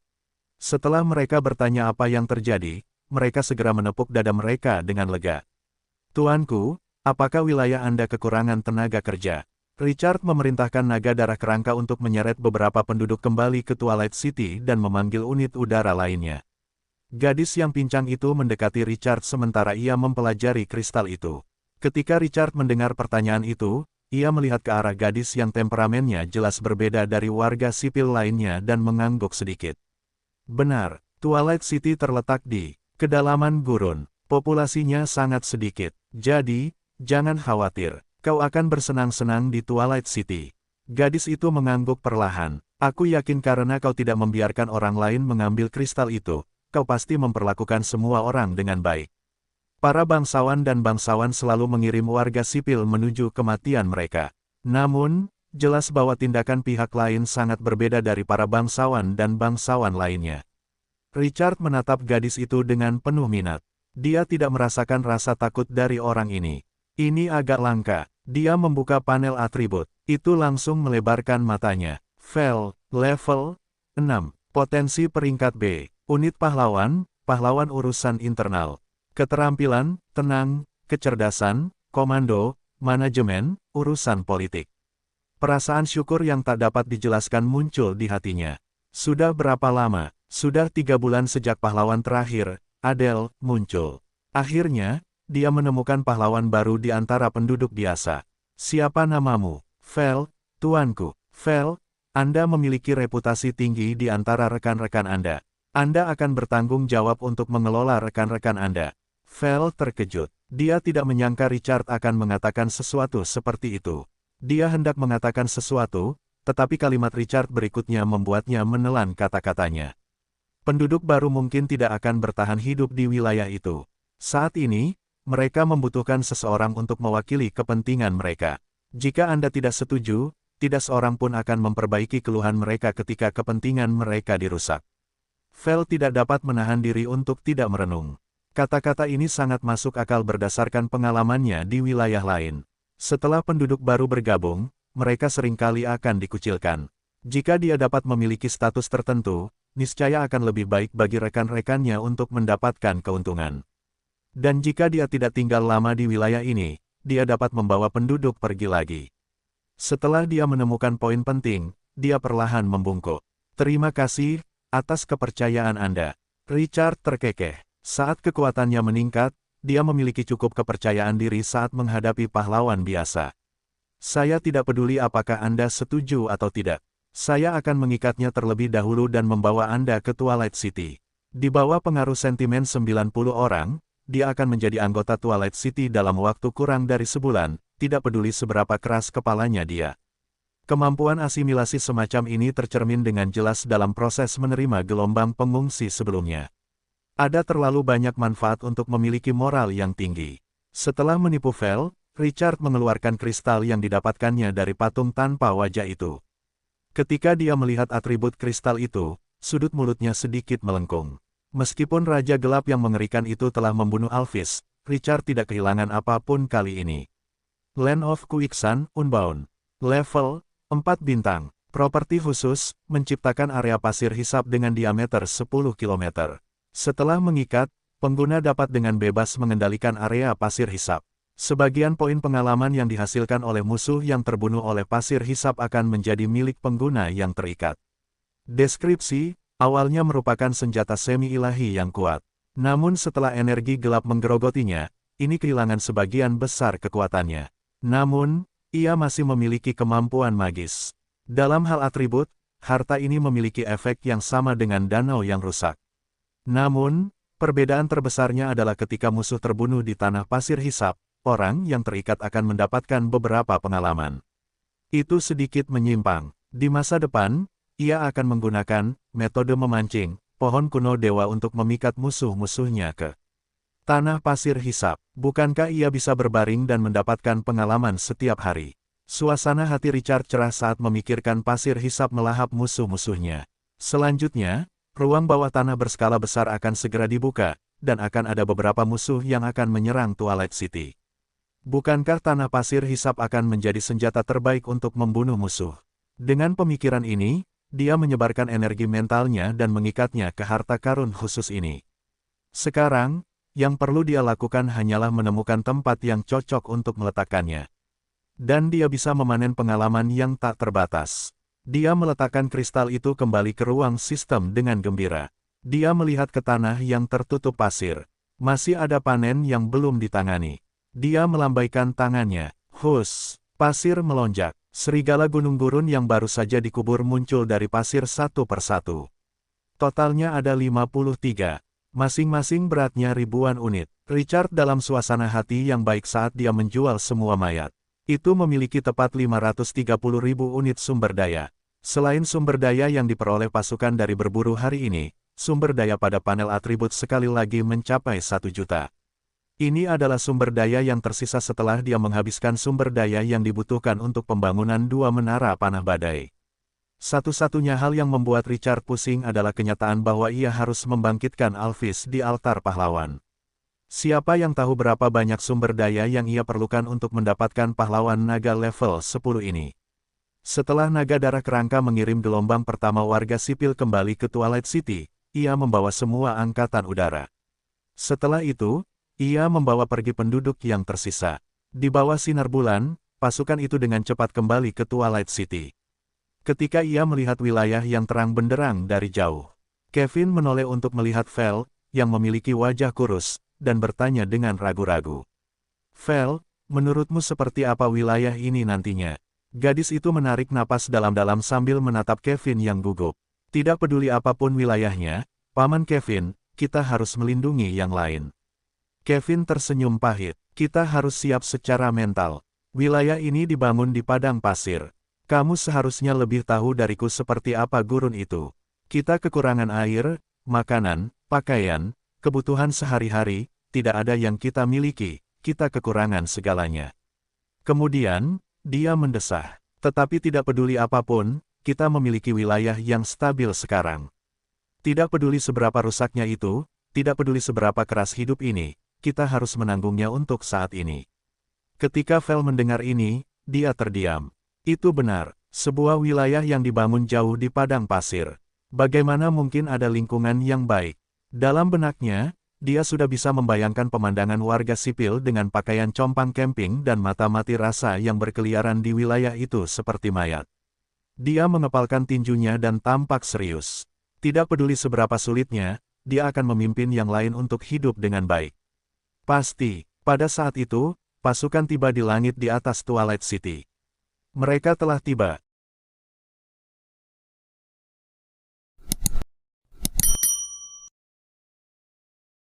Setelah mereka bertanya apa yang terjadi, mereka segera menepuk dada mereka dengan lega. Tuanku, apakah wilayah Anda kekurangan tenaga kerja? Richard memerintahkan naga darah kerangka untuk menyeret beberapa penduduk kembali ke Twilight City dan memanggil unit udara lainnya. Gadis yang pincang itu mendekati Richard sementara ia mempelajari kristal itu. Ketika Richard mendengar pertanyaan itu, ia melihat ke arah gadis yang temperamennya jelas berbeda dari warga sipil lainnya dan mengangguk sedikit. Benar, Twilight City terletak di kedalaman gurun. Populasinya sangat sedikit. Jadi, jangan khawatir. Kau akan bersenang-senang di Twilight City. Gadis itu mengangguk perlahan. Aku yakin karena kau tidak membiarkan orang lain mengambil kristal itu, kau pasti memperlakukan semua orang dengan baik. Para bangsawan dan bangsawan selalu mengirim warga sipil menuju kematian mereka. Namun, jelas bahwa tindakan pihak lain sangat berbeda dari para bangsawan dan bangsawan lainnya. Richard menatap gadis itu dengan penuh minat. Dia tidak merasakan rasa takut dari orang ini. Ini agak langka. Dia membuka panel atribut. Itu langsung melebarkan matanya. Vel, level 6. Potensi peringkat B. Unit pahlawan, pahlawan urusan internal. Keterampilan, tenang, kecerdasan, komando, manajemen, urusan politik. Perasaan syukur yang tak dapat dijelaskan muncul di hatinya. Sudah berapa lama? Sudah 3 bulan sejak pahlawan terakhir, Adele, muncul. Akhirnya, dia menemukan pahlawan baru di antara penduduk biasa. Siapa namamu? Vel, tuanku. Vel, Anda memiliki reputasi tinggi di antara rekan-rekan Anda. Anda akan bertanggung jawab untuk mengelola rekan-rekan Anda. Vel terkejut. Dia tidak menyangka Richard akan mengatakan sesuatu seperti itu. Dia hendak mengatakan sesuatu, tetapi kalimat Richard berikutnya membuatnya menelan kata-katanya. Penduduk baru mungkin tidak akan bertahan hidup di wilayah itu. Saat ini, mereka membutuhkan seseorang untuk mewakili kepentingan mereka. Jika Anda tidak setuju, tidak seorang pun akan memperbaiki keluhan mereka ketika kepentingan mereka dirusak. Vel tidak dapat menahan diri untuk tidak merenung. Kata-kata ini sangat masuk akal berdasarkan pengalamannya di wilayah lain. Setelah penduduk baru bergabung, mereka seringkali akan dikucilkan. Jika dia dapat memiliki status tertentu, niscaya akan lebih baik bagi rekan-rekannya untuk mendapatkan keuntungan. Dan jika dia tidak tinggal lama di wilayah ini, dia dapat membawa penduduk pergi lagi. Setelah dia menemukan poin penting, dia perlahan membungkuk. Terima kasih atas kepercayaan Anda. Richard terkekeh. Saat kekuatannya meningkat, dia memiliki cukup kepercayaan diri saat menghadapi pahlawan biasa. Saya tidak peduli apakah Anda setuju atau tidak. Saya akan mengikatnya terlebih dahulu dan membawa Anda ke Twilight City. Di bawah pengaruh sentimen 90 orang, dia akan menjadi anggota Twilight City dalam waktu kurang dari sebulan, tidak peduli seberapa keras kepalanya dia. Kemampuan asimilasi semacam ini tercermin dengan jelas dalam proses menerima gelombang pengungsi sebelumnya. Ada terlalu banyak manfaat untuk memiliki moral yang tinggi. Setelah menipu Vel, Richard mengeluarkan kristal yang didapatkannya dari patung tanpa wajah itu. Ketika dia melihat atribut kristal itu, sudut mulutnya sedikit melengkung. Meskipun Raja Gelap yang mengerikan itu telah membunuh Alphys, Richard tidak kehilangan apapun kali ini. Land of Quicksand, Unbound. Level 4 bintang. Properti khusus, menciptakan area pasir hisap dengan diameter 10 km. Setelah mengikat, pengguna dapat dengan bebas mengendalikan area pasir hisap. Sebagian poin pengalaman yang dihasilkan oleh musuh yang terbunuh oleh pasir hisap akan menjadi milik pengguna yang terikat. Deskripsi, awalnya merupakan senjata semi-ilahi yang kuat. Namun setelah energi gelap menggerogotinya, ini kehilangan sebagian besar kekuatannya. Namun, ia masih memiliki kemampuan magis. Dalam hal atribut, harta ini memiliki efek yang sama dengan danau yang rusak. Namun, perbedaan terbesarnya adalah ketika musuh terbunuh di tanah pasir hisap, orang yang terikat akan mendapatkan beberapa pengalaman. Itu sedikit menyimpang. Di masa depan, ia akan menggunakan metode memancing pohon kuno dewa untuk memikat musuh-musuhnya ke tanah pasir hisap. Bukankah ia bisa berbaring dan mendapatkan pengalaman setiap hari? Suasana hati Richard cerah saat memikirkan pasir hisap melahap musuh-musuhnya. Selanjutnya, ruang bawah tanah berskala besar akan segera dibuka, dan akan ada beberapa musuh yang akan menyerang Twilight City. Bukankah tanah pasir hisap akan menjadi senjata terbaik untuk membunuh musuh? Dengan pemikiran ini, dia menyebarkan energi mentalnya dan mengikatnya ke harta karun khusus ini. Sekarang, yang perlu dia lakukan hanyalah menemukan tempat yang cocok untuk meletakkannya. Dan dia bisa memanen pengalaman yang tak terbatas. Dia meletakkan kristal itu kembali ke ruang sistem dengan gembira. Dia melihat ke tanah yang tertutup pasir. Masih ada panen yang belum ditangani. Dia melambaikan tangannya. Hus! Pasir melonjak. Serigala gunung gurun yang baru saja dikubur muncul dari pasir satu persatu. Totalnya ada 53. Masing-masing beratnya ribuan unit. Richard dalam suasana hati yang baik saat dia menjual semua mayat. Itu memiliki tepat 530.000 unit sumber daya. Selain sumber daya yang diperoleh pasukan dari berburu hari ini, sumber daya pada panel atribut sekali lagi mencapai 1 juta. Ini adalah sumber daya yang tersisa setelah dia menghabiskan sumber daya yang dibutuhkan untuk pembangunan 2 menara panah badai. Satu-satunya hal yang membuat Richard pusing adalah kenyataan bahwa ia harus membangkitkan Alvis di altar pahlawan. Siapa yang tahu berapa banyak sumber daya yang ia perlukan untuk mendapatkan pahlawan naga level 10 ini. Setelah naga darah kerangka mengirim gelombang pertama warga sipil kembali ke Twilight City, ia membawa semua angkatan udara. Setelah itu, ia membawa pergi penduduk yang tersisa. Di bawah sinar bulan, pasukan itu dengan cepat kembali ke Twilight City. Ketika ia melihat wilayah yang terang benderang dari jauh, Kevin menoleh untuk melihat Vel, yang memiliki wajah kurus, dan bertanya dengan ragu-ragu. Vel, menurutmu seperti apa wilayah ini nantinya? Gadis itu menarik napas dalam-dalam sambil menatap Kevin yang gugup. Tidak peduli apapun wilayahnya, Paman Kevin, kita harus melindungi yang lain. Kevin tersenyum pahit. Kita harus siap secara mental. Wilayah ini dibangun di padang pasir. Kamu seharusnya lebih tahu dariku seperti apa gurun itu. Kita kekurangan air, makanan, pakaian, kebutuhan sehari-hari, tidak ada yang kita miliki, kita kekurangan segalanya. Kemudian, dia mendesah. Tetapi tidak peduli apapun, kita memiliki wilayah yang stabil sekarang. Tidak peduli seberapa rusaknya itu, tidak peduli seberapa keras hidup ini, kita harus menanggungnya untuk saat ini. Ketika Vel mendengar ini, dia terdiam. Itu benar, sebuah wilayah yang dibangun jauh di padang pasir. Bagaimana mungkin ada lingkungan yang baik? Dalam benaknya, dia sudah bisa membayangkan pemandangan warga sipil dengan pakaian compang camping dan mata mati rasa yang berkeliaran di wilayah itu seperti mayat. Dia mengepalkan tinjunya dan tampak serius. Tidak peduli seberapa sulitnya, dia akan memimpin yang lain untuk hidup dengan baik. Pasti, pada saat itu, pasukan tiba di langit di atas Twilight City. Mereka telah tiba,